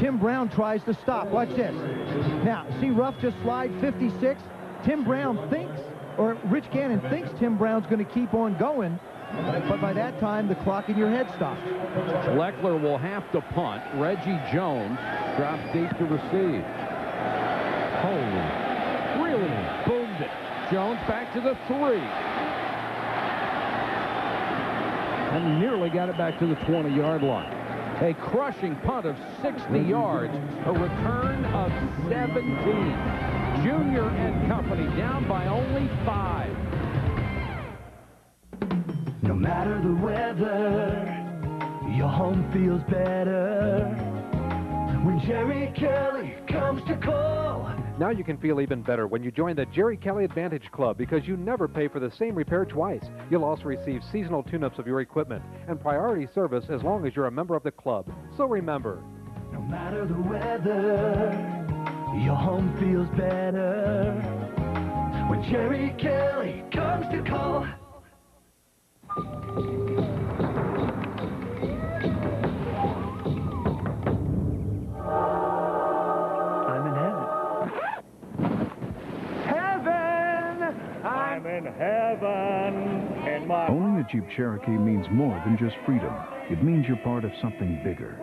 Tim Brown tries to stop. Watch this. Now, see Ruff just slide 56? Tim Brown thinks, or Rich Gannon thinks Tim Brown's going to keep on going, but by that time, the clock in your head stops. Leckler will have to punt. Reggie Jones drops deep to receive. Holy, really boomed it. Jones back to the 3. And nearly got it back to the 20-yard line. A crushing punt of 60 yards. A return of 17. Junior and company down by only 5. No matter the weather, your home feels better when Jerry Kelly comes to call. Now you can feel even better when you join the Jerry Kelly Advantage Club, because you never pay for the same repair twice. You'll also receive seasonal tune-ups of your equipment and priority service as long as you're a member of the club. So remember, no matter the weather, your home feels better when Jerry Kelly comes to call. I'm in heaven, and my... Owning a Jeep Cherokee means more than just freedom. It means you're part of something bigger.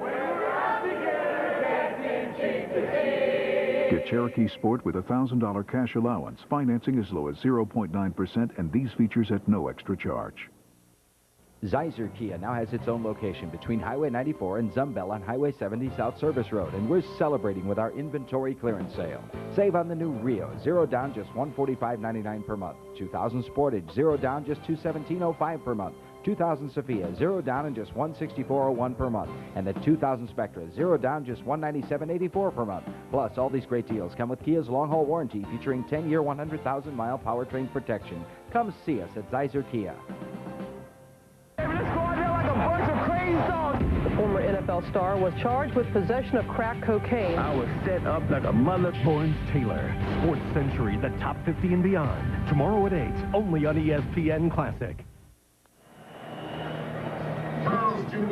Get Cherokee Sport with a $1,000 cash allowance, financing as low as 0.9%, and these features at no extra charge. Zeiser Kia now has its own location between Highway 94 and Zumbel on Highway 70 South Service Road, and we're celebrating with our inventory clearance sale. Save on the new Rio, 0 down, just $145.99 per month. 2000 Sportage, 0 down, just $217.05 per month. 2000 Sophia, 0 down and just $164.01 per month. And the 2000 Spectra, 0 down, just $197.84 per month. Plus, all these great deals come with Kia's long-haul warranty featuring 10-year, 100,000-mile powertrain protection. Come see us at Zeiser Kia. The former NFL star was charged with possession of crack cocaine. I was set up like a mother. Lawrence Taylor, Sports Century, the top 50 and beyond. Tomorrow at 8, only on ESPN Classic.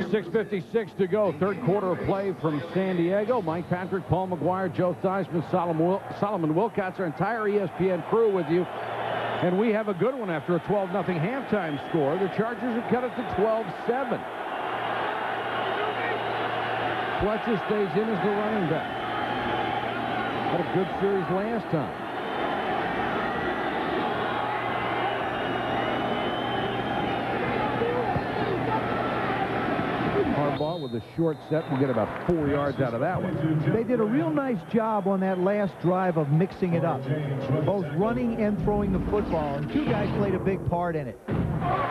6:56 to go. 3rd quarter of play from San Diego. Mike Patrick, Paul McGuire, Joe Theismann, Solomon Wilcots, our entire ESPN crew with you. And we have a good one after a 12-0 halftime score. The Chargers have cut it to 12-7. Fletcher stays in as the running back. Had a good series last time. Harbaugh with with a short set. We'll get about 4 yards out of that one. They did a real nice job on that last drive of mixing it up, both running and throwing the football, and two guys played a big part in it.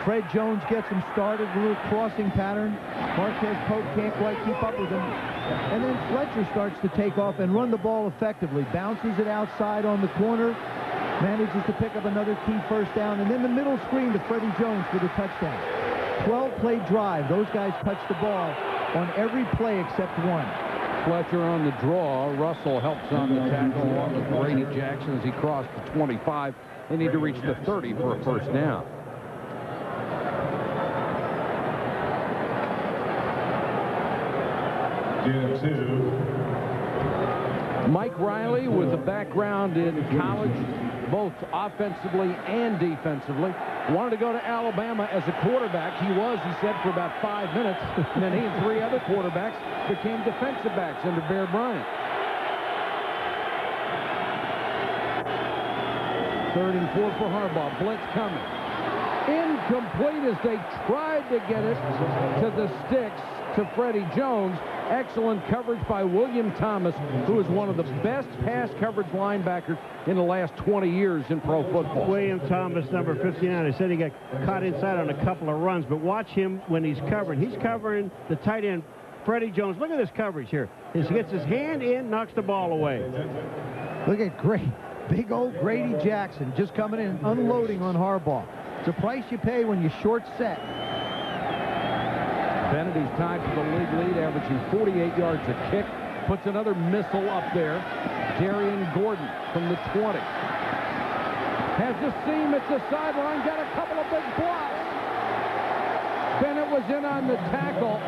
Fred Jones gets him started, a little crossing pattern. Marquez Pope can't quite keep up with him. And then Fletcher starts to take off and run the ball effectively. Bounces it outside on the corner, manages to pick up another key first down, and then the middle screen to Freddie Jones for the touchdown. 12-play drive. Those guys touched the ball on every play except one. Fletcher on the draw. Russell helps on the tackle along with Brady Jackson as he crossed the 25. They need to reach the 30 for a first down. Mike Riley with a background in college, both offensively and defensively. Wanted to go to Alabama as a quarterback. He was, he said, for about 5 minutes. And then he and 3 other quarterbacks became defensive backs under Bear Bryant. 3rd and 4 for Harbaugh. Blitz coming. Incomplete as they tried to get it to the sticks to Freddie Jones. Excellent coverage by William Thomas, who is one of the best pass coverage linebackers in the last 20 years in pro football. William Thomas, number 59. I said he got caught inside on a couple of runs, but watch him when he's covering. He's covering the tight end, Freddie Jones. Look at this coverage here. He gets his hand in, knocks the ball away. Look at big old Grady Jackson just coming in and unloading on Harbaugh. It's a price you pay when you short set. Bennett's tied for the league lead, averaging 48 yards a kick. Puts another missile up there. Darian Gordon from the 20. Has the seam at the sideline. Got a couple of big blocks. Bennett was in on the tackle.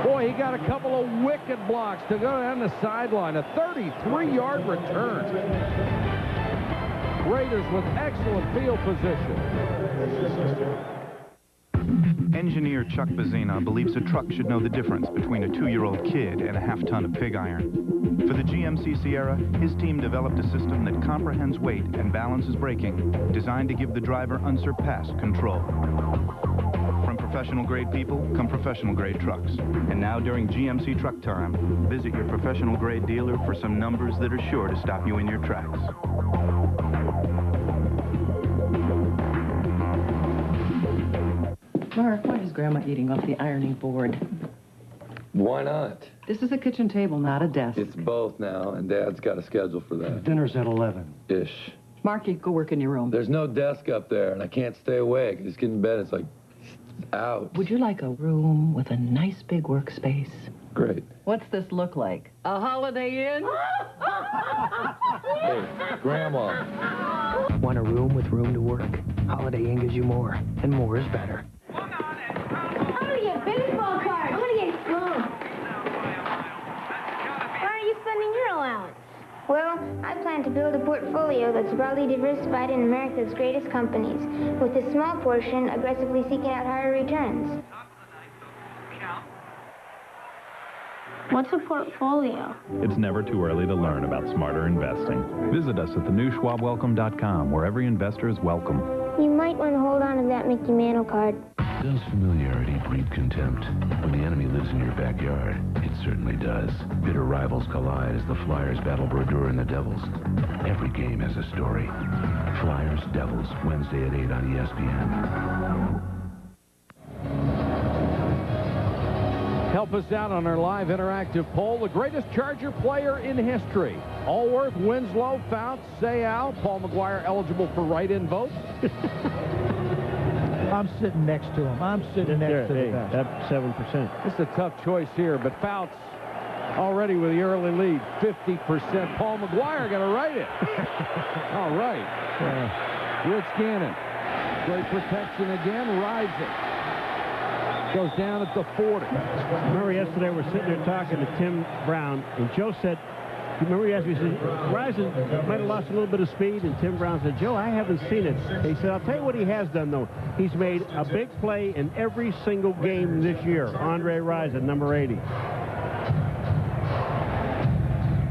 Boy, he got a couple of wicked blocks to go down the sideline. A 33-yard return. Raiders with excellent field position. Engineer Chuck Bazina believes a truck should know the difference between a 2-year-old kid and a half-ton of pig iron. For the GMC Sierra, his team developed a system that comprehends weight and balances braking, designed to give the driver unsurpassed control. From professional-grade people come professional-grade trucks. And now, during GMC Truck Time, visit your professional-grade dealer for some numbers that are sure to stop you in your tracks. Mark, why is Grandma eating off the ironing board? Why not? This is a kitchen table, not a desk. It's both now, and Dad's got a schedule for that. Dinner's at 11-ish. Mark, you go work in your room. There's no desk up there, and I can't stay awake. I just get in bed, it's like, out. Would you like a room with a nice big workspace? Great. What's this look like? A Holiday Inn? Hey, Grandma. Want a room with room to work? Holiday Inn gives you more, and more is better. I'm gonna get a baseball card. I'm gonna get slow. Why are you spending your allowance? Well, I plan to build a portfolio that's broadly diversified in America's greatest companies, with a small portion aggressively seeking out higher returns. What's a portfolio? It's never too early to learn about smarter investing. Visit us at thenewschwabwelcome.com, where every investor is welcome. You might want to hold on to that Mickey Mantle card. Does familiarity breed contempt? When the enemy lives in your backyard, it certainly does. Bitter rivals collide as the Flyers battle Brodeur and the Devils. Every game has a story. Flyers, Devils, Wednesday at 8 on ESPN. Help us out on our live interactive poll. The greatest Charger player in history. Allworth, Winslow, Fouts, Sayal, Paul McGuire eligible for write-in votes. I'm sitting next to him. I'm sitting next to the best. That's 7%. It's a tough choice here, but Fouts already with the early lead, 50%. Paul McGuire got to write it. All right. Rich Gannon. Great protection again. Rides it. Goes down at the 40. Remember yesterday we're sitting there talking to Tim Brown, and Joe said, remember he asked me, he said, Rison might have lost a little bit of speed, and Tim Brown said, Joe, I haven't seen it. He said, I'll tell you what he has done, though. He's made a big play in every single game this year. Andre Rison, number 80.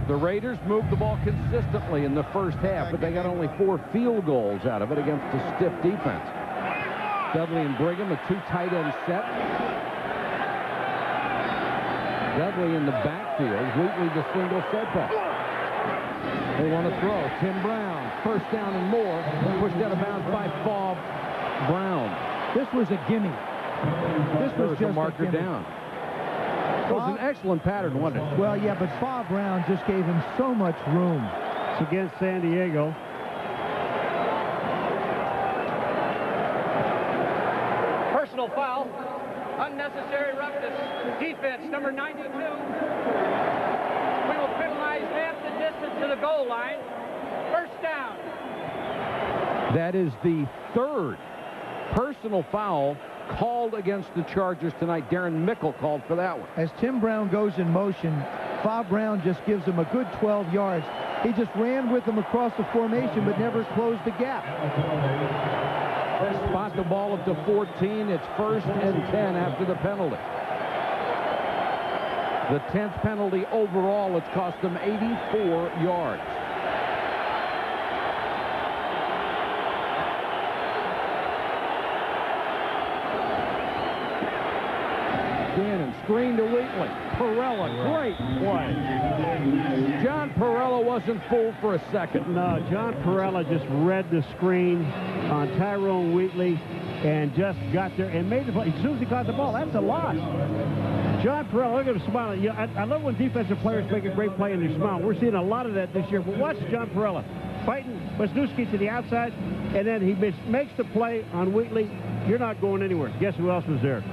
The Raiders moved the ball consistently in the first half, but they got only 4 field goals out of it against a stiff defense. Dudley and Brigham, a 2 tight end set. Dudley in the backfield. Wheatley the single setback. They want to throw. Tim Brown, first down and more. Pushed out of bounds by Bob Brown. This was a gimme. This was just a marker down. It was an excellent pattern, wasn't it? Well, yeah, but Bob Brown just gave him so much room. It's against San Diego. Personal foul. Unnecessary roughness. Defense, number 92. We will penalize half the distance to the goal line. First down. That is the third personal foul called against the Chargers tonight. Darren Mickle called for that one. As Tim Brown goes in motion, Bob Brown just gives him a good 12 yards. He just ran with him across the formation but never closed the gap. Spot the ball up to 14. It's 1st and 10 after the penalty. The 10th penalty overall. It's cost them 84 yards. Gannon, screen to Wheatley. Perella, great play. John Perella wasn't fooled for a second. No, John Perella just read the screen on Tyrone Wheatley and just got there and made the play. As soon as he caught the ball, that's a loss. John Perella, look at him smiling. You know, I love when defensive players make a great play and they smile. We're seeing a lot of that this year. But watch John Perella fighting Wisniewski to the outside, and then he makes the play on Wheatley. You're not going anywhere. Guess who else was there?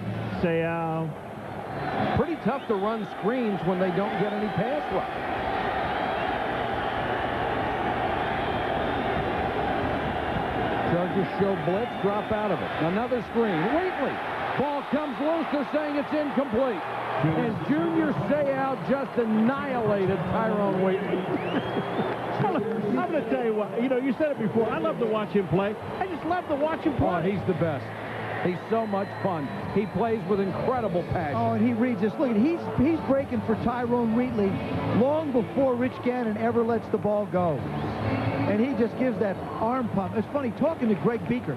Sayal. Pretty tough to run screens when they don't get any pass rush. Chargers show blitz, drop out of it. Another screen. Wheatley. Ball comes loose. They're saying it's incomplete. And Junior Seau just annihilated Tyrone Wheatley. I'm going to tell you what. You know, you said it before. I love to watch him play. I just love to watch him play. Oh, he's the best. He's so much fun. He plays with incredible passion. Oh, and he reads this. Look, he's breaking for Tyrone Wheatley long before Rich Gannon ever lets the ball go. And he just gives that arm pump. It's funny, talking to Greg Beaker,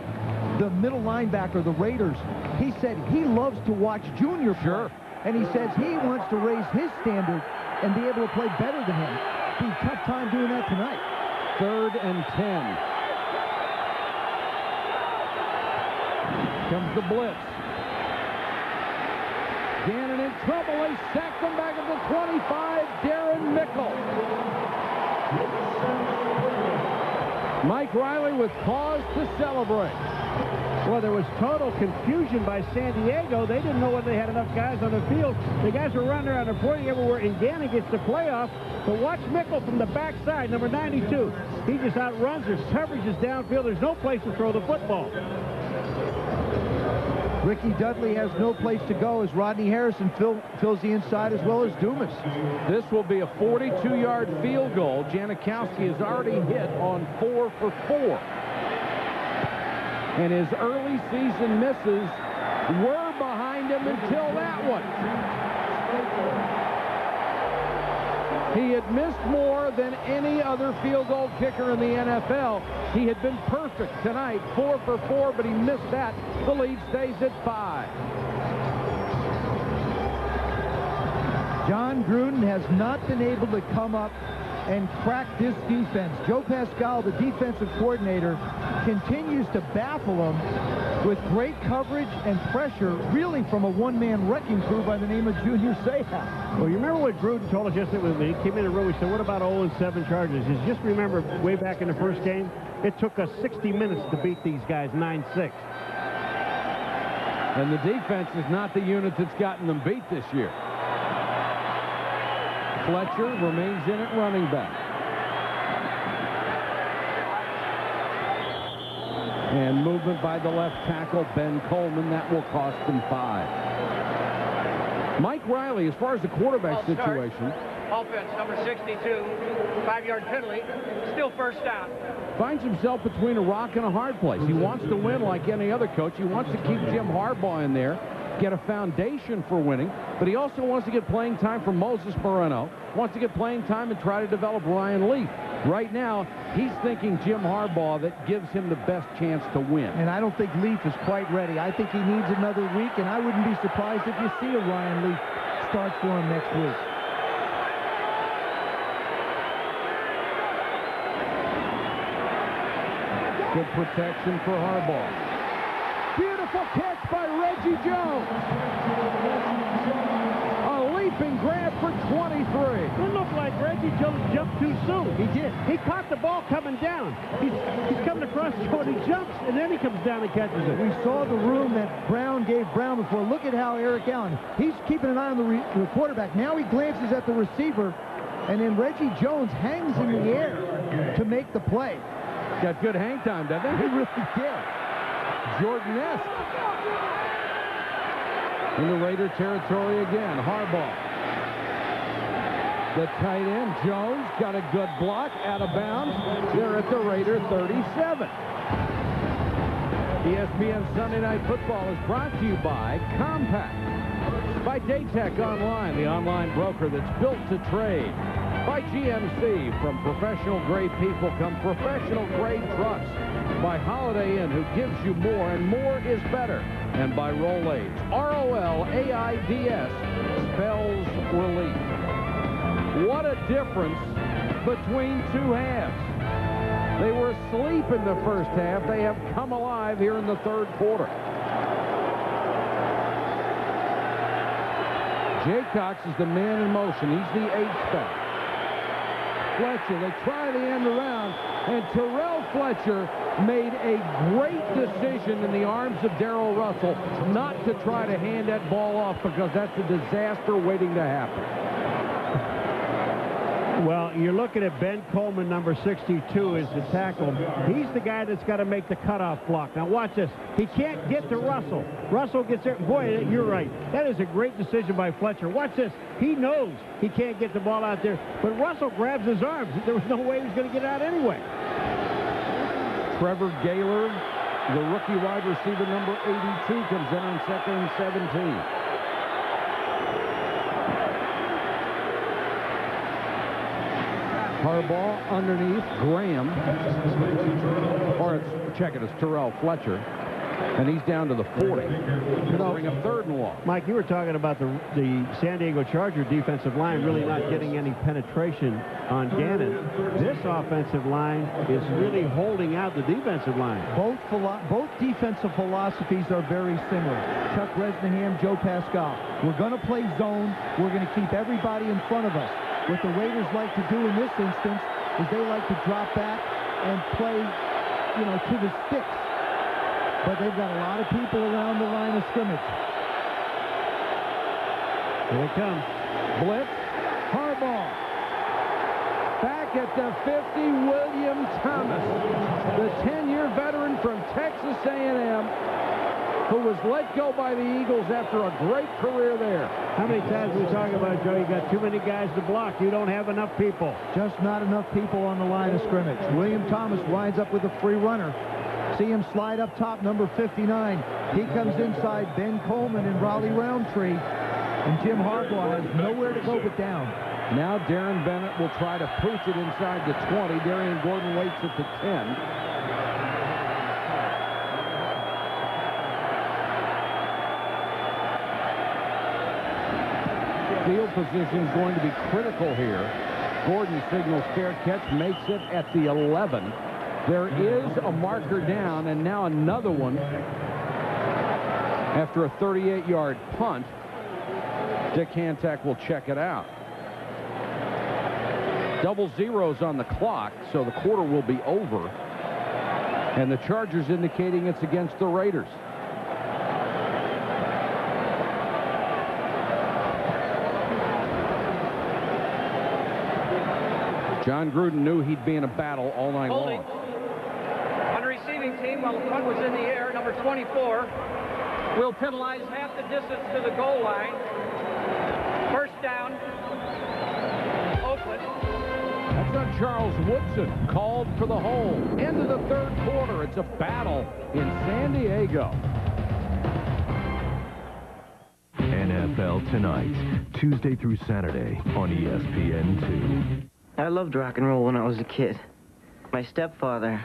the middle linebacker, the Raiders, he said he loves to watch Junior play. Sure. And he says he wants to raise his standard and be able to play better than him. Be a tough time doing that tonight. 3rd and 10. Comes the blitz. Gannon in trouble. They sacked him back at the 25. Darren Mickle. Mike Riley with cause to celebrate. Well, there was total confusion by San Diego. They didn't know whether they had enough guys on the field. The guys were running around and pointing everywhere, and Gannon gets the playoff. But watch Mickle from the backside, number 92. He just outruns. His coverage is downfield. There's no place to throw the football. Ricky Dudley has no place to go as Rodney Harrison fills the inside as well as Dumas. This will be a 42-yard field goal. Janikowski has already hit on 4 for 4. And his early season misses were behind him until that one. He had missed more than any other field goal kicker in the NFL. He had been perfect tonight, 4 for 4, but he missed that. The lead stays at 5. John Gruden has not been able to come up and crack this defense. Joe Pascal, the defensive coordinator, continues to baffle him with great coverage and pressure, really from a one-man wrecking crew by the name of Junior Seau. Well, you remember what Gruden told us yesterday when he came in the room? He said, what about 0-7 Chargers? He said, just remember, way back in the first game, it took us 60 minutes to beat these guys 9-6. And the defense is not the unit that's gotten them beat this year. Fletcher remains in at running back. And movement by the left tackle, Ben Coleman. That will cost them 5. Mike Riley, as far as the quarterback situation. Offense, number 62, 5-yard penalty, still first down. Finds himself between a rock and a hard place. He wants to win like any other coach. He wants to keep Jim Harbaugh in there, get a foundation for winning, but he also wants to get playing time for Moses Moreno, wants to get playing time and try to develop Ryan Leaf. Right now, he's thinking Jim Harbaugh that gives him the best chance to win. And I don't think Leaf is quite ready. I think he needs another week, and I wouldn't be surprised if you see a Ryan Leaf start for him next week. Good protection for Harbaugh. Beautiful catch by Reggie Jones. A leaping grab for 23. It looked like Reggie Jones jumped too soon. He did. He caught the ball coming down. He's coming across the court, he jumps, and then he comes down and catches it. We saw the room that Brown gave Brown before. Look at how Eric Allen, he's keeping an eye on the quarterback. Now he glances at the receiver, and then Reggie Jones hangs in the air to make the play. Got good hang time, doesn't he? He really did. Jordan-esque. In the Raider territory again, Harbaugh. The tight end, Jones, got a good block, out of bounds. They're at the Raider 37. ESPN Sunday Night Football is brought to you by Compact, by Daytech Online, the online broker that's built to trade, by GMC, from professional-grade people come professional-grade trucks, by Holiday Inn, who gives you more, and more is better, and by Rolaids. R-O-L-A-I-D-S spells relief. What a difference between two halves. They were asleep in the first half. They have come alive here in the third quarter. Jaycox is the man in motion. He's the H-back. Fletcher, they try the end around, and Terrell Fletcher made a great decision in the arms of Darrell Russell not to try to hand that ball off, because that's a disaster waiting to happen. Well, you're looking at Ben Coleman, number 62, is the tackle. He's the guy that's got to make the cutoff block. Now watch this. He can't get to Russell. Russell gets there. Boy, you're right. That is a great decision by Fletcher. Watch this. He knows he can't get the ball out there, but Russell grabs his arms. There was no way he was going to get out anyway. Trevor Gaylor, the rookie wide receiver, number 82, comes in on 2nd and 17. Harbaugh underneath Graham, or check it, it's Terrell Fletcher, and he's down to the 40. Bring a 3rd and long. Mike, you were talking about the San Diego Charger defensive line really not getting any penetration on Gannon. This offensive line is really holding out the defensive line. Both defensive philosophies are very similar. Chuck Bresnahan, Joe Pascal. We're going to play zone. We're going to keep everybody in front of us. What the Raiders like to do in this instance is they like to drop back and play, to the sticks. But they've got a lot of people around the line of scrimmage. Here they come. Blitz. Harbaugh. Back at the 50, William Thomas, the 10-year veteran from Texas A&M, who was let go by the Eagles after a great career there. How many times we talk about, Joe, you got too many guys to block. You don't have enough people. Just not enough people on the line of scrimmage. William Thomas winds up with a free runner. See him slide up top, number 59. He comes inside Ben Coleman and Raleigh Roundtree. And Jim Harbaugh has nowhere to go but down. Now Darren Bennett will try to pooch it inside the 20. Darian Gordon waits at the 10. Field position is going to be critical here. Gordon signals fair catch, makes it at the 11. There is a marker down, and now another one after a 38-yard punt. Dick Hantak will check it out. Double zeros on the clock, so the quarter will be over. And the Chargers indicating it's against the Raiders. John Gruden knew he'd be in a battle all night long. On the receiving team, while the punt was in the air, number 24 will penalize half the distance to the goal line. First down, Oakland. That's on Charles Woodson, called for the hold. End of the third quarter. It's a battle in San Diego. NFL Tonight, Tuesday through Saturday on ESPN2. I loved rock and roll when I was a kid. My stepfather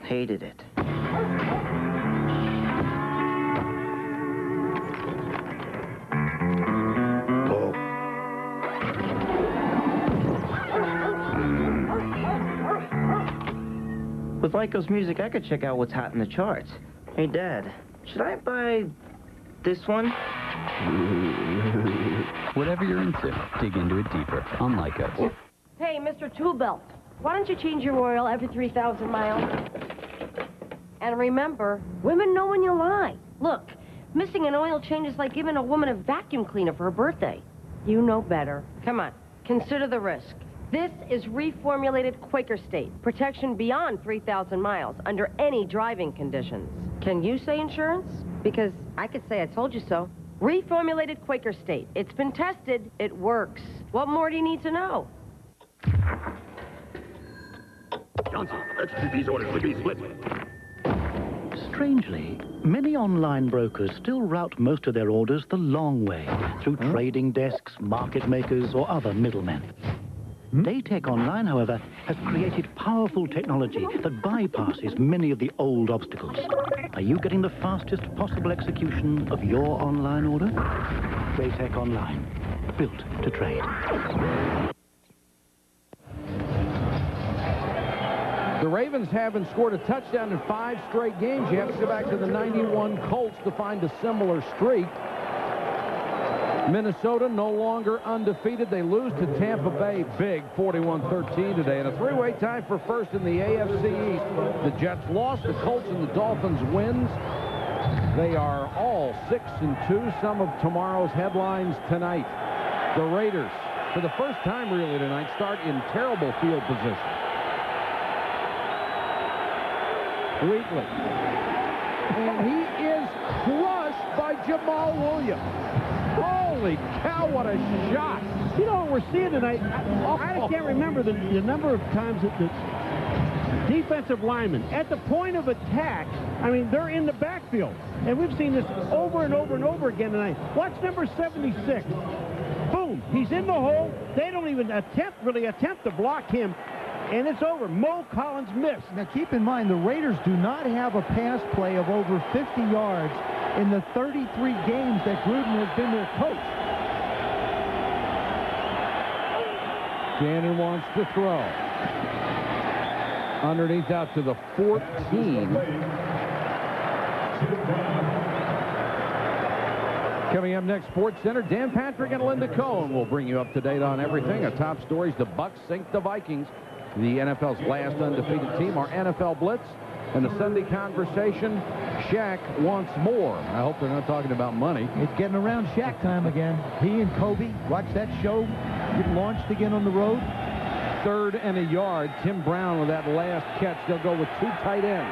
hated it. With Lyco's music, I could check out what's hot in the charts. Hey, Dad, should I buy this one? Whatever you're into, dig into it deeper on Lycos. Hey, Mr. Toolbelt, why don't you change your oil every 3,000 miles? And remember, women know when you lie. Look, missing an oil change is like giving a woman a vacuum cleaner for her birthday. You know better. Come on, consider the risk. This is reformulated Quaker State. Protection beyond 3,000 miles under any driving conditions. Can you say insurance? Because I could say I told you so. Reformulated Quaker State. It's been tested. It works. What more do you need to know? Johnson, execute these orders to be split. Strangely, many online brokers still route most of their orders the long way, through trading desks, market makers, or other middlemen. Daytech Online, however, has created powerful technology that bypasses many of the old obstacles. Are you getting the fastest possible execution of your online order? Daytech Online, built to trade. The Ravens haven't scored a touchdown in 5 straight games. You have to go back to the '91 Colts to find a similar streak. Minnesota no longer undefeated. They lose to Tampa Bay big, 41-13 today. And a 3-way tie for first in the AFC East. The Jets lost, the Colts and the Dolphins wins. They are all 6-2. Some of tomorrow's headlines tonight. The Raiders, for the first time really tonight, start in terrible field position. Wheatley. And he is crushed by Jamal Williams. Holy cow, what a shot. You know what we're seeing tonight? I can't remember the number of times that the defensive linemen, at the point of attack, I mean, they're in the backfield. And we've seen this over and over and over again tonight. Watch number 76. Boom, he's in the hole. They don't even really attempt to block him. And it's over. Mo Collins missed. Now, keep in mind, the Raiders do not have a pass play of over 50 yards in the 33 games that Gruden has been their coach. Gannon wants to throw. Underneath out to the 14. Coming up next, Sports Center, Dan Patrick and Linda Cohen will bring you up to date on everything. Our top stories, the Bucs sink the Vikings, the NFL's last undefeated team, our NFL Blitz, and the Sunday conversation, Shaq wants more. I hope they're not talking about money. It's getting around Shaq time again. He and Kobe, watch that show, get launched again on the road. 3rd and a yard. Tim Brown with that last catch. They'll go with 2 tight ends.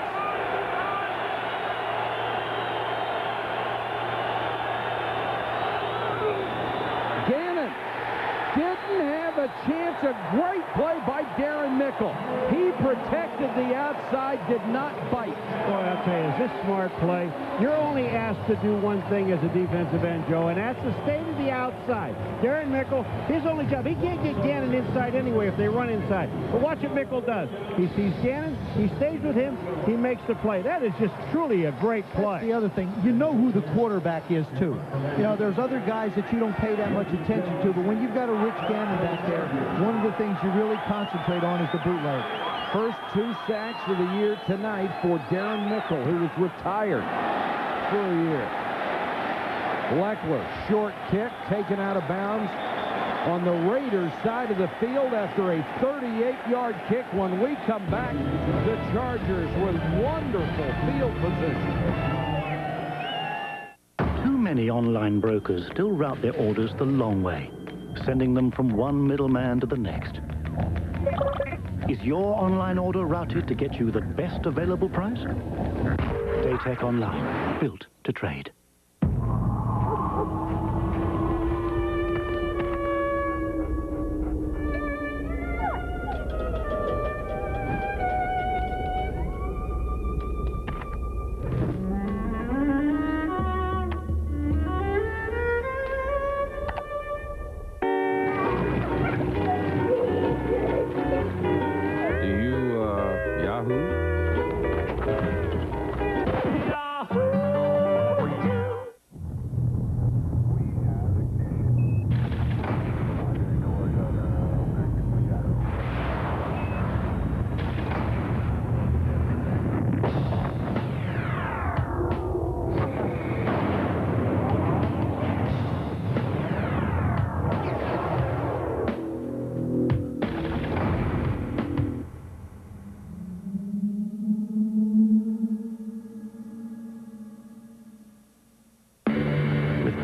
Gannon didn't have a chance. A great play by Darren Mickle. He protected the outside, did not bite. Boy, I'll tell you, is this smart play? You're only asked to do one thing as a defensive end, Joe, and that's to stay to the outside. Darren Mickle, his only job, he can't get Gannon inside anyway if they run inside. But watch what Mickle does. He sees Gannon, he stays with him, he makes the play. That is just truly a great play. That's the other thing. You know who the quarterback is, too. You know, there's other guys that you don't pay that much attention to, but when you've got a Rich Gannon back there, one of the things you really concentrate on is the bootleg. First 2 sacks of the year tonight for Darren Mickle, who was retired for a year. Leckler, short kick, taken out of bounds on the Raiders' side of the field after a 38-yard kick. When we come back, the Chargers with wonderful field position. Too many online brokers still route their orders the long way, sending them from one middleman to the next. Is your online order routed to get you the best available price? Daytech Online, built to trade. Yahoo?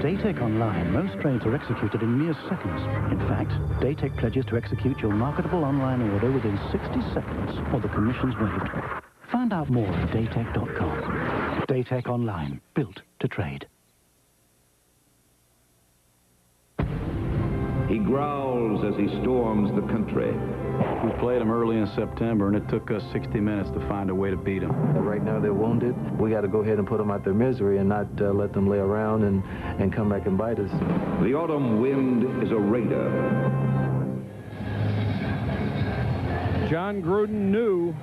Daytech Online, most trades are executed in mere seconds. In fact, Daytech pledges to execute your marketable online order within 60 seconds or the commission's waived. Find out more at Daytech.com. Daytech Online, built to trade. He growls as he storms the country. We played them early in September, and it took us 60 minutes to find a way to beat them. Right now they're wounded. We got to go ahead and put them out their misery and not let them lay around and come back and bite us. The autumn wind is a raider. John Gruden knew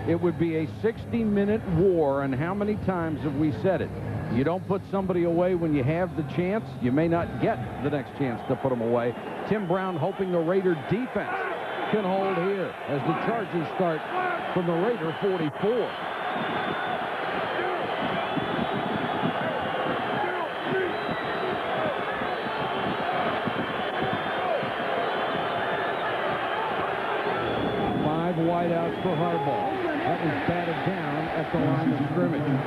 it would be a 60-minute war, and how many times have we said it? You don't put somebody away when you have the chance, you may not get the next chance to put them away. Tim Brown hoping the Raider defense can hold here as the Chargers start from the Raider 44. Five wideouts for Harbaugh. That was batted down at the line of scrimmage.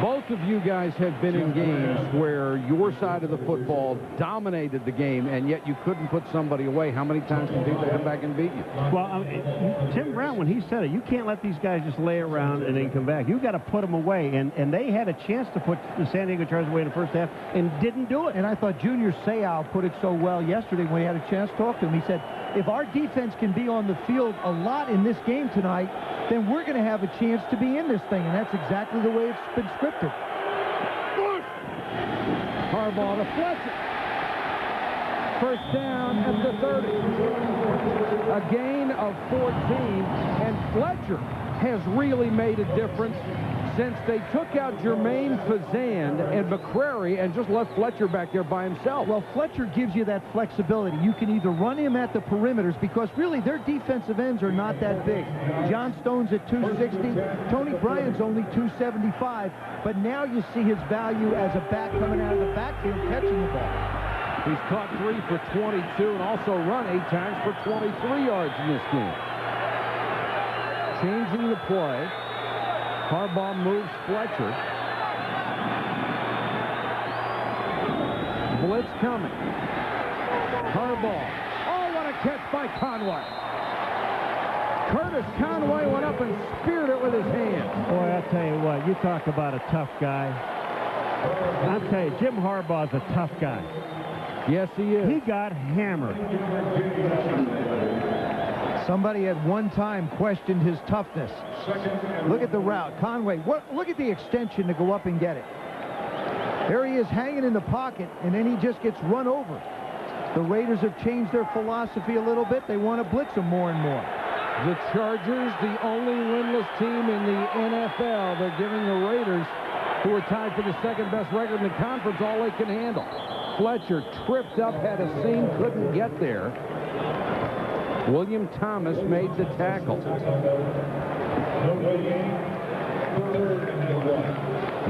Both of you guys have been in games where your side of the football dominated the game, and yet you couldn't put somebody away. How many times can people come back and beat you? Well, Tim Brown, when he said it, you can't let these guys just lay around and then come back. You've got to put them away, and they had a chance to put the San Diego Chargers away in the first half and didn't do it. And I thought Junior Seau put it so well yesterday when he had a chance to talk to him. He said, if our defense can be on the field a lot in this game tonight, then we're going to have a chance to be in this thing, and that's exactly the way it's been scripted. Harbaugh to Fletcher. First down at the 30. A gain of 14, and Fletcher has really made a difference since they took out Jermaine Fazan and McCrary and just left Fletcher back there by himself. Well, Fletcher gives you that flexibility. You can either run him at the perimeters because really their defensive ends are not that big. John Stone's at 260. Tony Bryan's only 275. But now you see his value as a back coming out of the backfield catching the ball. He's caught 3 for 22 and also run 8 times for 23 yards in this game. Changing the play. Harbaugh moves Fletcher. Blitz coming. Harbaugh. Oh, what a catch by Conway. Curtis Conway went up and speared it with his hand. Boy, I'll tell you what, you talk about a tough guy. I'll tell you, Jim Harbaugh's a tough guy. Yes, he is. He got hammered. Somebody at one time questioned his toughness. Look at the route. Conway, look at the extension to go up and get it. There he is hanging in the pocket, and then he just gets run over. The Raiders have changed their philosophy a little bit. They want to blitz him more and more. The Chargers, the only winless team in the NFL. They're giving the Raiders, who are tied for the second-best record in the conference, all they can handle. Fletcher tripped up, had a seam, couldn't get there. William Thomas made the tackle.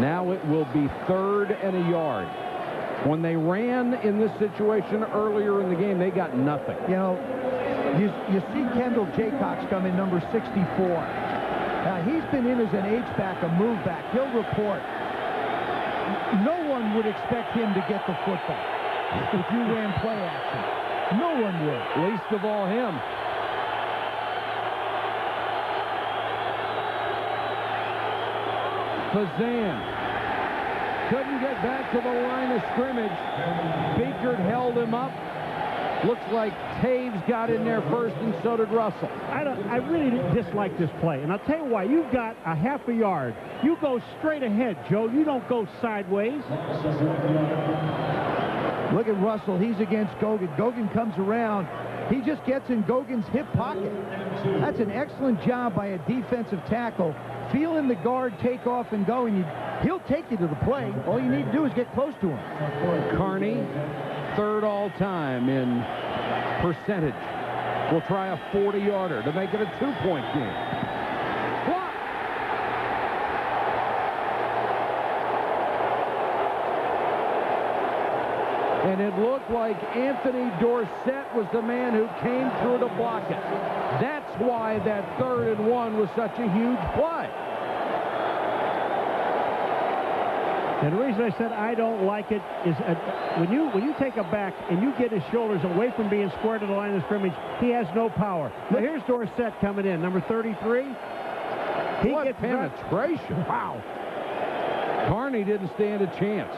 Now it will be 3rd and a yard. When they ran in this situation earlier in the game, they got nothing. You know, you see Kendall Jaycox come in, number 64. Now, he's been in as an H-back, a move back. He'll report. No one would expect him to get the football if you ran play action. No one would. Least of all him. Fazan couldn't get back to the line of scrimmage. Biekert held him up. Looks like Taves got in there first, and so did Russell. I really dislike this play, and I'll tell you why. You've got a half a yard. You go straight ahead, Joe. You don't go sideways. Look at Russell. He's against Gogan. Gogan comes around. He just gets in Gogan's hip pocket. That's an excellent job by a defensive tackle. Feeling the guard take off and go, and he'll take you to the play. All you need to do is get close to him. Carney, 3rd all-time in percentage. We'll try a 40-yarder to make it a 2-point game. Block! And it looked like Anthony Dorsett was the man who came through to block it. That's why that 3rd and 1 was such a huge play. And the reason I said I don't like it is when you take a back and you get his shoulders away from being square to the line of scrimmage, he has no power. Now here's Dorsett coming in, number 33. What penetration. Wow. Carney didn't stand a chance.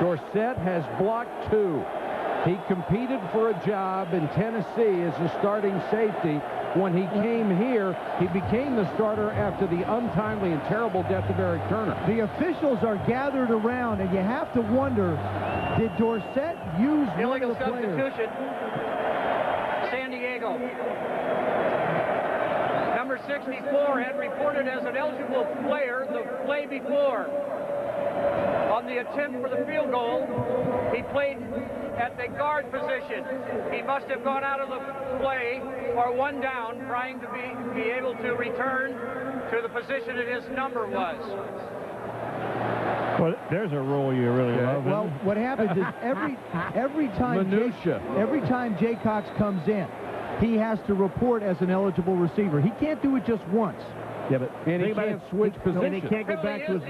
Dorsett has blocked 2. He competed for a job in Tennessee as a starting safety. When he came here, he became the starter after the untimely and terrible death of Eric Turner. The officials are gathered around, and you have to wonder, did Dorsett use illegal one of the players? substitution. San Diego. Number 64 had reported as an eligible player the play before. On the attempt for the field goal, he played at the guard position. He must have gone out of the play or one down, trying to be able to return to the position that his number was. Well, there's a rule you really love. Well, what happens is every time Jay Cox comes in, he has to report as an eligible receiver. He can't do it just once. Yeah, but and he can't switch positions. And he can't get back to his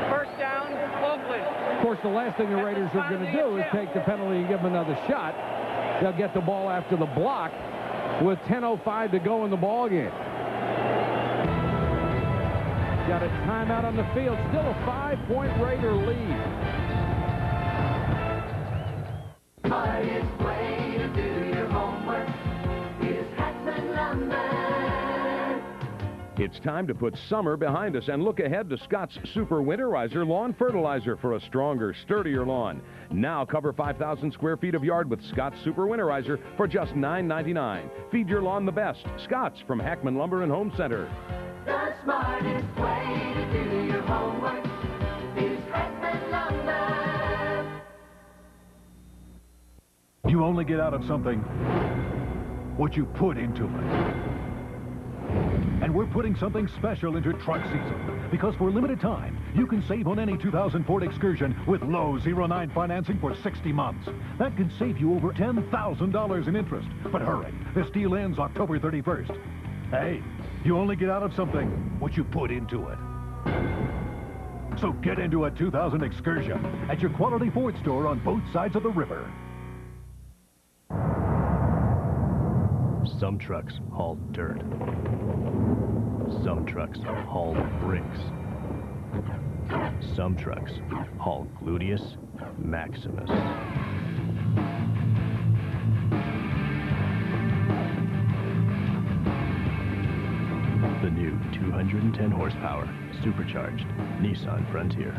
First down, Oakland. Of course, the last thing the Raiders are going to do is take the penalty and give them another shot. They'll get the ball after the block with 10:05 to go in the ball game. Got a timeout on the field. Still a 5-point Raider lead. Smartest way to do your homework is Hackman Lumber. It's time to put summer behind us and look ahead to Scott's Super Winterizer Lawn Fertilizer for a stronger, sturdier lawn. Now cover 5,000 square feet of yard with Scott's Super Winterizer for just $9.99. Feed your lawn the best. Scott's from Hackman Lumber and Home Center. The smartest way to do your homework is Hackman Lumber. You only get out of something what you put into it. And we're putting something special into truck season, because for a limited time, you can save on any 2000 Ford Excursion with low 0.9 financing for 60 months. That can save you over $10,000 in interest. But hurry, this deal ends October 31st. Hey, you only get out of something what you put into it. So get into a 2000 Excursion at your Quality Ford store on both sides of the river. Some trucks haul dirt. Some trucks haul bricks. Some trucks haul gluteus maximus. The new 210 horsepower, supercharged Nissan Frontier.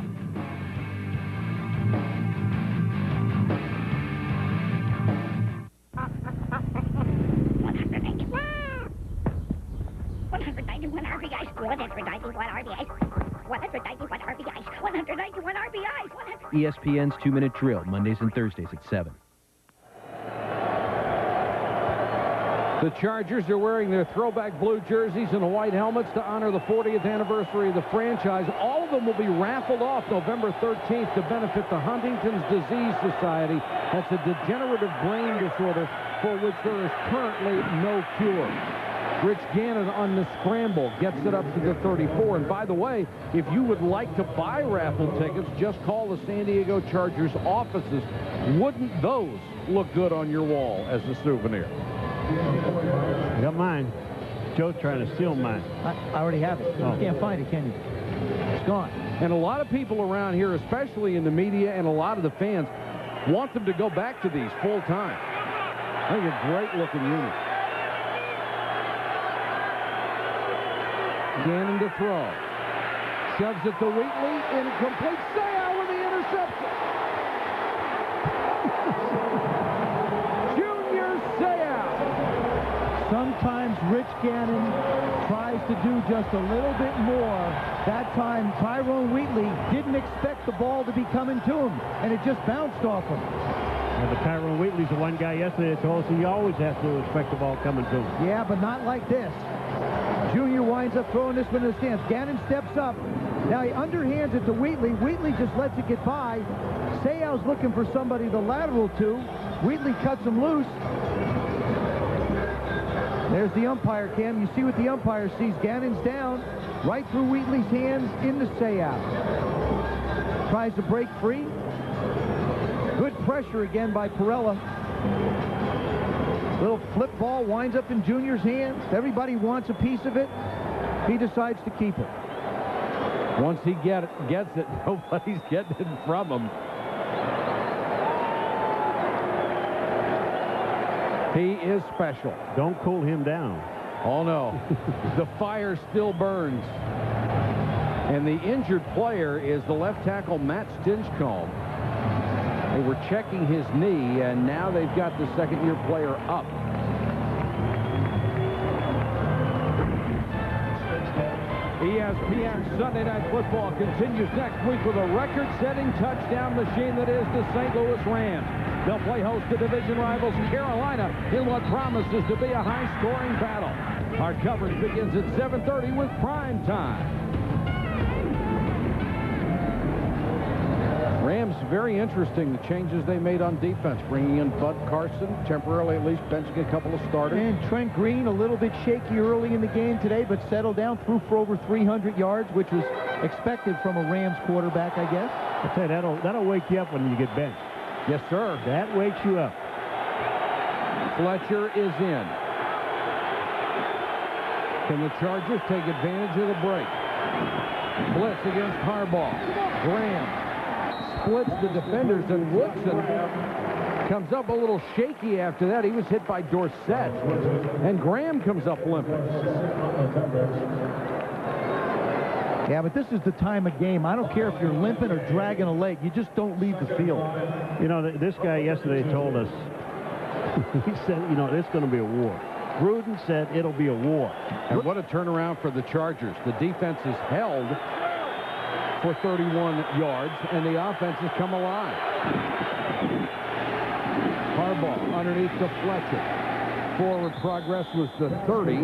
ESPN's 2-Minute Drill, Mondays and Thursdays at 7. The Chargers are wearing their throwback blue jerseys and white helmets to honor the 40th anniversary of the franchise. All of them will be raffled off November 13th to benefit the Huntington's Disease Society. That's a degenerative brain disorder for which there is currently no cure. Rich Gannon on the scramble gets it up to the 34. And by the way, if you would like to buy raffle tickets, just call the San Diego Chargers offices. Wouldn't those look good on your wall as a souvenir? I got mine. Joe's trying to steal mine. I already have it. Oh. You can't find it, can you? It's gone. And a lot of people around here, especially in the media and a lot of the fans, want them to go back to these full time. I think a great looking unit. Gannon to throw. Shoves it to Wheatley. Incomplete. Sayal with the interception. Junior Sayal. Sometimes Rich Gannon tries to do just a little bit more. That time, Tyrone Wheatley didn't expect the ball to be coming to him, and it just bounced off him. Yeah, but Tyrone Wheatley's the one guy yesterday that told us he always has to expect the ball coming to him. Yeah, but not like this. Junior winds up throwing this one in the stands. Gannon steps up. Now he underhands it to Wheatley. Wheatley just lets it get by. Sayal's looking for somebody to lateral to. Wheatley cuts him loose. There's the umpire, Cam. You see what the umpire sees. Gannon's down, right through Wheatley's hands into Sayow. Tries to break free. Good pressure again by Pirela. Little flip ball winds up in Junior's hands. Everybody wants a piece of it. He decides to keep it. Once he gets it, nobody's getting it from him. He is special. Don't cool him down. Oh, no. The fire still burns. And the injured player is the left tackle, Matt Stinchcomb. They were checking his knee, and now they've got the second-year player up. ESPN Sunday Night Football continues next week with a record-setting touchdown machine that is the St. Louis Rams. They'll play host to division rivals Carolina in what promises to be a high-scoring battle. Our coverage begins at 7:30 with prime time. Rams, very interesting, the changes they made on defense, bringing in Bud Carson, temporarily at least benching a couple of starters. And Trent Green, a little bit shaky early in the game today, but settled down, threw for over 300 yards, which was expected from a Rams quarterback, I guess. I'll tell you, that'll wake you up when you get benched. Yes, sir. That wakes you up. Fletcher is in. Can the Chargers take advantage of the break? Blitz against Harbaugh. Graham splits the defenders, and Woodson comes up a little shaky after that. He was hit by Dorsett, and Graham comes up limping. Yeah, but this is the time of game. I don't care if you're limping or dragging a leg. You just don't leave the field. You know, this guy yesterday told us, he said, you know, it's going to be a war. Gruden said it'll be a war. And what a turnaround for the Chargers. The defense is held for 31 yards, and the offense has come alive. Harbaugh underneath to Fletcher. Forward progress was the 30.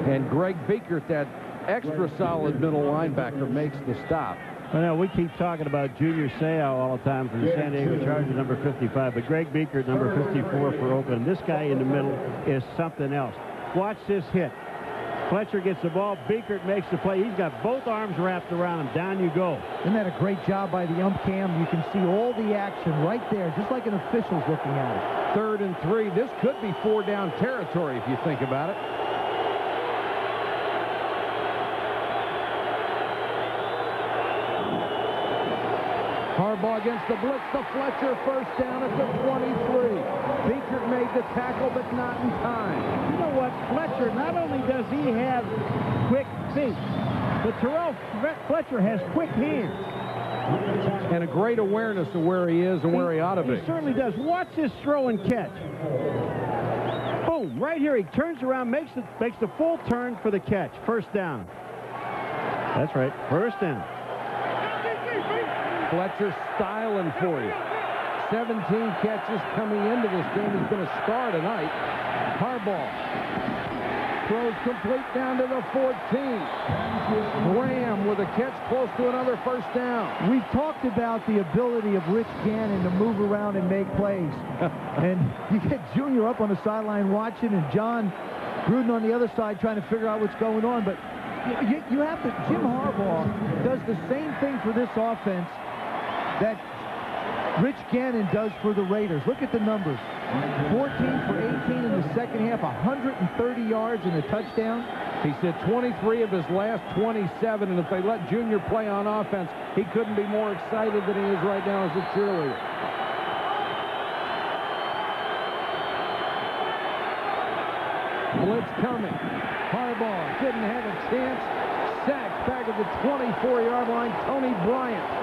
And Greg Biekert, that extra solid middle linebacker, makes the stop. Well, now, we keep talking about Junior Seau all the time for the San Diego Chargers, number 55, but Greg Biekert, number 54 for Oakland. This guy in the middle is something else. Watch this hit. Fletcher gets the ball. Biekert makes the play. He's got both arms wrapped around him. Down you go. Isn't that a great job by the ump, Cam? You can see all the action right there, just like an official's looking at it. 3rd and 3. This could be 4-down territory if you think about it. Harbaugh against the blitz to Fletcher. First down at the 23. Biekert made the tackle, but not in time. You know what? Fletcher, not only does he have quick feet, but Terrell Fletcher has quick hands. And a great awareness of where he is and where he ought to be. He certainly does. Watch this throw and catch. Boom, right here. He turns around, makes the full turn for the catch. First down. That's right. First down. Fletcher styling for you. 17 catches coming into this game. He's been a star tonight. Harbaugh throws complete down to the 14. Graham with a catch close to another first down. We talked about the ability of Rich Gannon to move around and make plays. And you get Junior up on the sideline watching, and John Gruden on the other side trying to figure out what's going on. But you have to, Jim Harbaugh does the same thing for this offense that Rich Gannon does for the Raiders. Look at the numbers. 14 for 18 in the second half, 130 yards and a touchdown. He said 23 of his last 27, and if they let Junior play on offense, he couldn't be more excited than he is right now as a cheerleader. Blitz coming. Harbaugh didn't have a chance. Sacked back at the 24-yard line, Tony Bryant.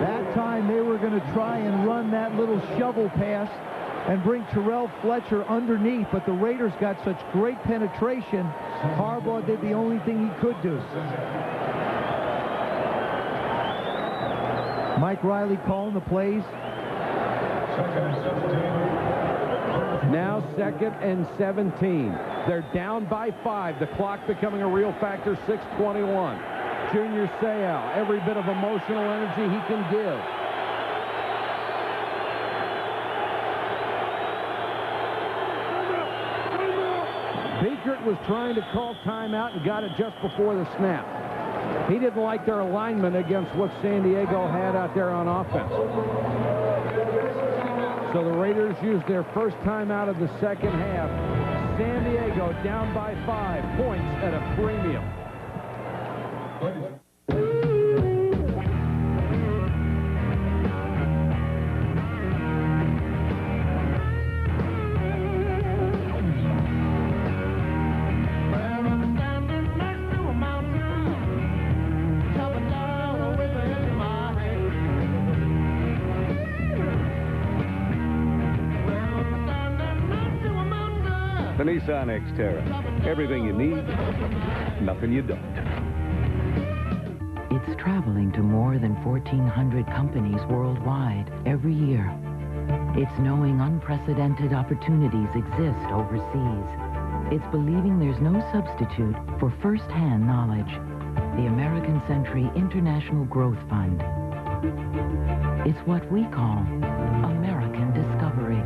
That time they were going to try and run that little shovel pass and bring Terrell Fletcher underneath, but the Raiders got such great penetration, Harbaugh did the only thing he could do. Mike Riley calling the plays. Now 2nd and 17. They're down by 5. The clock becoming a real factor, 6:21. Junior Seau, every bit of emotional energy he can give. was trying to call timeout and got it just before the snap. He didn't like their alignment against what San Diego had out there on offense. So the Raiders used their first timeout of the second half. San Diego down by 5 points at a premium. The Nissan Xterra. Everything you need, nothing you don't. It's traveling to more than 1,400 companies worldwide every year. It's knowing unprecedented opportunities exist overseas. It's believing there's no substitute for first-hand knowledge. The American Century International Growth Fund. It's what we call American Discovery.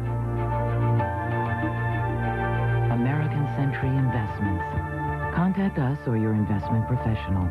American Century Investments. Contact us or your investment professional.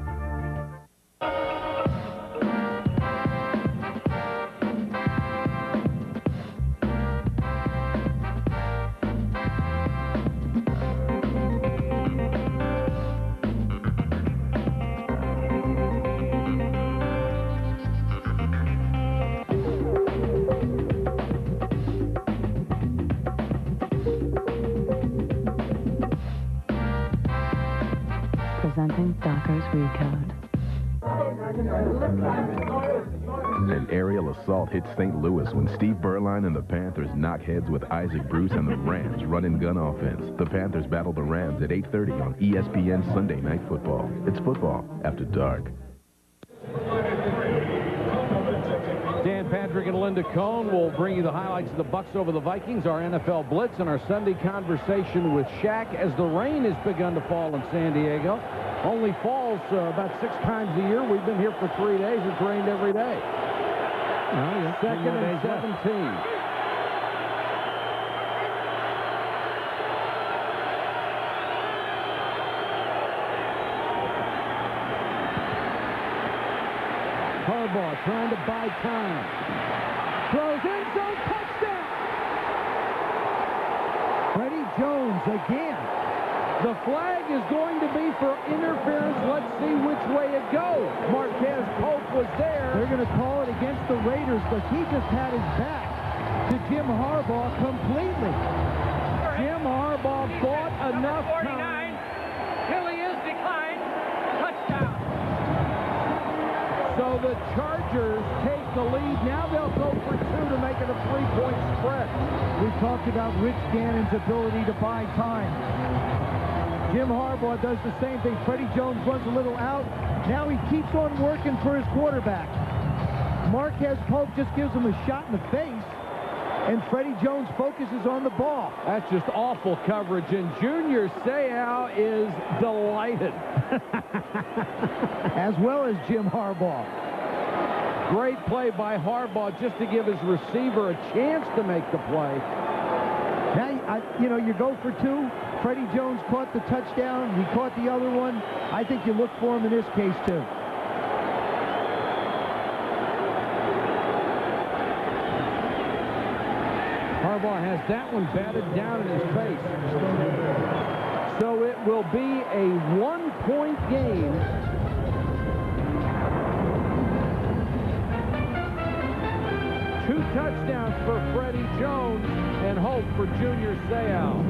Presenting Dockers Recode. An aerial assault hit St. Louis when Steve Berline and the Panthers knock heads with Isaac Bruce and the Rams run-and-gun offense. The Panthers battle the Rams at 8:30 on ESPN Sunday Night Football. It's football after dark. Dan Patrick and Linda Cohn will bring you the highlights of the Bucs over the Vikings, our NFL Blitz, and our Sunday conversation with Shaq as the rain has begun to fall in San Diego. Only falls about 6 times a year. We've been here for 3 days. It's rained every day. Second and 17. Harbaugh trying to buy time. Throws end zone, touchdown! Freddie Jones again. The flag is going to be for interference. Let's see which way it goes. Marquez Pope was there. They're going to call it against the Raiders, but he just had his back to Jim Harbaugh completely. Jim Harbaugh bought enough time. Hilly is declined. Touchdown. So the Chargers take the lead. Now they'll go for 2 to make it a 3-point spread. We talked about Rich Gannon's ability to buy time. Jim Harbaugh does the same thing. Freddie Jones runs a little out. Now he keeps on working for his quarterback. Marquez Pope just gives him a shot in the face, and Freddie Jones focuses on the ball. That's just awful coverage, and Junior Seau is delighted. As well as Jim Harbaugh. Great play by Harbaugh just to give his receiver a chance to make the play. Now, you go for 2. Freddie Jones caught the touchdown. He caught the other one. I think you look for him in this case, too. Harbaugh has that one batted down in his face. So it will be a 1-point game. Two touchdowns for Freddie Jones and hope for Junior Seau.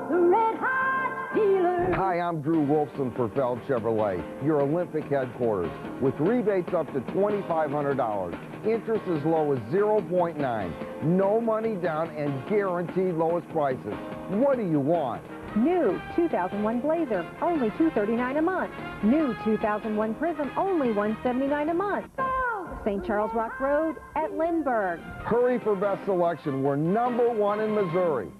The Red Hot Dealer. Hi, I'm Drew Wolfson for Feld Chevrolet, your Olympic headquarters, with rebates up to $2,500, interest as low as 0.9, no money down, and guaranteed lowest prices. What do you want? New 2001 Blazer, only $239 a month. New 2001 Prism, only $179 a month. St. Charles Rock Road at Lindbergh. Hurry for best selection. We're #1 in Missouri.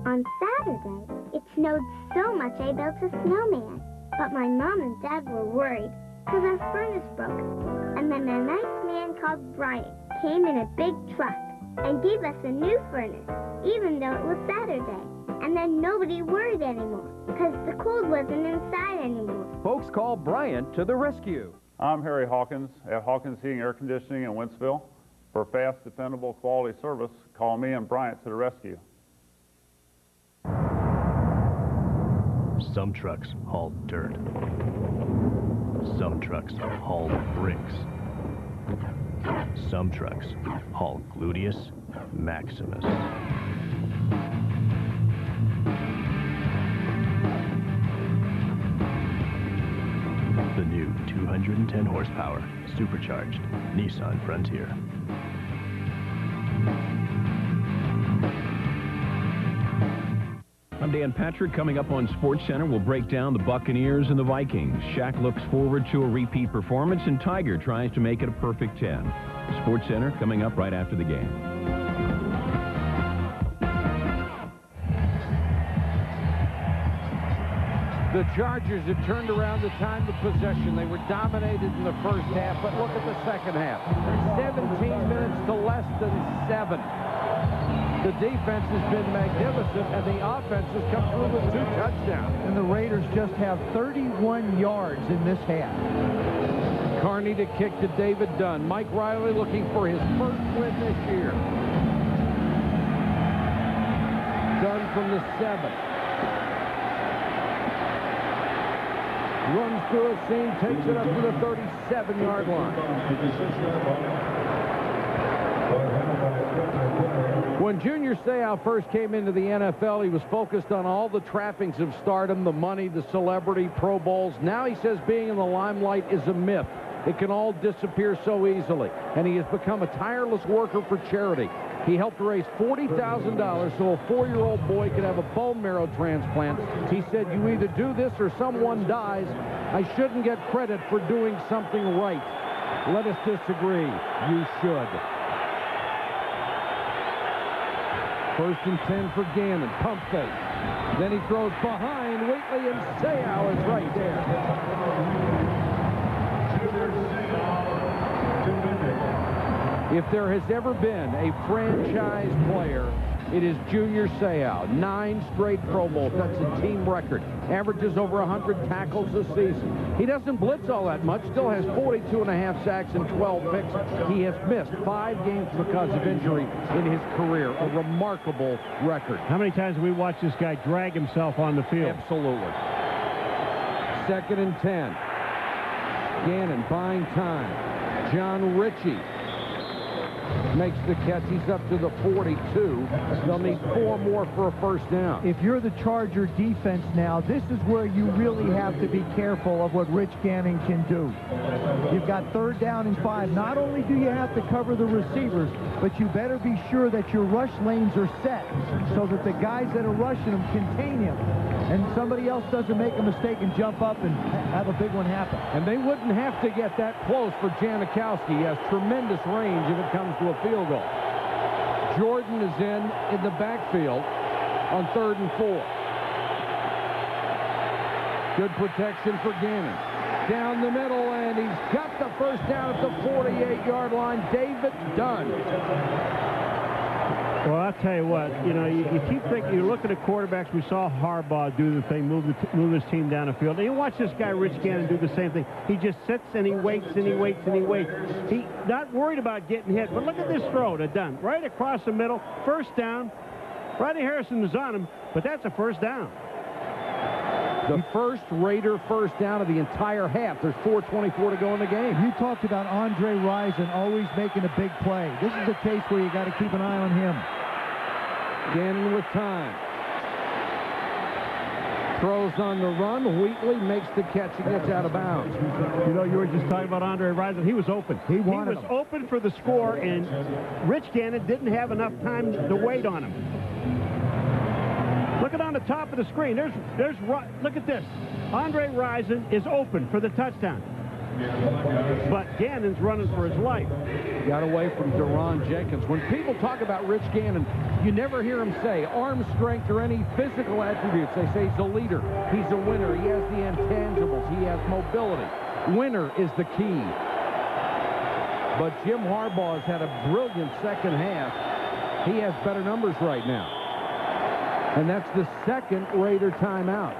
On Saturday, it snowed so much I built a snowman. But my mom and dad were worried because our furnace broke. And then a nice man called Brian came in a big truck. and gave us a new furnace, even though it was Saturday. And then nobody worried anymore, because the cold wasn't inside anymore. Folks call Bryant to the rescue. I'm Harry Hawkins at Hawkins Heating Air Conditioning in Wentzville. For fast, dependable, quality service, call me and Bryant to the rescue. Some trucks haul dirt. Some trucks haul bricks. Some trucks haul gluteus maximus. The new 210 horsepower, supercharged Nissan Frontier. I'm Dan Patrick. Coming up on SportsCenter, we'll break down the Buccaneers and the Vikings. Shaq looks forward to a repeat performance, and Tiger tries to make it a perfect 10. SportsCenter coming up right after the game. The Chargers had turned around the time of possession. They were dominated in the first half, but look at the second half. 17 minutes to less than 7. The defense has been magnificent, and the offense has come through with 2 touchdowns. And the Raiders just have 31 yards in this half. Carney to kick to David Dunn. Mike Riley looking for his first win this year. Dunn from the 7. Runs through a seam, takes it up to the 37-yard line. When Junior Seau first came into the NFL, he was focused on all the trappings of stardom, the money, the celebrity, Pro Bowls. Now he says being in the limelight is a myth. It can all disappear so easily. And he has become a tireless worker for charity. He helped raise $40,000 so a 4-year-old boy could have a bone marrow transplant. He said, you either do this or someone dies. I shouldn't get credit for doing something right. Let us disagree. You should. 1st and 10 for Gannon. Pump fake. Then he throws behind Wheatley, and Seau is right there. If there has ever been a franchise player, it is Junior Seau. 9 straight Pro Bowls. That's a team record. Averages over 100 tackles a season. He doesn't blitz all that much. Still has 42.5 sacks and 12 picks. He has missed 5 games because of injury in his career. A remarkable record. How many times have we watched this guy drag himself on the field? Absolutely. 2nd and 10. Gannon buying time. John Ritchie makes the catch. He's up to the 42. They'll need 4 more for a first down. If you're the Charger defense now, this is where you really have to be careful of what Rich Gannon can do. You've got 3rd down and 5. Not only do you have to cover the receivers, but you better be sure that your rush lanes are set so that the guys that are rushing him contain him, and somebody else doesn't make a mistake and jump up and have a big one happen. And they wouldn't have to get that close for Janikowski. He has tremendous range if it comes to a field goal. Jordan is in the backfield on 3rd and 4. Good protection for Gannon. Down the middle, and he's got the first down at the 48-yard line. David Dunn. Well, I'll tell you what, you know, you keep thinking, you look at the quarterbacks, we saw Harbaugh do the thing, move his team down the field. And you watch this guy, Rich Gannon, do the same thing. He just sits and he waits and he waits and he waits. He's not worried about getting hit. But look at this throw to Dunn. Right across the middle, first down. Rodney Harrison is on him, but that's a first down. The first Raider first down of the entire half. There's 4:24 to go in the game. You talked about Andre Rison always making a big play. This is a case where you got to keep an eye on him. Gannon with time. Throws on the run. Wheatley makes the catch and gets out of bounds. You know, you were just talking about Andre Rison. He was open. He was open for the score, and Rich Gannon didn't have enough time to wait on him. Look at on the top of the screen. Look at this. Andre Rison is open for the touchdown. But Gannon's running for his life. Got away from Deron Jenkins. When people talk about Rich Gannon, you never hear him say arm strength or any physical attributes. They say he's a leader. He's a winner. He has the intangibles. He has mobility. Winner is the key. But Jim Harbaugh has had a brilliant second half. He has better numbers right now. And that's the second Raider timeout.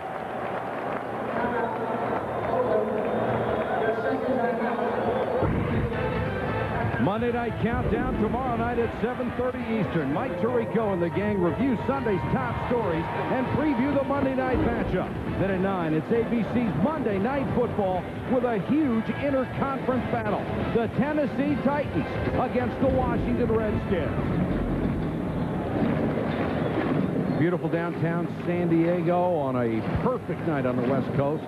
Monday Night Countdown tomorrow night at 7:30 Eastern. Mike Tirico and the gang review Sunday's top stories and preview the Monday night matchup. Then at 9, it's ABC's Monday Night Football with a huge interconference battle. The Tennessee Titans against the Washington Redskins. Beautiful downtown San Diego on a perfect night on the West Coast.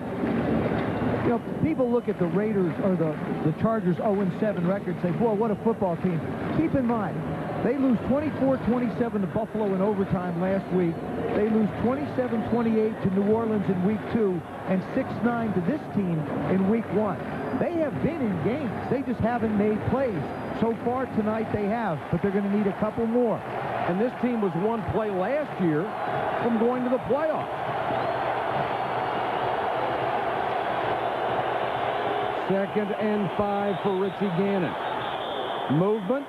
You know, people look at the Raiders or the Chargers 0-7 record and say, boy, what a football team. Keep in mind, they lose 24-27 to Buffalo in overtime last week. They lose 27-28 to New Orleans in week 2 and 6-9 to this team in week 1. They have been in games. They just haven't made plays. So far tonight they have, but they're going to need a couple more. And this team was one play last year from going to the playoffs. Second and 5 for Richie Gannon. Movement.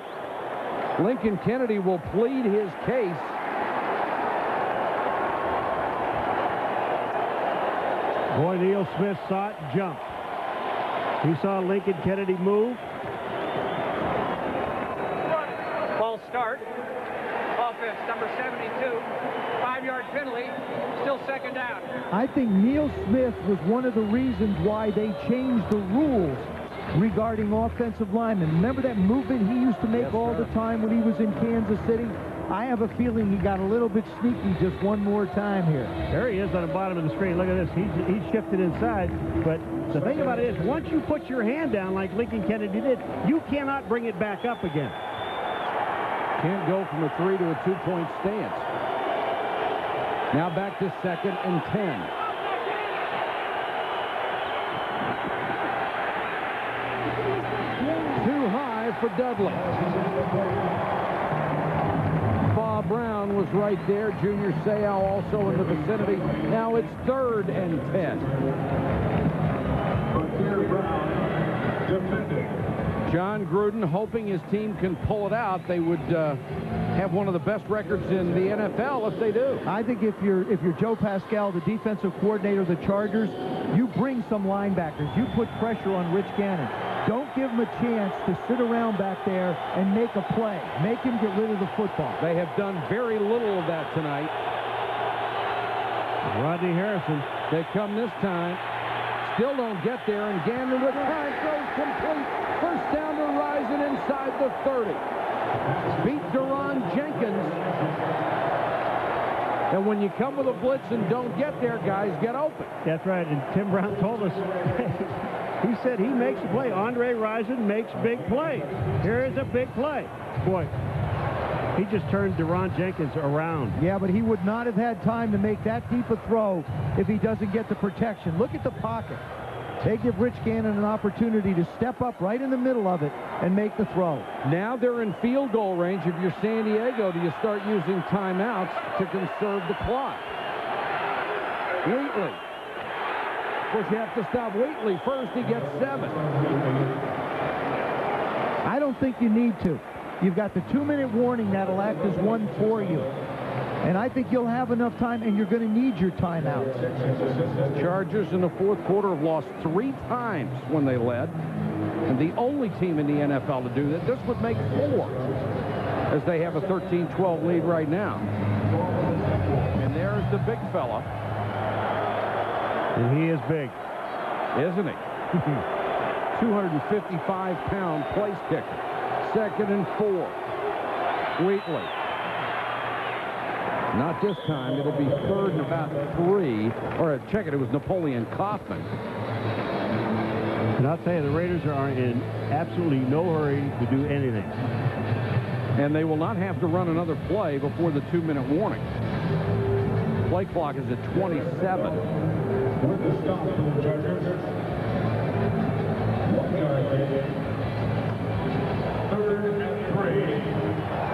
Lincoln Kennedy will plead his case. Boy, Neil Smith saw it jump. He saw Lincoln Kennedy move. False start. Offense, number 72. 5-yard penalty. Still second down. I think Neil Smith was one of the reasons why they changed the rules regarding offensive linemen. Remember that movement he used to make all the time when he was in Kansas City? I have a feeling he got a little bit sneaky just one more time here. There he is on the bottom of the screen. Look at this. He's shifted inside. But the thing about it is, once you put your hand down like Lincoln Kennedy did, you cannot bring it back up again. Can't go from a 3 to a 2-point stance. Now back to second and 10. Too high for Dudley. Bob Brown was right there. Junior Seau also in the vicinity. Now it's third and 10. John Gruden hoping his team can pull it out. They would have one of the best records in the NFL if they do. I think if you're Joe Pascal, the defensive coordinator of the Chargers, you bring some linebackers. You put pressure on Rich Gannon. Don't give him a chance to sit around back there and make a play. Make him get rid of the football. They have done very little of that tonight. Rodney Harrison. They come this time. Still don't get there, and Gannon with time throws complete. First down to Rison inside the 30. Beat Deron Jenkins. And when you come with a blitz and don't get there, guys get open. That's right, and Tim Brown told us, he said he makes a play. Andre Rison makes big plays. Here is a big play. Boy, he just turned Deron Jenkins around. Yeah, but he would not have had time to make that deep a throw if he doesn't get the protection. Look at the pocket. They give Rich Gannon an opportunity to step up right in the middle of it and make the throw. Now they're in field goal range. If you're San Diego, do you start using timeouts to conserve the clock? Wheatley. Of course, you have to stop Wheatley first. He gets 7. I don't think you need to. You've got the 2-minute warning that'll act as one for you. And I think you'll have enough time, and you're going to need your timeouts. Chargers in the fourth quarter have lost 3 times when they led. And the only team in the NFL to do that. This would make 4, as they have a 13-12 lead right now. And there's the big fella. And he is big. Isn't he? 255-pound place kicker. Second and 4. Wheatley. Not this time. It'll be third and about 3. Or check it was Napoleon Kaufman. And I'll tell you, the Raiders are in absolutely no hurry to do anything. And they will not have to run another play before the 2-minute warning. Play clock is at 27. With the stop for the Chargers. 1 yard gain. Third and 3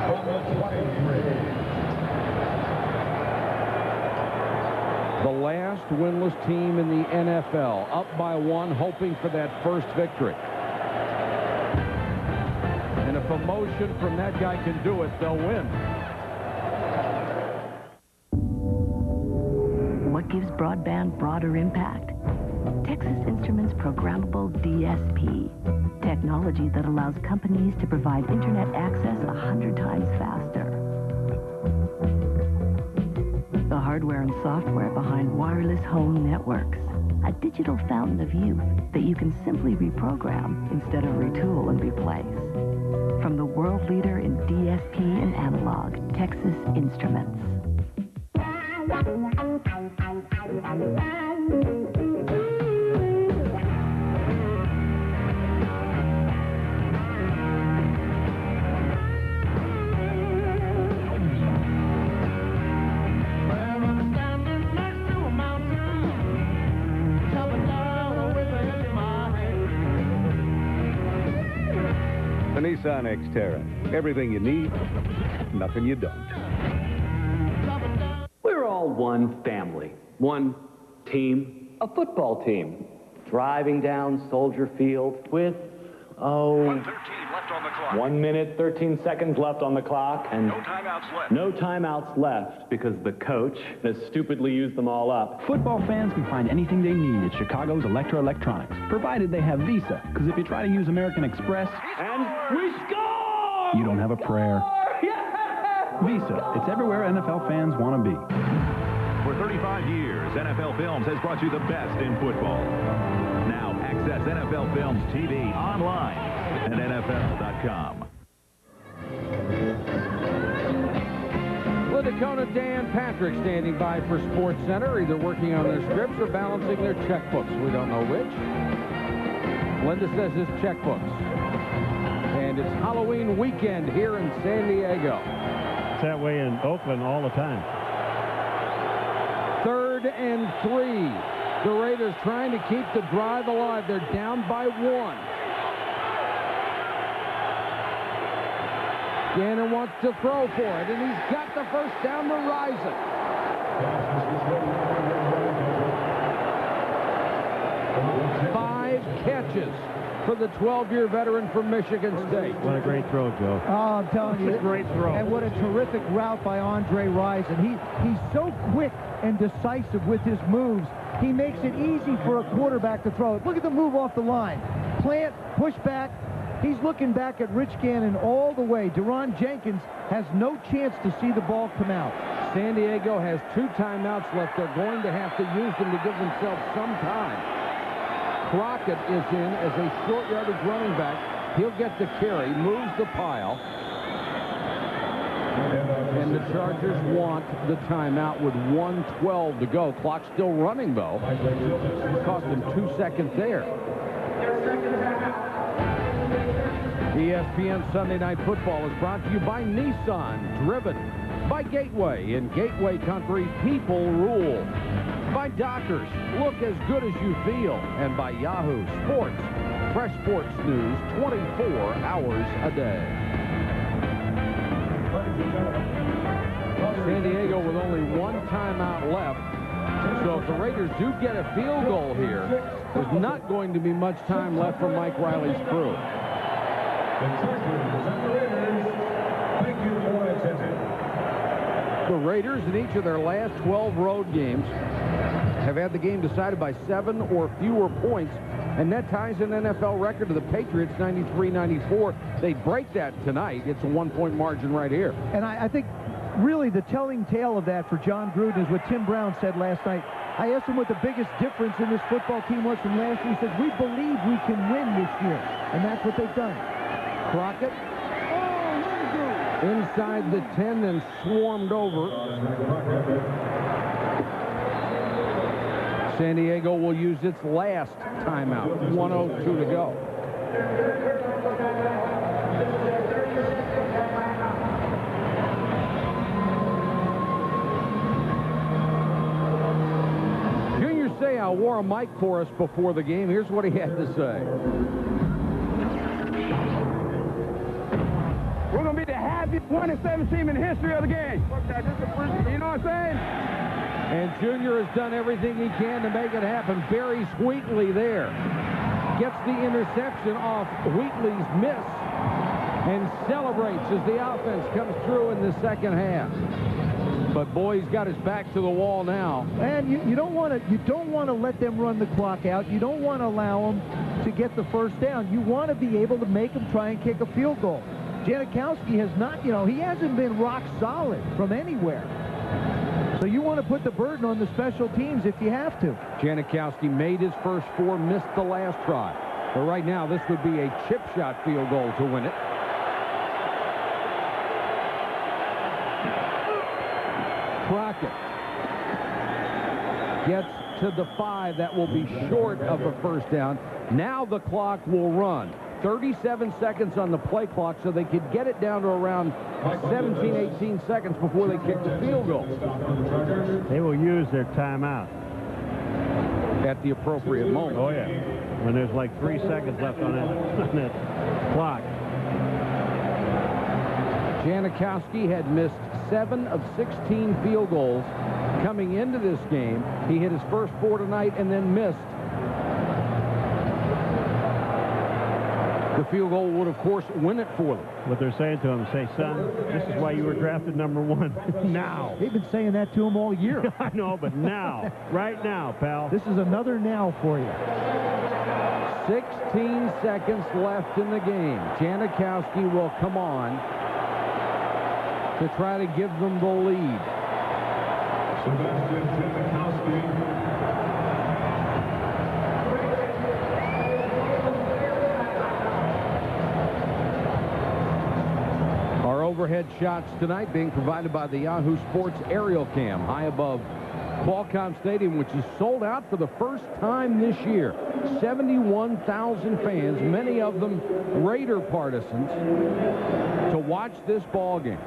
from the 23. The last winless team in the NFL, up by 1, hoping for that first victory. And if a motion from that guy can do it, they'll win. gives broadband broader impact. Texas Instruments Programmable DSP. Technology that allows companies to provide internet access 100 times faster. The hardware and software behind wireless home networks. A digital fountain of youth that you can simply reprogram instead of retool and replace. From the world leader in DSP and analog, Texas Instruments. The Nissan Xterra. Everything you need, nothing you don't. We're all one family, one team, a football team, driving down Soldier Field with, 1:13 left on the clock. 1 minute, 13 seconds left on the clock, and No timeouts left. no timeouts left because the coach has stupidly used them all up. Football fans can find anything they need at Chicago's Electro Electronics, provided they have Visa, because if you try to use American Express, and we score! you don't have a prayer. Visa, it's everywhere NFL fans want to be. For 35 years, NFL Films has brought you the best in football. Now access NFL Films TV online at NFL.com. Dakota Dan Patrick standing by for Sports Center, either working on their scripts or balancing their checkbooks. We don't know which. Linda says it's checkbooks. And it's Halloween weekend here in San Diego. It's that way in Oakland all the time. 3rd and 3. The Raiders trying to keep the drive alive. They're down by 1. Gannon wants to throw for it, and he's got the first down to Rison. 5 catches for the 12-year veteran from Michigan State. What a great throw, Joe. Oh, I'm telling you. It's a great throw. And what a terrific route by Andre Rison. He's so quick and decisive with his moves. He makes it easy for a quarterback to throw it. Look at the move off the line. Plant, push back. He's looking back at Rich Gannon all the way. Deron Jenkins has no chance to see the ball come out. San Diego has 2 timeouts left. They're going to have to use them to give themselves some time. Crockett is in as a short yardage running back. He'll get the carry, moves the pile. And the Chargers want the timeout with 1:12 to go. Clock still running, though. It cost him 2 seconds there. ESPN Sunday Night Football is brought to you by Nissan, driven by Gateway. In Gateway country, people rule. By Dockers, look as good as you feel. And by Yahoo Sports, fresh sports news 24 hours a day. San Diego with only 1 timeout left. So if the Raiders do get a field goal here, there's not going to be much time left for Mike Riley's crew. The Raiders in each of their last 12 road games have had the game decided by 7 or fewer points, and that ties an NFL record to the Patriots, 93-94. They'd break that tonight. It's a 1-point margin right here. And I think really the telling tale of that for John Gruden is what Tim Brown said last night. I asked him what the biggest difference in this football team was from last year. He says, we believe we can win this year, and that's what they've done. Crockett inside the 10 and swarmed over. San Diego will use its last timeout. 1:02 to go. Junior Seau wore a mic for us before the game. Here's what he had to say. We're going to be the happiest 27 team in the history of the game. You know what I'm saying? And Junior has done everything he can to make it happen. Buries Wheatley there. Gets the interception off Wheatley's miss and celebrates as the offense comes through in the second half. But boy, he's got his back to the wall now. And you don't want to let them run the clock out. You don't want to allow them to get the first down. You want to be able to make them try and kick a field goal. Janikowski has not, he hasn't been rock solid from anywhere. So you want to put the burden on the special teams if you have to. Janikowski made his first 4, missed the last try. But right now, this would be a chip shot field goal to win it. Crockett gets to the 5. That will be short of a first down. Now the clock will run. 37 seconds on the play clock, so they could get it down to around 17, 18 seconds before they kick the field goal. They will use their timeout at the appropriate moment. Oh, yeah. When there's like 3 seconds left on that clock. Janikowski had missed 7 of 16 field goals coming into this game. He hit his first 4 tonight and then missed. The field goal would, of course, win it for them. What they're saying to him, say, son, this is why you were drafted #1. Now. They've been saying that to him all year. I know, but now. Right now, pal. This is another now for you. 16 seconds left in the game. Janikowski will come on to try to give them the lead. Sebastian Janikowski. Overhead shots tonight being provided by the Yahoo Sports Aerial Cam high above Qualcomm Stadium, which is sold out for the first time this year. 71,000 fans, many of them Raider partisans, to watch this ball game.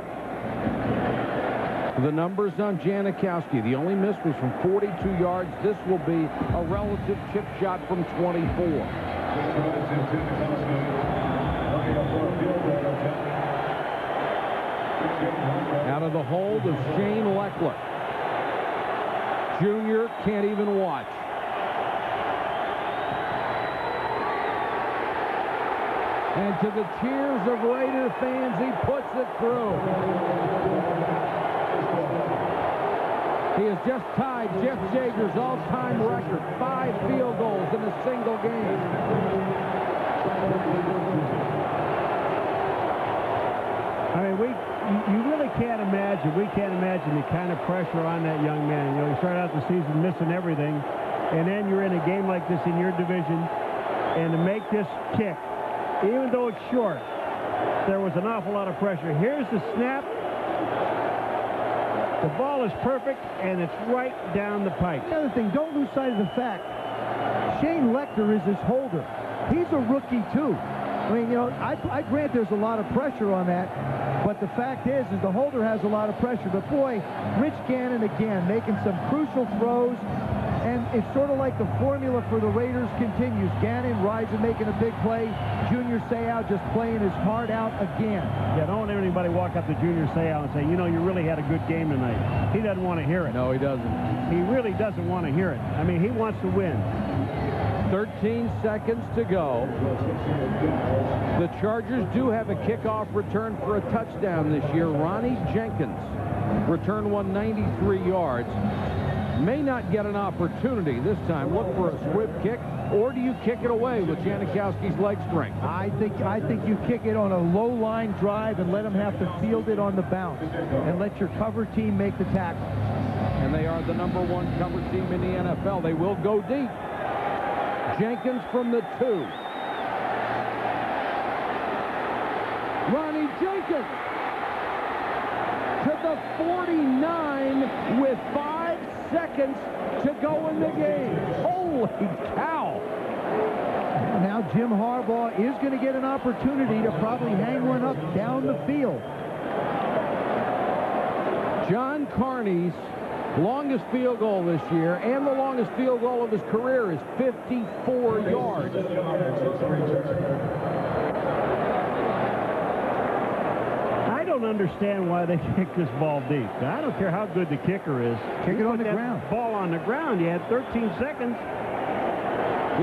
The numbers on Janikowski. The only miss was from 42 yards. This will be a relative chip shot from 24. Out of the hold of Shane Leckler. Junior can't even watch. And to the cheers of Raider fans, he puts it through. He has just tied Jeff Jager's all-time record, 5 field goals in a single game. I mean, you really can't imagine, we can't imagine the kind of pressure on that young man. You start out the season missing everything, and then you're in a game like this in your division, and to make this kick, even though it's short, there was an awful lot of pressure. Here's the snap. The ball is perfect, and it's right down the pipe. The other thing, don't lose sight of the fact, Shane Leckler is his holder. He's a rookie, too. I mean, I grant there's a lot of pressure on that, but the fact is the holder has a lot of pressure. But boy, Rich Gannon again making some crucial throws, and it's sort of like the formula for the Raiders continues. Gannon rising, making a big play. Junior Seau just playing his heart out again. Yeah, don't let anybody walk up to Junior Seau and say, you really had a good game tonight. He doesn't want to hear it. No, he doesn't. He really doesn't want to hear it. I mean, he wants to win. 13 seconds to go. The Chargers do have a kickoff return for a touchdown this year. Ronnie Jenkins returned 193 yards. May not get an opportunity this time. Look for a swift kick, or do you kick it away with Janikowski's leg strength? I think you kick it on a low-line drive and let them have to field it on the bounce and let your cover team make the tackle. And they are the #1 cover team in the NFL. They will go deep. Jenkins from the 2. Ronnie Jenkins to the 49 with 5 seconds to go in the game. Holy cow. Now Jim Harbaugh is going to get an opportunity to probably hang one up down the field. John Carney's longest field goal this year and the longest field goal of his career is 54 yards. I don't understand why they kick this ball deep. I don't care how good the kicker is. Kick it on the ground. Ball on the ground. You had 13 seconds.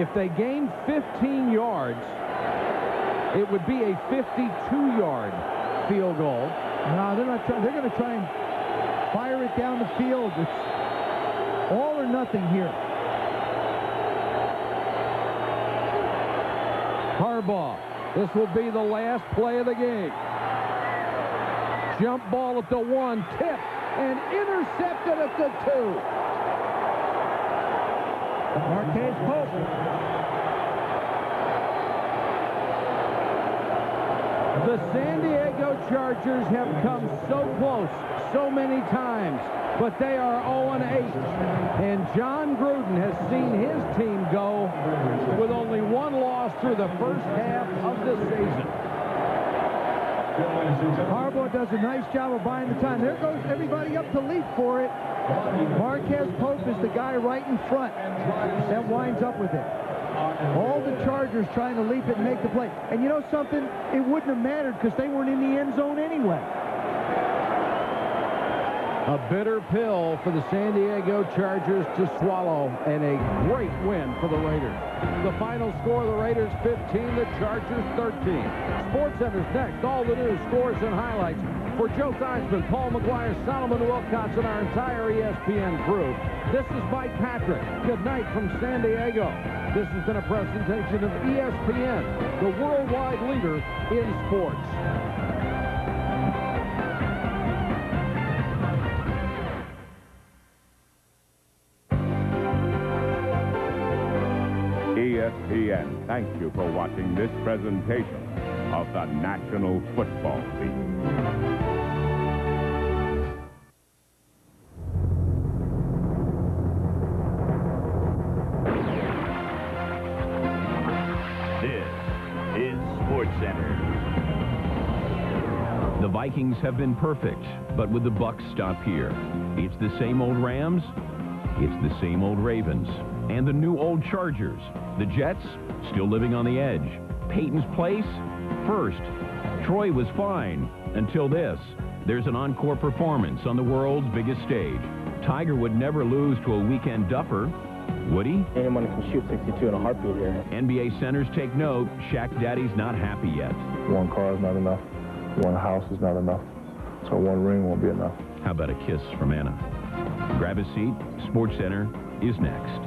If they gained 15 yards, it would be a 52-yard field goal. No, they're not trying. They're going to try and Fire it down the field. It's all or nothing here. Harbaugh. This will be the last play of the game. Jump ball at the 1, tip, and intercepted at the 2. Marquez Pope. The San Diego Chargers have come so close so many times, but they are 0-8. And John Gruden has seen his team go with only 1 loss through the first half of the season. Harbaugh does a nice job of buying the time. There goes everybody up to leap for it. Marquez Pope is the guy right in front that winds up with it. All the Chargers trying to leap it and make the play. And you know something? It wouldn't have mattered because they weren't in the end zone anyway. A bitter pill for the San Diego Chargers to swallow, and a great win for the Raiders. The final score, the Raiders 15, the Chargers 13. SportsCenter's next. All the news, scores, and highlights. For Joe Theismann, Paul McGuire, Solomon Wilcox, and our entire ESPN crew, this is Mike Patrick. Good night from San Diego. This has been a presentation of ESPN, the worldwide leader in sports. ESPN, thank you for watching this presentation of the National Football League. This is SportsCenter. The Vikings have been perfect, but would the Bucs stop here? It's the same old Rams, it's the same old Ravens, and the new old Chargers. The Jets, still living on the edge. Peyton's Place, first. Troy was fine, until this. There's an encore performance on the world's biggest stage. Tiger would never lose to a weekend duffer. Would he? Anyone can shoot 62 in a heartbeat here. NBA centers take note. Shaq Daddy's not happy yet. 1 car is not enough. 1 house is not enough. So 1 ring won't be enough. How about a kiss from Anna? Grab a seat. SportsCenter is next.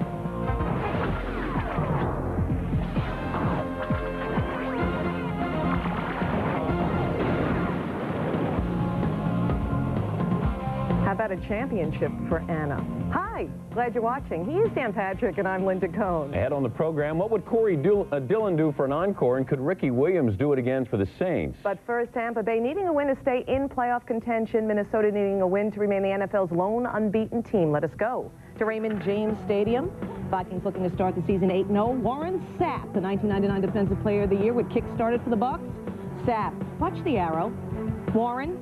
How about a championship for Anna? Hi, glad you're watching. He is Dan Patrick, and I'm Linda Cohn. Ahead on the program, what would Corey Dillon do for an encore, and could Ricky Williams do it again for the Saints? But first, Tampa Bay needing a win to stay in playoff contention. Minnesota needing a win to remain the NFL's lone unbeaten team. Let us go to Raymond James Stadium. Vikings looking to start the season 8-0. Warren Sapp, the 1999 Defensive Player of the Year, would kick-start it for the Bucs. Sapp, watch the arrow. Warren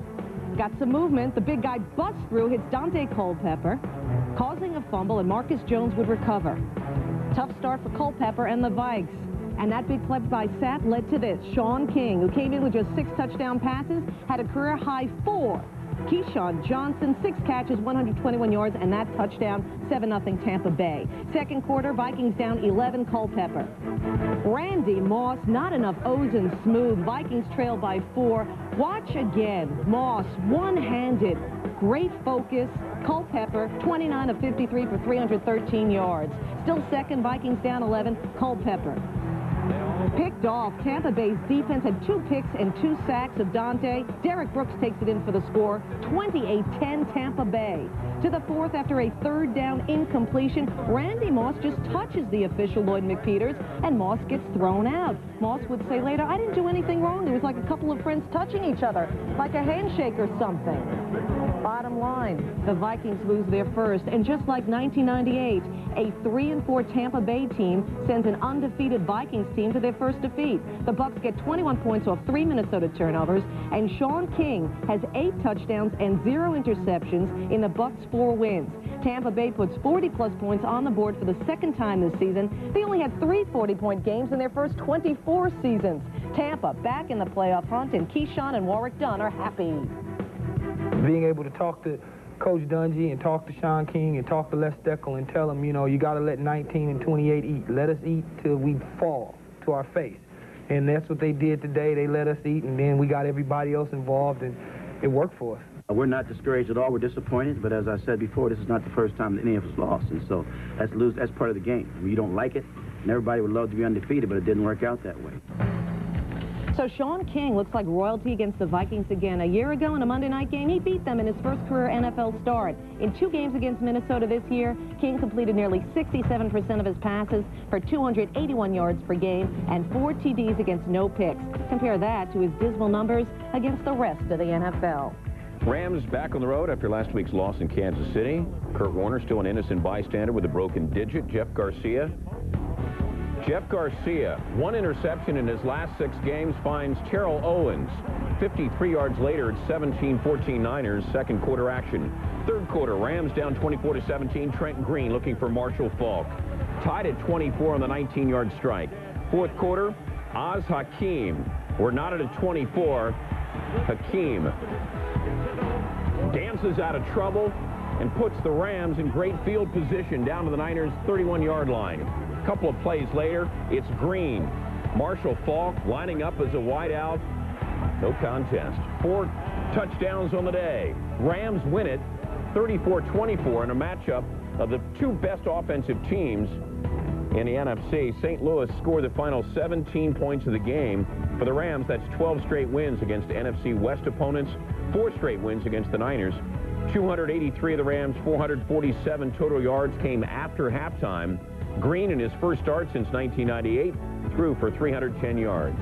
got some movement. The big guy busts through, hits Dante Culpepper, causing a fumble, and Marcus Jones would recover. Tough start for Culpepper and the Vikes. And that big play by Sapp led to this. Sean King, who came in with just 6 touchdown passes, had a career-high 4. Keyshawn Johnson, 6 catches, 121 yards, and that touchdown, 7-0 Tampa Bay. Second quarter, Vikings down 11, Culpepper. Randy Moss, not enough O's and smooth. Vikings trail by 4. Watch again. Moss, one-handed, great focus. Culpepper, 29 of 53 for 313 yards. Still second, Vikings down 11, Culpepper. Picked off. Tampa Bay's defense had 2 picks and 2 sacks of Dante. Derek Brooks takes it in for the score. 28-10 Tampa Bay. To the 4th after a 3rd down incompletion. Randy Moss just touches the official Lloyd McPeters, and Moss gets thrown out. Moss would say later, I didn't do anything wrong. It was like a couple of friends touching each other, like a handshake or something. Bottom line, the Vikings lose their first, and just like 1998, a 3-4 Tampa Bay team sends an undefeated Vikings team to their first defeat. The Bucs get 21 points off 3 Minnesota turnovers, and Sean King has 8 touchdowns and 0 interceptions in the Bucs' 4 wins. Tampa Bay puts 40-plus points on the board for the 2nd time this season. They only had 3 40-point games in their first 24 seasons. Tampa back in the playoff hunt, and Keyshawn and Warwick Dunn are happy. Being able to talk to Coach Dungy and talk to Sean King and talk to Les Steckel and tell them, you know, you got to let 19 and 28 eat. Let us eat till we fall to our face. And that's what they did today. They let us eat, and then we got everybody else involved, and it worked for us. We're not discouraged at all. We're disappointed, but as I said before, this is not the first time that any of us lost, and so that's part of the game. I mean, you don't like it, and everybody would love to be undefeated, but it didn't work out that way. So Sean King looks like royalty against the Vikings again. A year ago in a Monday night game, he beat them in his first career NFL start. In 2 games against Minnesota this year, King completed nearly 67% of his passes for 281 yards per game and 4 TDs against no picks. Compare that to his dismal numbers against the rest of the NFL. Rams back on the road after last week's loss in Kansas City. Kurt Warner still an innocent bystander with a broken digit. Jeff Garcia, 1 interception in his last 6 games, finds Terrell Owens. 53 yards later, it's 17-14 Niners, second quarter action. Third quarter, Rams down 24-17. Trent Green looking for Marshall Faulk. Tied at 24 on the 19-yard strike. Fourth quarter, Oz Hakeem. We're not at a 24. Hakeem dances out of trouble and puts the Rams in great field position down to the Niners' 31-yard line. A couple of plays later, it's Green. Marshall Faulk lining up as a wideout. No contest. 4 touchdowns on the day. Rams win it 34-24 in a matchup of the 2 best offensive teams in the NFC. St. Louis scored the final 17 points of the game. For the Rams, that's 12 straight wins against NFC West opponents, 4 straight wins against the Niners. 283 of the Rams' 447 total yards came after halftime. Green, in his first start since 1998, threw for 310 yards.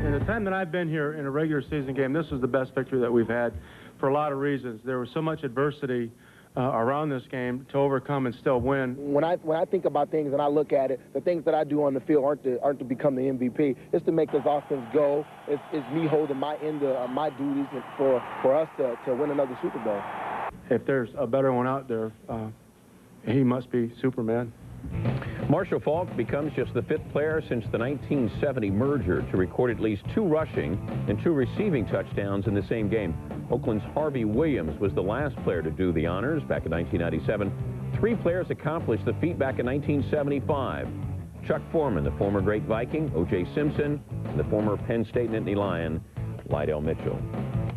In the time that I've been here in a regular season game, this was the best victory that we've had for a lot of reasons. There was so much adversity around this game to overcome and still win. When I think about things and I look at it, the things that I do on the field aren't to become the MVP. It's to make this offense go. It's me holding my end of my duties for us to win another Super Bowl. If there's a better one out there, he must be Superman. Marshall Faulk becomes just the 5th player since the 1970 merger to record at least 2 rushing and 2 receiving touchdowns in the same game. Oakland's Harvey Williams was the last player to do the honors back in 1997. 3 players accomplished the feat back in 1975. Chuck Foreman, the former great Viking, O.J. Simpson, and the former Penn State Nittany Lion, Lydell Mitchell.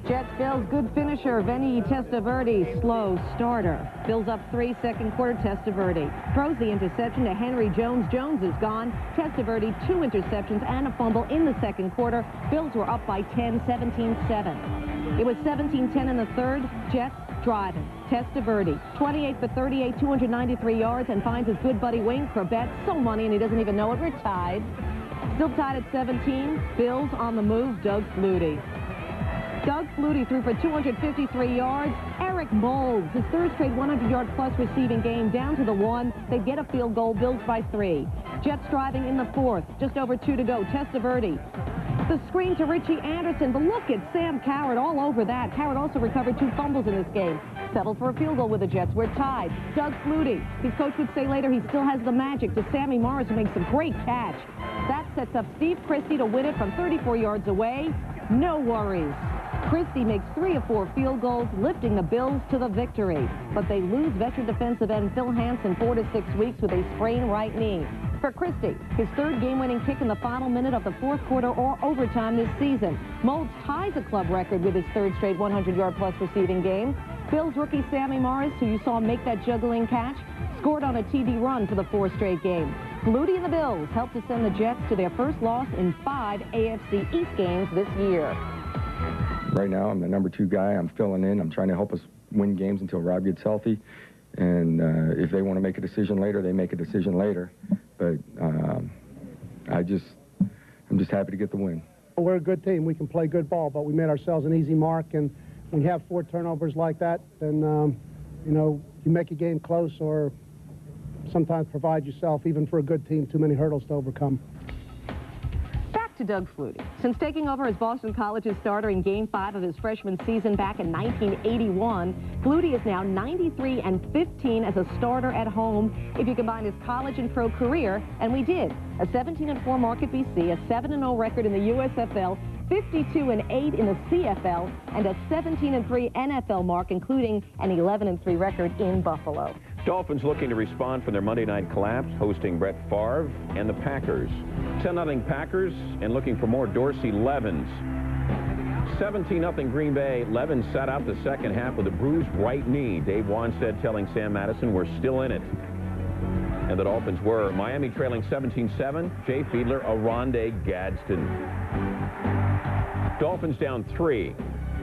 Jets Bills good finisher Vinny Testaverde, slow starter. Bills up 3 second quarter. Testaverde throws the interception to Henry Jones. Jones is gone. Testaverde 2 interceptions and a fumble in the second quarter. Bills were up by 10, 17-7. It was 17-10 in the third. Jets driving. Testaverde 28 for 38, 293 yards, and finds his good buddy Wayne Corbett. So money, and he doesn't even know it. We're tied. Still tied at 17. Bills on the move. Doug Flutie. Doug Flutie threw for 253 yards. Eric Moulds, his 3rd straight 100-yard-plus receiving game, down to the 1. They get a field goal. Bills by 3. Jets driving in the 4th. Just over 2 to go. Testaverde. The screen to Richie Anderson, but look at Sam Coward all over that. Coward also recovered 2 fumbles in this game. Settled for a field goal with the Jets. We're tied. Doug Flutie. His coach would say later he still has the magic to Sammy Morris, who makes a great catch. That sets up Steve Christie to win it from 34 yards away. No worries. Christie makes 3 of 4 field goals, lifting the Bills to the victory. But they lose veteran defensive end Phil Hansen 4 to 6 weeks with a sprained right knee. For Christie, his 3rd game-winning kick in the final minute of the 4th quarter or overtime this season. Moulds ties a club record with his 3rd straight 100-yard-plus receiving game. Bills rookie Sammy Morris, who you saw make that juggling catch, scored on a TD run for the 4th straight game. Flutie and the Bills helped to send the Jets to their first loss in 5 AFC East games this year. Right now, I'm the number 2 guy. I'm filling in. I'm trying to help us win games until Rob gets healthy. And if they want to make a decision later, they make a decision later. But I'm just happy to get the win. We're a good team. We can play good ball, but we made ourselves an easy mark. And when you have 4 turnovers like that, then, you know, you make a game close or sometimes provide yourself, even for a good team, too many hurdles to overcome. To Doug Flutie. Since taking over as Boston College's starter in Game 5 of his freshman season back in 1981, Flutie is now 93-15 as a starter at home if you combine his college and pro career, and we did. A 17-4 mark at BC, a 7-0 record in the USFL, 52-8 in the CFL, and a 17-3 NFL mark, including an 11-3 record in Buffalo. Dolphins looking to respond from their Monday night collapse, hosting Brett Favre and the Packers. 10-0 Packers, and looking for more Dorsey Levens. 17-0 Green Bay. Levin sat out the second half with a bruised right knee. Dave Wanstead telling Sam Madison, we're still in it. And the Dolphins were. Miami trailing 17-7. Jay Fiedler, Oronde Gadsden. Dolphins down 3.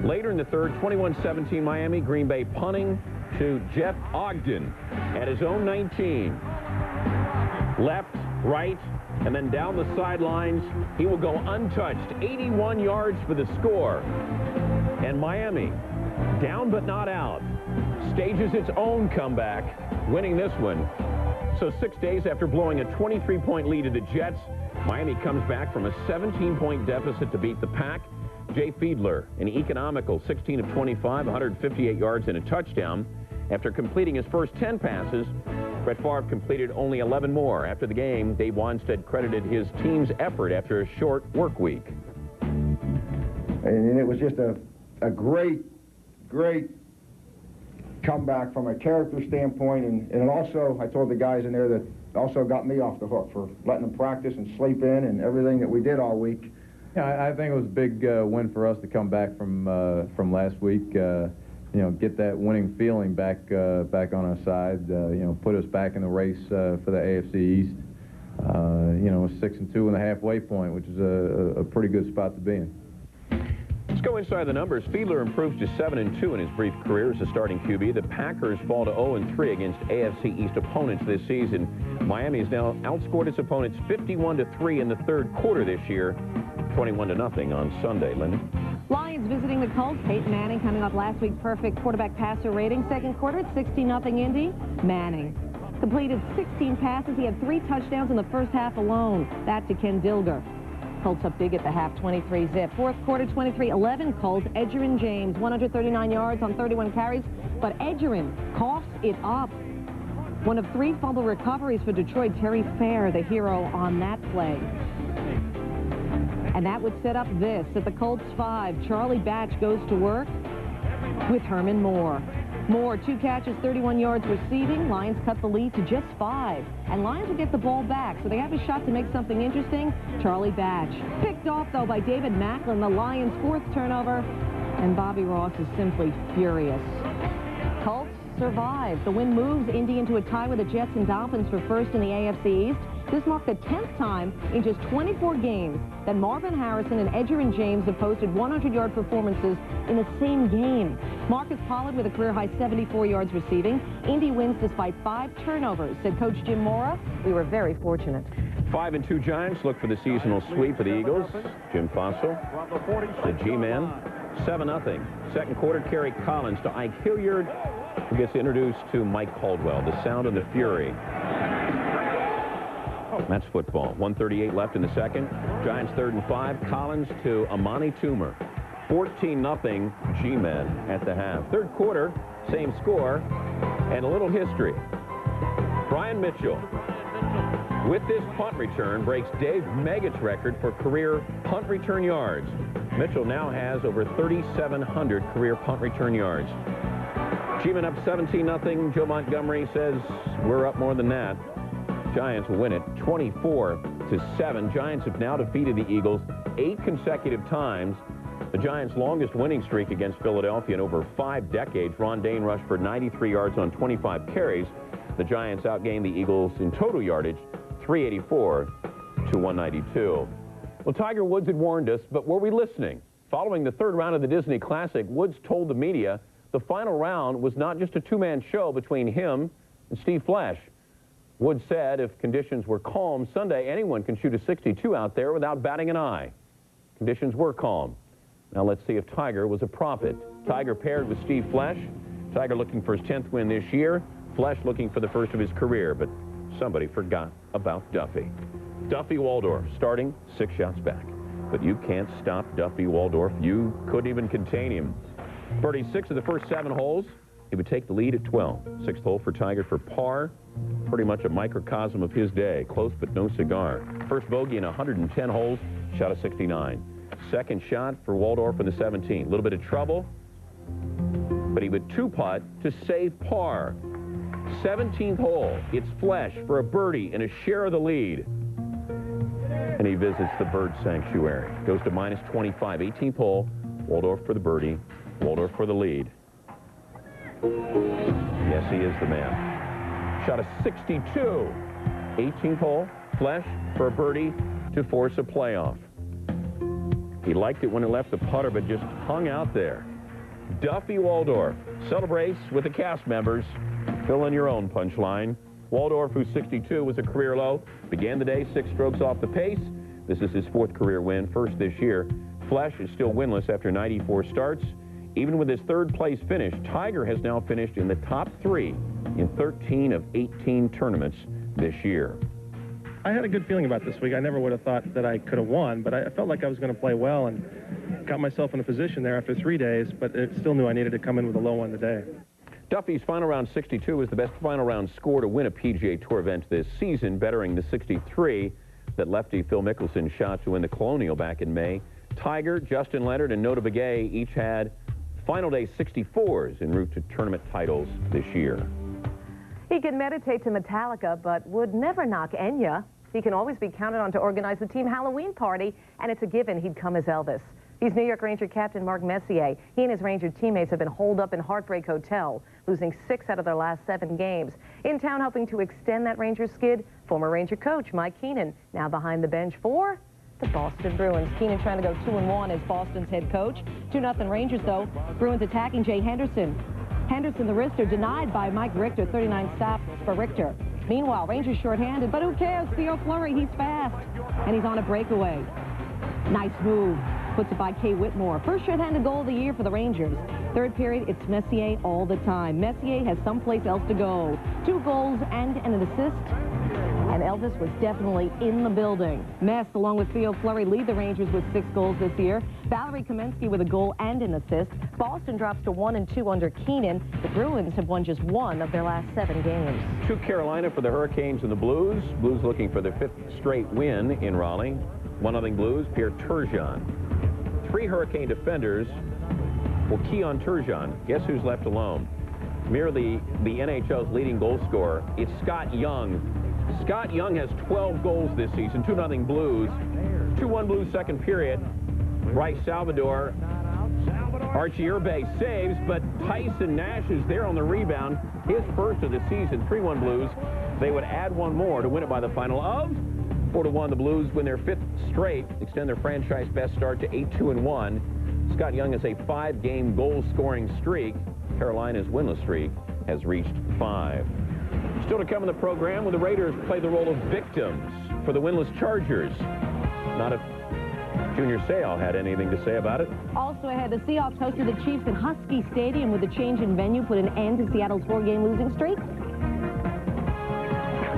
Later in the third, 21-17 Miami. Green Bay punting to Jeff Ogden at his own 19. Left, right, and then down the sidelines. He will go untouched. 81 yards for the score. And Miami, down but not out, stages its own comeback, winning this one. So 6 days after blowing a 23-point lead to the Jets, Miami comes back from a 17-point deficit to beat the Pack. Jay Fiedler, an economical 16 of 25, 158 yards and a touchdown. After completing his first 10 passes, Brett Favre completed only 11 more. After the game, Dave Wanstead credited his team's effort after a short work week. And it was just a great comeback from a character standpoint, and it also, I told the guys in there that also got me off the hook for letting them practice and sleep in and everything that we did all week. Yeah, I think it was a big win for us to come back from last week. You know, get that winning feeling back on our side. You know, put us back in the race for the AFC East. You know, 6-2 in the halfway point, which is a pretty good spot to be in. Let's go inside the numbers. Fiedler improves to 7-2 in his brief career as a starting QB. The Packers fall to 0-3 against AFC East opponents this season. Miami has now outscored its opponents 51-3 in the third quarter this year, 21-0 on Sunday. Lyndon. Lions visiting the Colts. Peyton Manning coming off last week's perfect quarterback passer rating. Second quarter, 16-0 Indy. Manning completed 16 passes. He had 3 touchdowns in the first half alone. That to Ken Dilger. Colts up big at the half, 23-zip. Fourth quarter, 23-11 Colts. Edgerrin James, 139 yards on 31 carries, but Edgerrin coughs it up. One of 3 fumble recoveries for Detroit. Terry Fair, the hero on that play. And that would set up this. At the Colts 5, Charlie Batch goes to work with Herman Moore. Moore, 2 catches, 31 yards receiving. Lions cut the lead to just 5. And Lions will get the ball back, so they have a shot to make something interesting. Charlie Batch. Picked off, though, by David Macklin, the Lions' 4th turnover. And Bobby Ross is simply furious. Colts survive. The win moves Indy into a tie with the Jets and Dolphins for first in the AFC East. This marked the 10th time in just 24 games that Marvin Harrison and Edgerrin James have posted 100-yard performances in the same game. Marcus Pollard with a career-high 74 yards receiving. Indy wins despite 5 turnovers. Said Coach Jim Mora, we were very fortunate. 5-2 Giants look for the seasonal sweep of the Eagles. Jim Fossil, the G-Man. 7-0. Second quarter, Kerry Collins to Ike Hilliard, who gets introduced to Mike Caldwell. The sound of the fury. That's football. 1:38 left in the second. Giants 3rd and 5. Collins to Amani Toomer. 14-0 G-Men at the half. Third quarter, same score, and a little history. Brian Mitchell, with this punt return, breaks Dave Meggett's record for career punt return yards. Mitchell now has over 3,700 career punt return yards. G-Men up 17-0. Joe Montgomery says we're up more than that. Giants will win it 24-7. Giants have now defeated the Eagles 8 consecutive times. The Giants' longest winning streak against Philadelphia in over 5 decades. Ron Dane rushed for 93 yards on 25 carries. The Giants outgained the Eagles in total yardage 384 to 192. Well, Tiger Woods had warned us, but were we listening? Following the third round of the Disney Classic, Woods told the media the final round was not just a 2-man show between him and Steve Flesch. Woods said if conditions were calm Sunday, anyone can shoot a 62 out there without batting an eye. Conditions were calm. Now let's see if Tiger was a prophet. Tiger paired with Steve Flesch. Tiger looking for his 10th win this year. Flesch looking for the first of his career, but somebody forgot about Duffy. Duffy Waldorf starting 6 shots back. But you can't stop Duffy Waldorf. You couldn't even contain him. Birdie 6 of the first 7 holes. He would take the lead at 12. 6th hole for Tiger for par. Pretty much a microcosm of his day. Close but no cigar. First bogey in 110 holes. Shot a 69. Second shot for Waldorf in the 17th. A little bit of trouble, but he would 2-putt to save par. 17th hole. It's Flesch for a birdie and a share of the lead. And he visits the bird sanctuary. Goes to -25. 18th hole. Waldorf for the birdie. Waldorf for the lead. Yes, he is the man. Shot a 62. 18th hole. Flesh for a birdie to force a playoff. He liked it when it left the putter, but just hung out there. Duffy Waldorf celebrates with the cast members. Fill in your own punchline. Waldorf, who's 62, was a career low, began the day 6 strokes off the pace. This is his 4th career win, first this year. Flesh is still winless after 94 starts. Even with his 3rd place finish, Tiger has now finished in the top 3 in 13 of 18 tournaments this year. I had a good feeling about this week. I never would have thought that I could have won, but I felt like I was going to play well and got myself in a position there after 3 days, but it still knew I needed to come in with a low one today. Duffy's final round 62 is the best final round score to win a PGA Tour event this season, bettering the 63 that lefty Phil Mickelson shot to win the Colonial back in May. Tiger, Justin Leonard, and Nota Begay each had final day 64s en route to tournament titles this year. He can meditate to Metallica, but would never knock Enya. He can always be counted on to organize the team Halloween party, and it's a given he'd come as Elvis. He's New York Ranger captain Mark Messier. He and his Ranger teammates have been holed up in Heartbreak Hotel, losing 6 out of their last 7 games. In town helping to extend that Ranger skid, former Ranger coach Mike Keenan, now behind the bench for the Boston Bruins. Keenan trying to go 2-1 as Boston's head coach. 2-0 Rangers, though. Bruins attacking Jay Henderson. Henderson, the wrister, denied by Mike Richter. 39 stops for Richter. Meanwhile, Rangers shorthanded, but who cares? Theo Fleury, he's fast, and he's on a breakaway. Nice move. Puts it by Kay Whitmore. First shorthanded goal of the year for the Rangers. 3rd period, it's Messier all the time. Messier has someplace else to go. 2 goals and an assist. And Elvis was definitely in the building. Mess, along with Theo Fleury, lead the Rangers with 6 goals this year. Valerie Kamensky with a goal and an assist. Boston drops to 1-2 under Keenan. The Bruins have won just 1 of their last 7 games. To Carolina for the Hurricanes and the Blues. Blues looking for their 5th straight win in Raleigh. 1-0 Blues, Pierre Turgeon. 3 Hurricane defenders for Keon Turgeon. Guess who's left alone? Merely the NHL's leading goal scorer. It's Scott Young. Scott Young has 12 goals this season. 2-0 Blues. 2-1 Blues 2nd period. Bryce Salvador. Archie Urbe saves, but Tyson Nash is there on the rebound. His first of the season. 3-1 Blues. They would add 1 more to win it by the final of 4-1. The Blues win their 5th straight, extend their franchise best start to 8-2-1. Scott Young has a 5-game goal-scoring streak. Carolina's winless streak has reached 5. Still to come in the program, will the Raiders play the role of victims for the winless Chargers? Not if Junior Seau had anything to say about it. Also ahead, the Seahawks hosted the Chiefs at Husky Stadium with the change in venue put an end to Seattle's 4-game losing streak.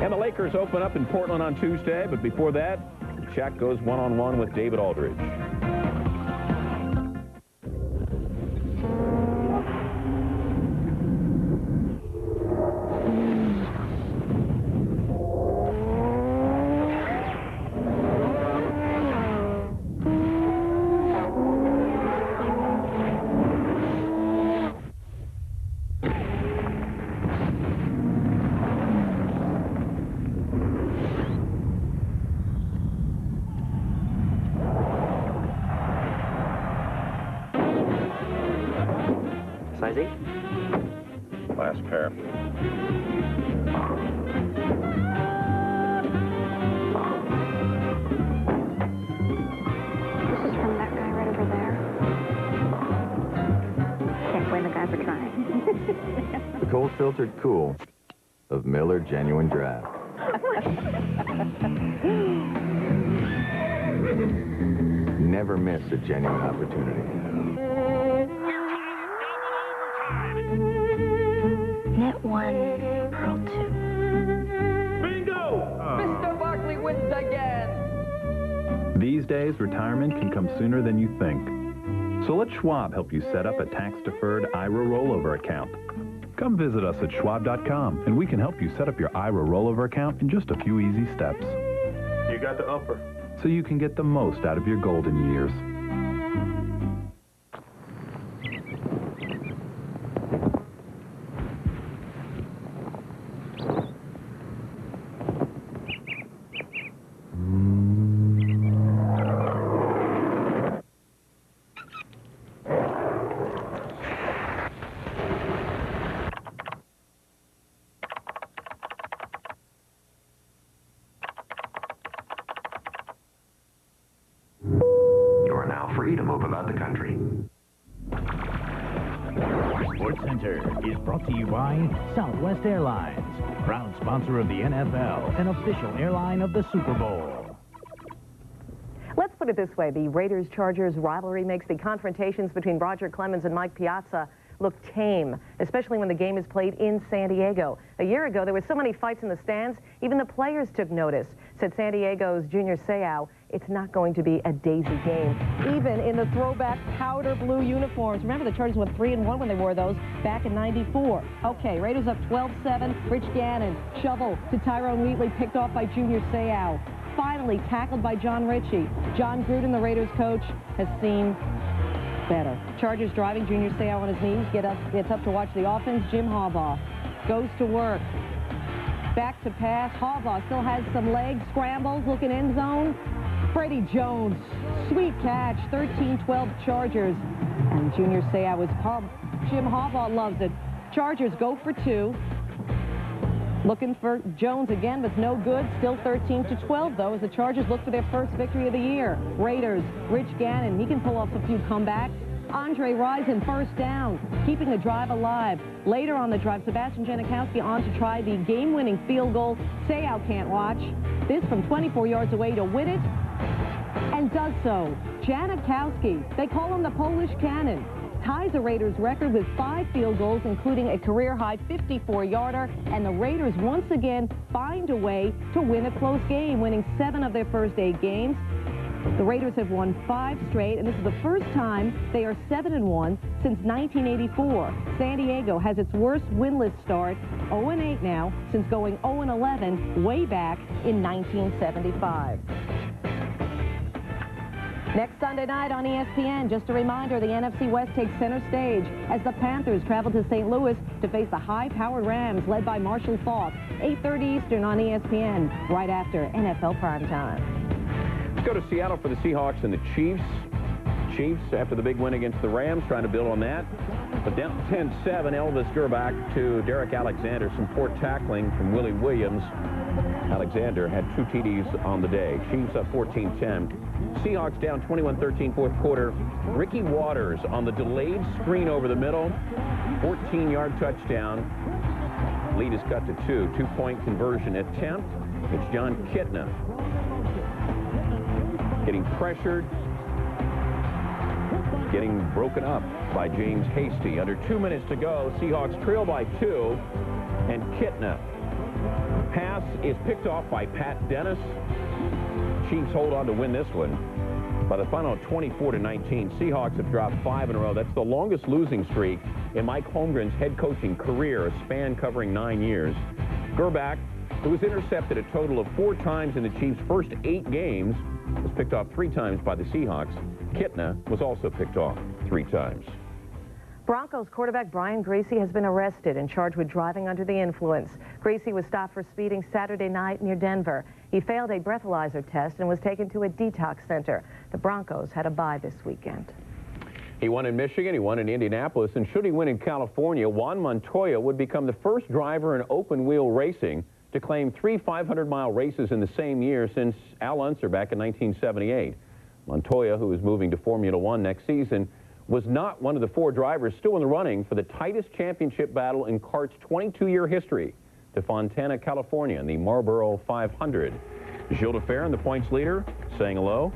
And the Lakers open up in Portland on Tuesday, but before that, Shaq goes one-on-one with David Aldridge. Size 8? Last pair. This is from that guy right over there. Can't blame the guy for trying. The cold filtered cool of Miller Genuine Draft. Never miss a genuine opportunity. Net 1, pearl 2. Bingo! Mr. Barkley wins again. These days, retirement can come sooner than you think. So let Schwab help you set up a tax-deferred IRA rollover account. Come visit us at schwab.com, and we can help you set up your IRA rollover account in just a few easy steps. You got the upper. So you can get the most out of your golden years. about the country. Sports Center is brought to you by Southwest Airlines, proud sponsor of the NFL and official airline of the Super Bowl. Let's put it this way. The Raiders-Chargers rivalry makes the confrontations between Roger Clemens and Mike Piazza look tame, especially when the game is played in San Diego. A year ago, there were so many fights in the stands, even the players took notice. Said San Diego's Junior Seau, it's not going to be a daisy game, even in the throwback powder blue uniforms. Remember, the Chargers went 3-1 when they wore those back in '94. Okay, Raiders up 12-7. Rich Gannon, shovel to Tyrone Wheatley, picked off by Junior Seau. Finally tackled by John Ritchie. John Gruden, the Raiders coach, has seen better. Chargers driving, Junior Seau on his knees, gets up to watch the offense. Jim Harbaugh goes to work. Back to pass. Harbaugh still has some legs, scrambles, looking end zone. Freddie Jones, sweet catch, 13-12 Chargers. And Junior Seau is Jim Harbaugh loves it. Chargers go for 2. Looking for Jones again, but no good. Still 13-12, though, as the Chargers look for their first victory of the year. Raiders, Rich Gannon, he can pull off a few comebacks. Andre Rison, first down, keeping the drive alive. Later on the drive, Sebastian Janikowski on to try the game-winning field goal. Seau can't watch. This from 24 yards away to win it, and does so. Janikowski, they call him the Polish Cannon, ties the Raiders record with 5 field goals, including a career-high 54-yarder, and the Raiders once again find a way to win a close game, winning 7 of their first 8 games. The Raiders have won 5 straight, and this is the first time they are 7-1 since 1984. San Diego has its worst winless start, 0-8 now, since going 0-11 way back in 1975. Next Sunday night on ESPN, just a reminder, the NFC West takes center stage as the Panthers travel to St. Louis to face the high-powered Rams led by Marshall Faulk. 8:30 Eastern on ESPN, right after NFL Primetime. Let's go to Seattle for the Seahawks and the Chiefs. Chiefs, after the big win against the Rams, trying to build on that. But down 10-7, Elvis Gerbach to Derek Alexander. Some poor tackling from Willie Williams. Alexander had 2 TDs on the day. Chiefs up 14-10. Seahawks down 21-13 fourth quarter. Ricky Waters on the delayed screen over the middle. 14-yard touchdown. Lead is cut to 2. 2-point conversion attempt. It's John Kitna getting pressured, getting broken up by James Hasty. Under 2 minutes to go, Seahawks trail by 2, and Kitna. Pass is picked off by Pat Dennis. Chiefs hold on to win this one. By the final 24-19, Seahawks have dropped 5 in a row. That's the longest losing streak in Mike Holmgren's head coaching career, a span covering 9 years. Gerbach, who was intercepted a total of 4 times in the Chiefs' first 8 games, was picked off 3 times by the Seahawks. Kitna was also picked off 3 times. Broncos quarterback Brian Griese has been arrested and charged with driving under the influence. Griese was stopped for speeding Saturday night near Denver. He failed a breathalyzer test and was taken to a detox center. The Broncos had a bye this weekend. He won in Michigan, he won in Indianapolis, and should he win in California, Juan Montoya would become the first driver in open-wheel racing to claim 3 500-mile races in the same year since Al Unser back in 1978. Montoya, who is moving to Formula One next season, was not one of the 4 drivers still in the running for the tightest championship battle in kart's 22-year history to Fontana, California, in the Marlboro 500. Gilles de Ferran, the points leader, saying hello.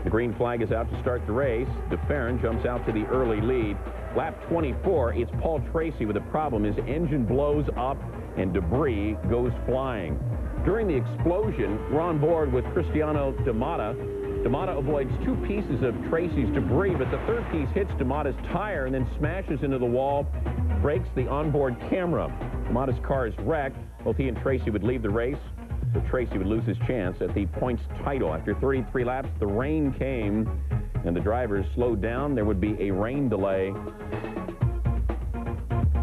The green flag is out to start the race. De Ferran jumps out to the early lead. Lap 24, it's Paul Tracy with a problem. His engine blows up and debris goes flying. During the explosion, we're on board with Cristiano Damata. Damata avoids 2 pieces of Tracy's debris, but the 3rd piece hits Damata's tire and then smashes into the wall, breaks the onboard camera. Damata's car is wrecked. Both he and Tracy would leave the race, so Tracy would lose his chance at the points title. After 33 laps, the rain came, and the drivers slowed down. There would be a rain delay,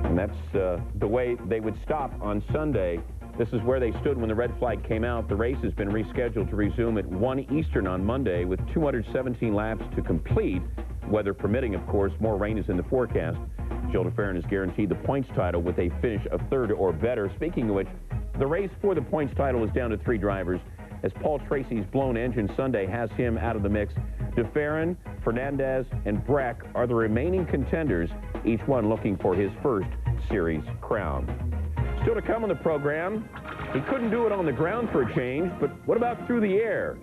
and that's the way they would stop on Sunday. This is where they stood when the red flag came out. The race has been rescheduled to resume at 1 Eastern on Monday with 217 laps to complete. Weather permitting, of course, more rain is in the forecast. Gilles de Ferran is guaranteed the points title with a finish of 3rd or better. Speaking of which, the race for the points title is down to 3 drivers, as Paul Tracy's blown engine Sunday has him out of the mix. DeFerrin, Fernandez, and Breck are the remaining contenders, each one looking for his first series crown. Still to come on the program, he couldn't do it on the ground for a change, but what about through the air?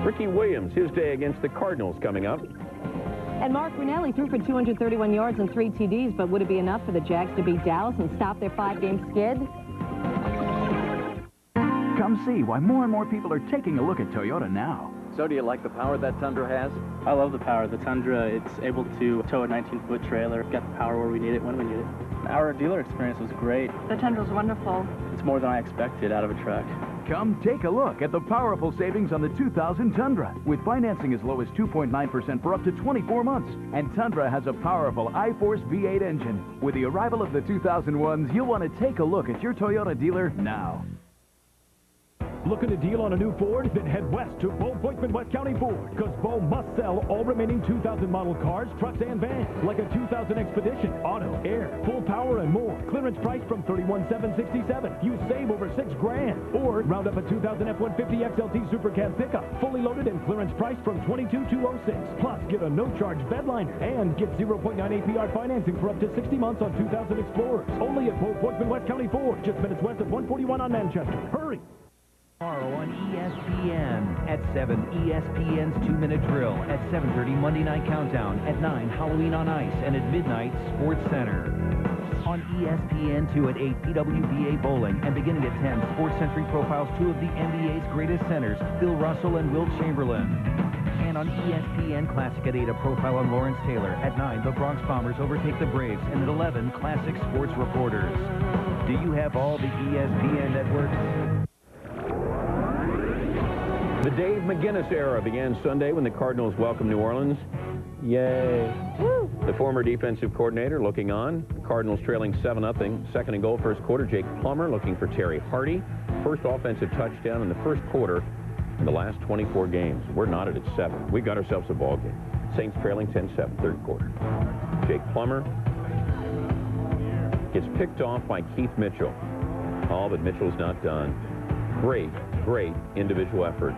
Ricky Williams, his day against the Cardinals coming up. And Mark Brunelli threw for 231 yards and 3 TDs, but would it be enough for the Jags to beat Dallas and stop their 5-game skid? Come see why more and more people are taking a look at Toyota now. So do you like the power that Tundra has? I love the power. The Tundra, it's able to tow a 19-foot trailer. Got the power where we need it, when we need it. Our dealer experience was great. The Tundra's wonderful. It's more than I expected out of a truck. Come take a look at the powerful savings on the 2000 Tundra, with financing as low as 2.9% for up to 24 months. And Tundra has a powerful iForce V8 engine. With the arrival of the 2001s, you'll want to take a look at your Toyota dealer now. Looking to deal on a new Ford? Then head west to Bo Boykman West County Ford, because Bo must sell all remaining 2000 model cars, trucks, and vans, like a 2000 Expedition, Auto, Air, Full Power, and more. Clearance price from $31,767. You save over $6 grand. Or round up a 2000 F-150 XLT Super Cab pickup, fully loaded and clearance price from $22,206. Plus, get a no-charge bed liner and get 0.9 APR financing for up to 60 months on 2000 Explorers. Only at Bo Boykman West County Ford, just minutes west of 141 on Manchester. Hurry! Tomorrow on ESPN. At 7, ESPN's 2-Minute Drill. At 7:30, Monday Night Countdown. At 9, Halloween on Ice. And at midnight, Sports Center. On ESPN2 at 8, PWBA Bowling. And beginning at 10, Sports Century profiles 2 of the NBA's greatest centers, Bill Russell and Wilt Chamberlain. And on ESPN Classic at 8, a profile on Lawrence Taylor. At 9, the Bronx Bombers overtake the Braves. And at 11, Classic Sports Reporters. Do you have all the ESPN networks? The Dave McGinnis era began Sunday when the Cardinals welcomed New Orleans. Yay. Woo. The former defensive coordinator looking on. Cardinals trailing 7-0. Second and goal, first quarter. Jake Plummer looking for Terry Hardy. First offensive touchdown in the first quarter in the last 24 games. We're knotted at 7. We got ourselves a ball game. Saints trailing 10-7, third quarter. Jake Plummer gets picked off by Keith Mitchell. Oh, but Mitchell's not done. Great individual effort.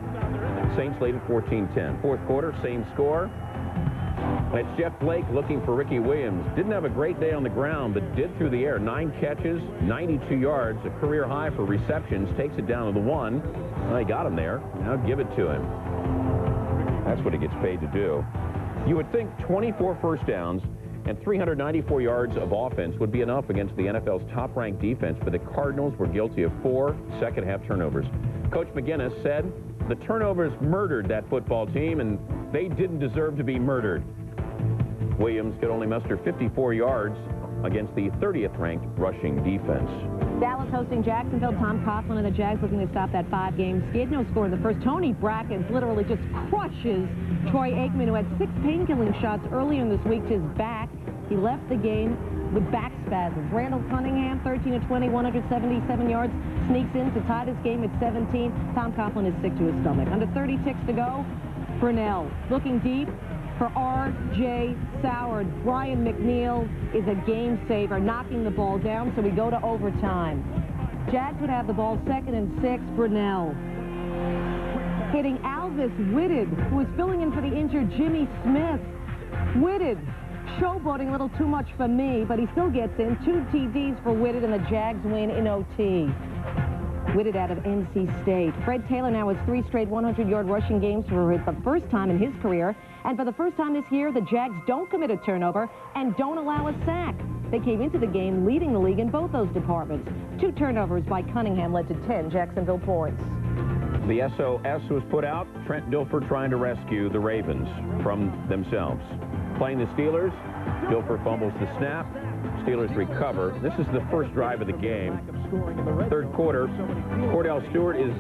Saints lead at 14-10. Fourth quarter, same score. And it's Jeff Blake looking for Ricky Williams. Didn't have a great day on the ground, but did through the air. 9 catches, 92 yards, a career high for receptions. Takes it down to the 1. Well, he got him there. Now give it to him. That's what he gets paid to do. You would think 24 first downs and 394 yards of offense would be enough against the NFL's top-ranked defense, but the Cardinals were guilty of 4 second-half turnovers. Coach McGinnis said the turnovers murdered that football team, and they didn't deserve to be murdered. Williams could only muster 54 yards against the 30th-ranked rushing defense. Dallas hosting Jacksonville. Tom Coughlin and the Jags looking to stop that 5-game skid. No score in the first. Tony Brackens literally just crushes Troy Aikman, who had 6 painkilling shots earlier in this week to his back. He left the game with back spasms. Randall Cunningham, 13 of 20, 177 yards, sneaks in to tie this game at 17. Tom Coughlin is sick to his stomach. Under 30 ticks to go. Brunell looking deep for R.J. Soward. Brian McNeil is a game saver, knocking the ball down, so we go to overtime. Jags would have the ball 2nd and 6. Brunell hitting Alvis Whitted, who is filling in for the injured Jimmy Smith. Whitted showboating a little too much for me, but he still gets in. 2 TDs for Whitted, and the Jags win in OT. Whitted out of NC State. Fred Taylor now has 3 straight 100-yard rushing games for the first time in his career. And for the first time this year, the Jags don't commit a turnover and don't allow a sack. They came into the game leading the league in both those departments. 2 turnovers by Cunningham led to 10 Jacksonville points. The SOS was put out. Trent Dilfer trying to rescue the Ravens from themselves. Playing the Steelers, Dilfer fumbles the snap. Steelers recover. This is the first drive of the game. Third quarter, Cordell Stewart is...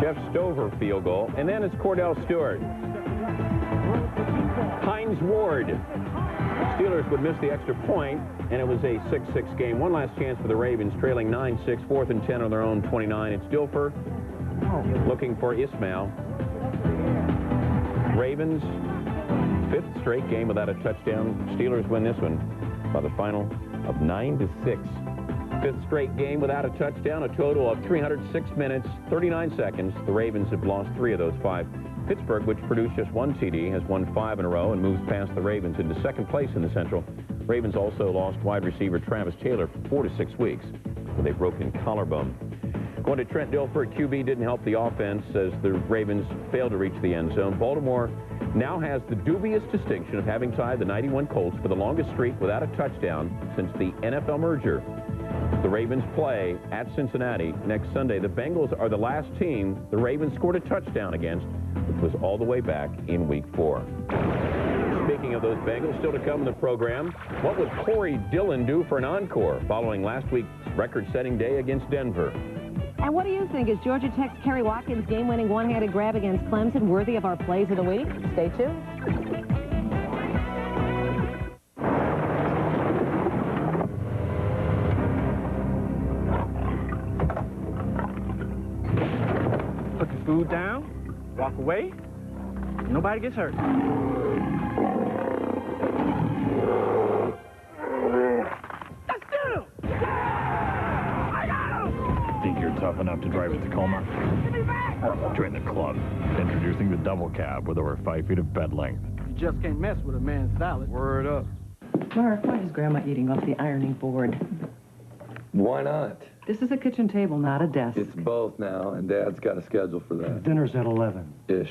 Jeff Stover field goal, and then it's Cordell Stewart. Hines Ward. Steelers would miss the extra point, and it was a 6-6 game. One last chance for the Ravens, trailing 9-6, 4th and 10 on their own 29. It's Dilfer looking for Ismail. Ravens, 5th straight game without a touchdown. Steelers win this one by the final of 9-6. Fifth straight game without a touchdown, a total of 306 minutes, 39 seconds. The Ravens have lost 3 of those 5. Pittsburgh, which produced just 1 TD, has won 5 in a row and moves past the Ravens into second place in the Central. Ravens also lost wide receiver Travis Taylor for 4 to 6 weeks with a broken collarbone. Going to Trent Dilfer, QB didn't help the offense as the Ravens failed to reach the end zone. Baltimore now has the dubious distinction of having tied the 91 Colts for the longest streak without a touchdown since the NFL merger. The Ravens play at Cincinnati next Sunday. The Bengals are the last team the Ravens scored a touchdown against, which was all the way back in Week 4. Speaking of those Bengals, still to come in the program, what would Corey Dillon do for an encore following last week's record-setting day against Denver? And what do you think? Is Georgia Tech's Kerry Watkins' game-winning one-handed grab against Clemson worthy of our plays of the week? Stay tuned. Put the food down, walk away, nobody gets hurt. Think you're tough enough to drive a Tacoma? Join the club. Introducing the Double Cab with over 5 feet of bed length. You just can't mess with a man's salad. Word up. Mark, why is Grandma eating off the ironing board? Why not? This is a kitchen table, not a desk. It's both now, and Dad's got a schedule for that. Dinner's at 11. Ish.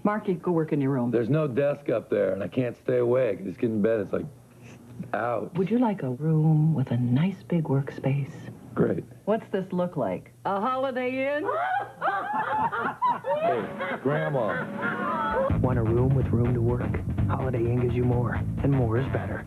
Mark, you go work in your room. There's no desk up there, and I can't stay awake. I just get in bed. It's like, out. Would you like a room with a nice big workspace? Great. What's this look like? A Holiday Inn? Hey, Grandma. Want a room with room to work? Holiday Inn gives you more, and more is better.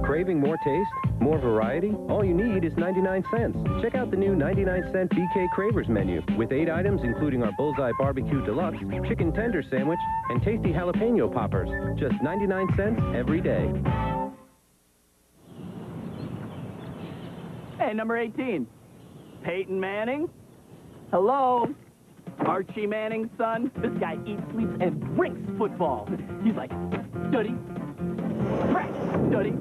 Craving more taste? More variety? All you need is 99 cents. Check out the new 99-cent BK Cravers menu with 8 items including our Bullseye Barbecue Deluxe, Chicken Tender Sandwich, and tasty jalapeno poppers. Just 99 cents every day. Hey, number 18. Peyton Manning? Hello? Archie Manning's son? This guy eats, sleeps, and drinks football. He's like, study, practice, study,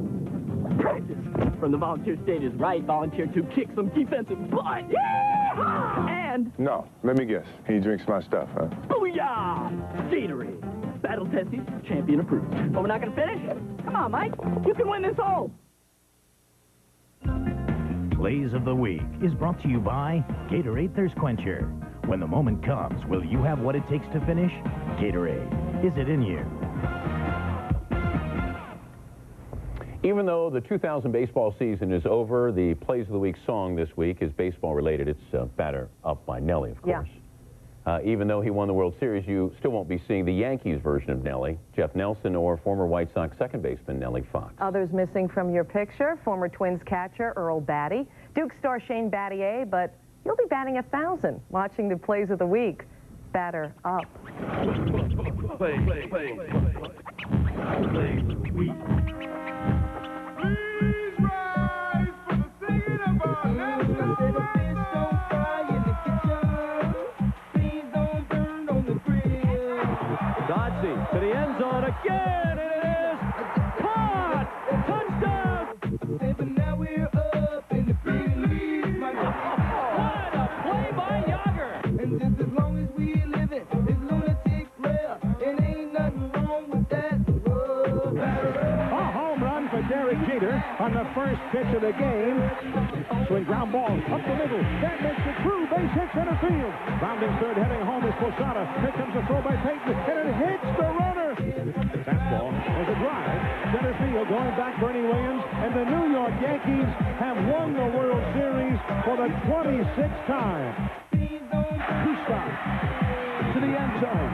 practice. From the volunteer state is right, volunteer to kick some defensive butt. Yeah! And... No, let me guess. He drinks my stuff, huh? Booyah! Gatorade. Battle tested, champion approved. But we're not going to finish? Come on, Mike. You can win this hole. Plays of the Week is brought to you by Gatorade Thirst Quencher. When the moment comes, will you have what it takes to finish? Gatorade. Is it in you? Even though the 2000 baseball season is over, the Plays of the Week song this week is baseball related. It's Batter Up by Nelly, of course. Yeah. Even though he won the World Series, you still won't be seeing the Yankees version of Nelly, Jeff Nelson, or former White Sox second baseman Nellie Fox. Others missing from your picture, former Twins catcher Earl Batty, Duke star Shane Battier, but you'll be batting 1,000 watching the Plays of the Week. Batter up. Play week. Dodson to the end zone again, and it is caught! Touchdown! Now we're up in the big league. What a play by Yager! And just as long as we live it, it's lunatic rare. It ain't nothing wrong with that. A home run for Derek Jeter on the first pitch of the game. Swing ground ball up the middle. That makes it through. Base hit center field. Rounding third, heading home is Posada. Here comes the throw by Peyton, and it hits the runner. Fastball is a drive. Center field going back, Bernie Williams, and the New York Yankees have won the World Series for the 26th time. Gustav to the end zone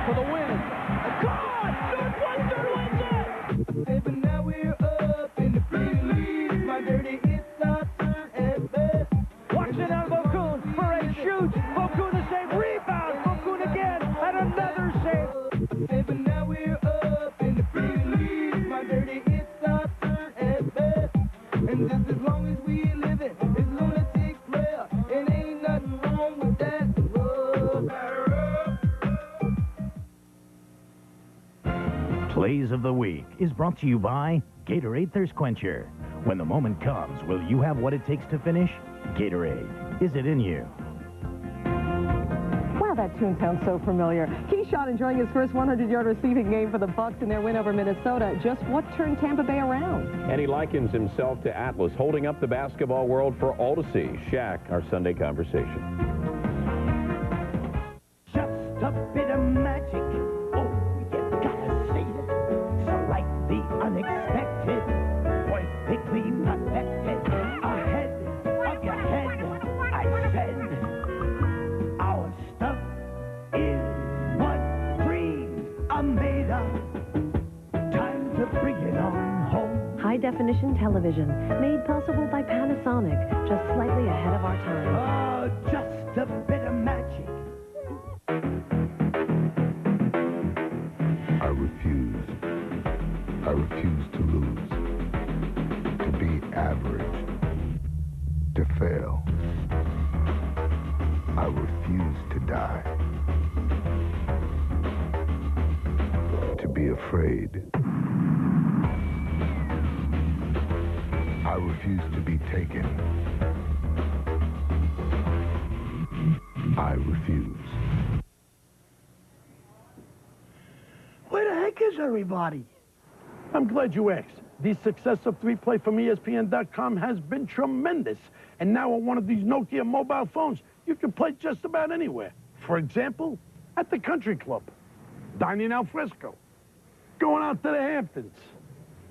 for the win. God! Third wins it! But now we're up in the big leagues. My dirty hits our turn at best. Walks it out of Okun. Perez shoots. Okun the save. Rebound. Okun again. And another save. But now we're up in the big leagues. My dirty hits our turn at best. And just as long as we live Plays of the Week is brought to you by Gatorade Thirst Quencher. When the moment comes, will you have what it takes to finish? Gatorade. Is it in you? Wow, that tune sounds so familiar. Keyshawn enjoying his first 100-yard receiving game for the Bucs in their win over Minnesota. Just what turned Tampa Bay around? And he likens himself to Atlas, holding up the basketball world for all to see. Shaq, our Sunday conversation. Just a bit of magic. Oh, you gotta see it. So like the unexpected, perfectly perfected. Ahead of your head, I said. Our stuff is what dreams are made of. Time to bring it on home. High-definition television, made possible by Panasonic, just slightly ahead of our time. Oh, just a bit of magic. I refuse to lose, to be average, to fail. I refuse to die, to be afraid. I refuse to be taken. I refuse. Where the heck is everybody? I'm glad you asked. The success of 3Play from ESPN.com has been tremendous. And now on one of these Nokia mobile phones, you can play just about anywhere. For example, at the country club, dining al fresco, going out to the Hamptons.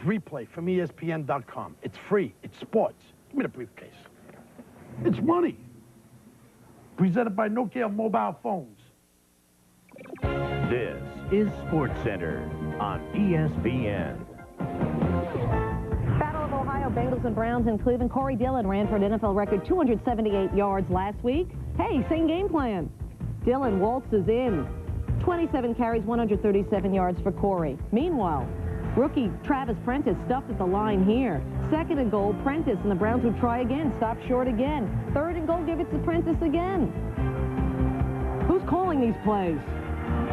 3Play from ESPN.com. It's free. It's sports. Give me the briefcase. It's money. Presented by Nokia mobile phones. This is SportsCenter on ESPN. Battle of Ohio, Bengals and Browns in Cleveland. Corey Dillon ran for an NFL record 278 yards last week. Hey, same game plan. Dillon waltzes in. 27 carries, 137 yards for Corey. Meanwhile, rookie Travis Prentice stuffed at the line here. Second and goal, Prentice, and the Browns would try again. Stop short again. Third and goal, give it to Prentice again. Who's calling these plays?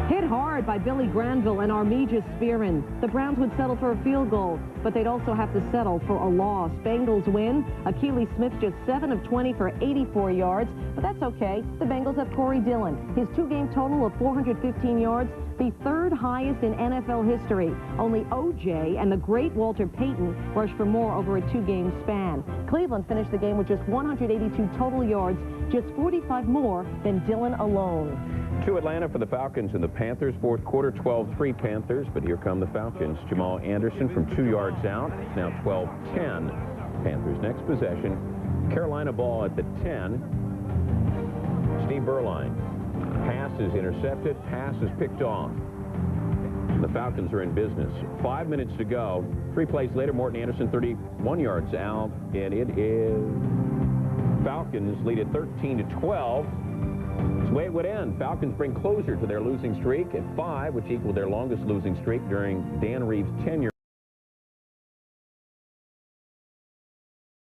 Hit hard by Billy Granville and Armija Spearman. The Browns would settle for a field goal, but they'd also have to settle for a loss. Bengals win. Akili Smith just 7 of 20 for 84 yards, but that's okay. The Bengals have Corey Dillon. His two-game total of 415 yards, the third highest in NFL history. Only O.J. and the great Walter Payton rushed for more over a two-game span. Cleveland finished the game with just 182 total yards, just 45 more than Dillon alone. To Atlanta for the Falcons and the Panthers. Fourth quarter, 12-3 Panthers, but here come the Falcons. Jamal Anderson from 2 yards out. It's now 12-10 Panthers. Next possession, Carolina ball at the 10. Steve Berline. Pass is intercepted. Pass is picked off. The Falcons are in business. 5 minutes to go. 3 plays later, Morton Anderson 31 yards out, and it is Falcons lead at 13-12. It's the way it would end. Falcons bring closure to their losing streak at 5, which equaled their longest losing streak during Dan Reeves' tenure.